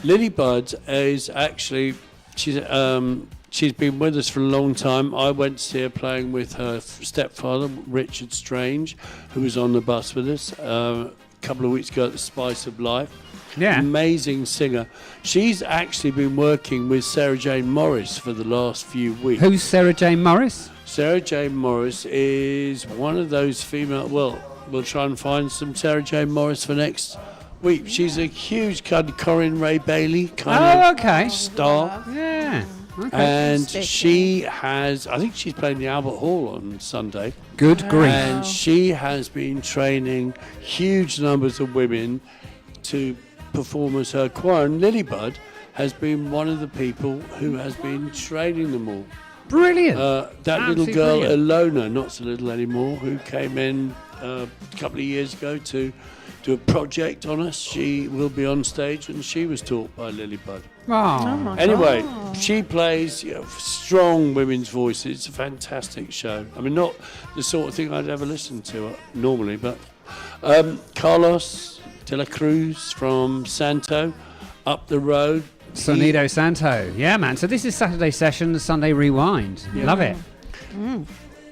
Lily Budd is actually, she's been with us for a long time. I went to see her playing with her stepfather, Richard Strange, who was on the bus with us a couple of weeks ago at the Spice of Life. Yeah. Amazing singer. She's actually been working with Sarah Jane Morris for the last few weeks. Who's Sarah Jane Morris? Sarah Jane Morris is one of those female. Well, we'll try and find some Sarah Jane Morris for next week. She's a huge kind of Corinne Ray Bailey kind of star. Yeah. Okay. And she has, I think she's playing the Albert Hall on Sunday. Good grief. And she has been training huge numbers of women to perform as her choir. And Lily Budd has been one of the people who has been training them all. Brilliant. That Absolutely little girl, brilliant. Ilona, not so little anymore, who came in a couple of years ago to do a project on us. She will be on stage, and she was taught by Lily Budd. Oh. Anyway, she plays strong women's voices. It's a fantastic show. I mean, not the sort of thing I'd ever listen to normally, but Carlos de la Cruz from Santo, up the road. Sonido Santo. Yeah, man. So this is Saturday Session, Sunday Rewind. Yeah. Love it.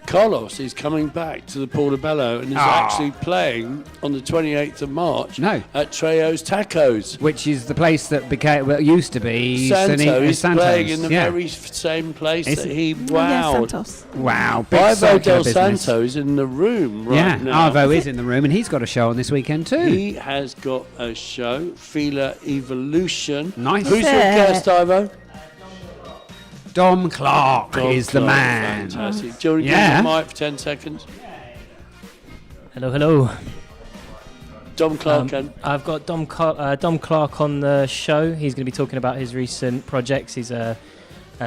Carlos is coming back to the Portobello and is actually playing on the 28th of March at Trejo's Tacos. Which is the place that became, well, used to be Santo. He's Santos. playing in the Yeah. very same place Is that it? he wowed. Wow. Big Ivo circular del business. Santo is in the room right now. Ivo is in the room, and he's got a show on this weekend too. He has got a show, Feeler Evolution. Nice. Who's your guest, Ivo? Dom Clark Dom is the Clark, man. Fantastic. Do you want to Yeah. give the mic for 10 seconds? Hello, hello. Dom Clark. I've got Dom Clark on the show. He's going to be talking about his recent projects. He's a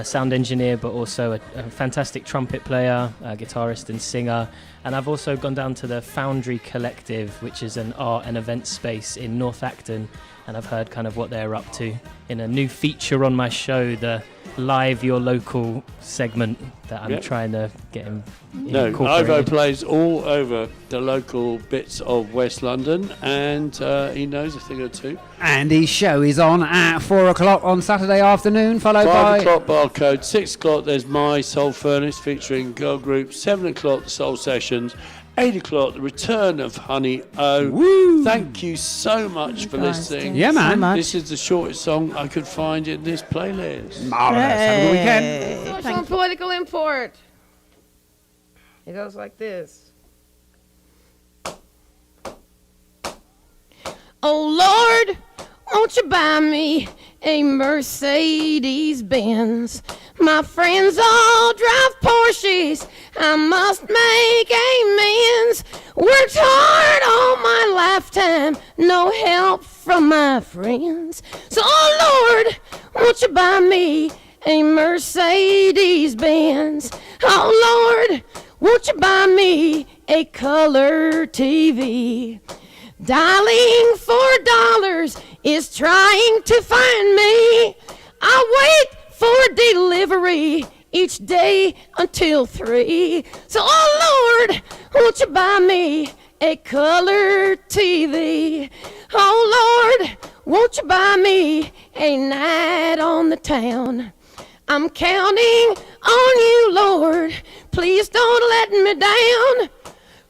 sound engineer, but also a fantastic trumpet player, a guitarist and singer. And I've also gone down to the Foundry Collective, which is an art and event space in North Acton. And I've heard kind of what they're up to in a new feature on my show, the Live Your Local segment that I'm trying to get him No, Ivo incorporated. plays all over the local bits of West London, and he knows a thing or two. And his show is on at 4 o'clock on Saturday afternoon, followed 5 by... o'clock Barcode, 6 o'clock there's My Soul Furnace featuring girl group, 7 o'clock the Soul Sessions, 8 o'clock the return of Honey O. Woo! Thank you so much for listening. Yeah, man. So much. This is the shortest song I could find in this playlist. Marvellous. Have a good weekend. Some political import. It goes like this. Oh Lord, won't you buy me a Mercedes Benz? My friends all drive Porsches. I must make amends. Worked hard all my lifetime, no help from my friends. So, oh Lord, won't you buy me a Mercedes Benz? Oh Lord, won't you buy me a color TV. Dialing $4 is trying to find me. I wait for delivery each day until 3. So, oh Lord, won't you buy me a color TV? Oh Lord, won't you buy me a night on the town? I'm counting on you, Lord. Please don't let me down.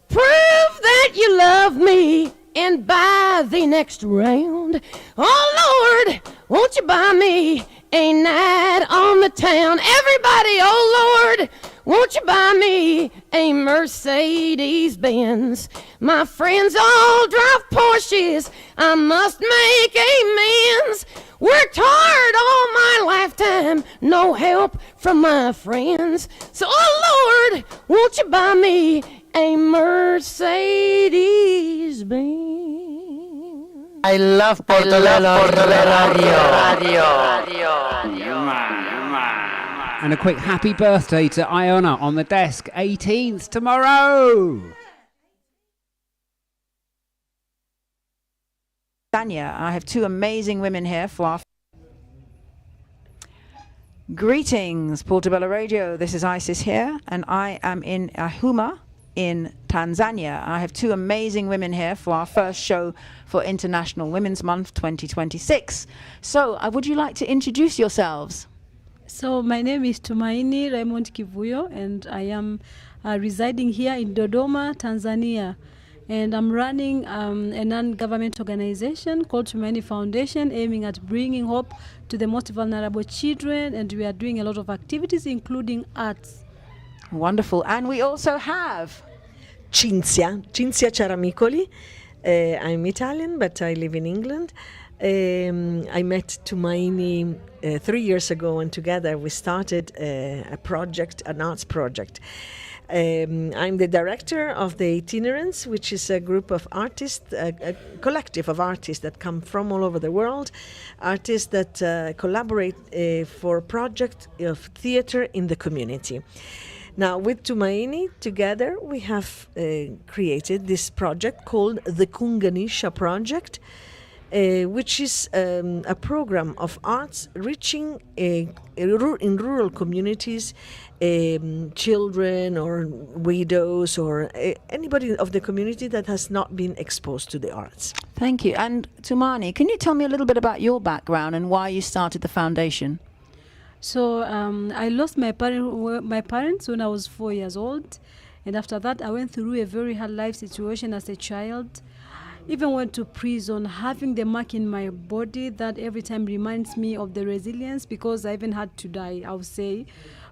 Prove that you love me and buy the next round. Oh Lord, won't you buy me a night on the town? Everybody, oh Lord, won't you buy me a Mercedes Benz? My friends all drive Porsches. I must make amends. Worked hard all my lifetime, no help from my friends. So, oh Lord, won't you buy me a Mercedes Benz? I love Portobello Radio. And a quick happy birthday to Iona on the desk, 18th tomorrow. Tanya, I have two amazing women here for our... Greetings, Portobello Radio. This is Isis here, and I am in Ahuma in Tanzania. I have two amazing women here for our first show for International Women's Month 2026. So, would you like to introduce yourselves? So my name is Tumaini Raymond Kivuyo, and I am residing here in Dodoma, Tanzania. And I'm running a non-government organization called Tumaini Foundation, aiming at bringing hope to the most vulnerable children. And we are doing a lot of activities, including arts. Wonderful. And we also have... Cinzia Ciaramicoli. I'm Italian, but I live in England. I met Tumaini 3 years ago, and together we started a project, an arts project. I'm the director of the Itinerants, which is a group of artists, a collective of artists that come from all over the world, artists that collaborate for a project of theater in the community. Now, with Tumaini, together, we have created this project called the Kunganisha Project, which is a program of arts reaching in rural communities, children or widows or anybody of the community that has not been exposed to the arts. Thank you. And Tumani, can you tell me a little bit about your background and why you started the foundation? So I lost my parents when I was 4 years old. And after that, I went through a very hard life situation as a child. Even went to prison, having the mark in my body that every time reminds me of the resilience, because I even had to die, I would say.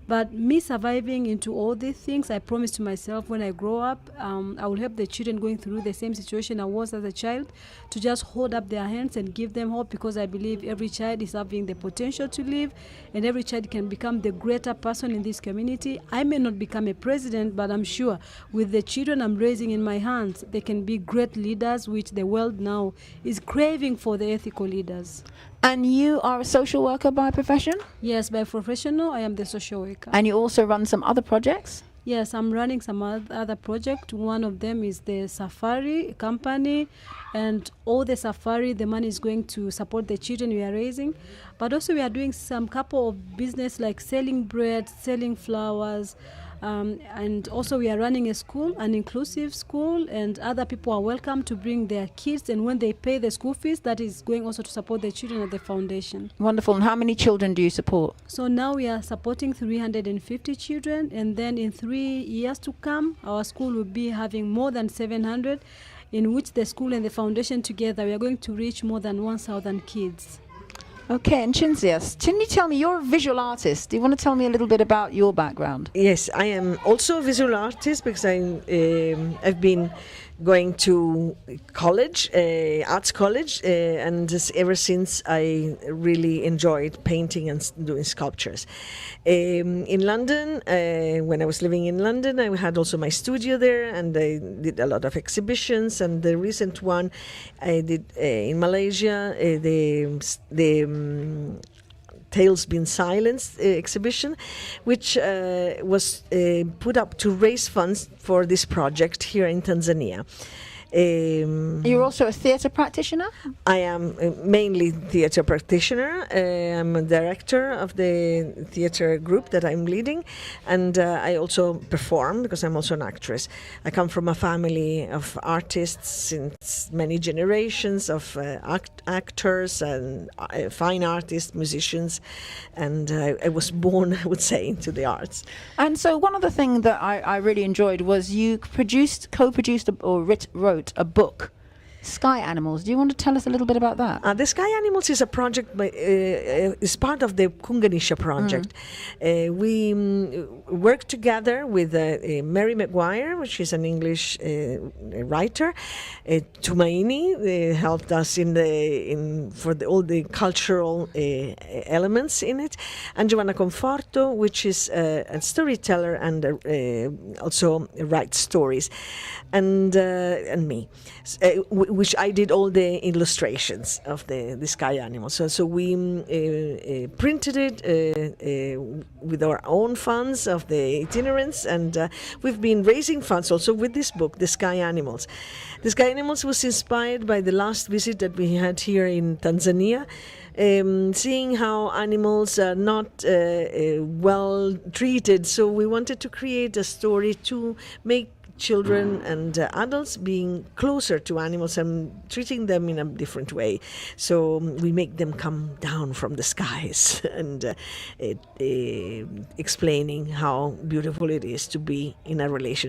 But me surviving into all these things, I promised to myself when I grow up, I will help the children going through the same situation I was as a child, to just hold up their hands and give them hope, because I believe every child is having the potential to live, and every child can become the greater person in this community. I may not become a president, but I'm sure with the children I'm raising in my hands, they can be great leaders, which the world now is craving for, the ethical leaders. And you are a social worker by profession? Yes, by professional, I am the social worker. And you also run some other projects? Yes, I'm running some other project. One of them is the safari company, and all the safari, the money is going to support the children we are raising. But also we are doing some couple of business like selling bread, selling flowers, and also we are running a school, an inclusive school, and other people are welcome to bring their kids, and when they pay the school fees, that is going also to support the children at the foundation. Wonderful. And how many children do you support? So now we are supporting 350 children, and then in 3 years to come, our school will be having more than 700, in which the school and the foundation together, we are going to reach more than 1,000 kids. Okay, and Cinzia, can you tell me, you're a visual artist. Do you want to tell me a little bit about your background? Yes, I am also a visual artist because I've been going to college, arts college, and just ever since I really enjoyed painting and doing sculptures. In London, when I was living in London, I had also my studio there, and I did a lot of exhibitions. And the recent one I did in Malaysia, the Tales Been Silenced exhibition, which was put up to raise funds for this project here in Tanzania. You're also a theatre practitioner? I am mainly theatre practitioner. I'm a director of the theatre group that I'm leading, and I also perform because I'm also an actress. I come from a family of artists since many generations of actors and fine artists, musicians, and I was born, I would say, into the arts. And so one of the things that I really enjoyed was you co-produced or wrote a book, Sky Animals. Do you want to tell us a little bit about that? The Sky Animals is a project, is part of the Kunganisha project. We work together with Mary Maguire, which is an English writer. Tumaini helped us for all the cultural elements in it, and Giovanna Conforto, which is a storyteller and also writes stories, and me. Which I did all the illustrations of the Sky Animals. So we printed it with our own funds of the itinerants, and we've been raising funds also with this book, The Sky Animals. The Sky Animals was inspired by the last visit that we had here in Tanzania, seeing how animals are not well treated. So we wanted to create a story to make children and adults being closer to animals and treating them in a different way. So we make them come down from the skies and explaining how beautiful it is to be in a relationship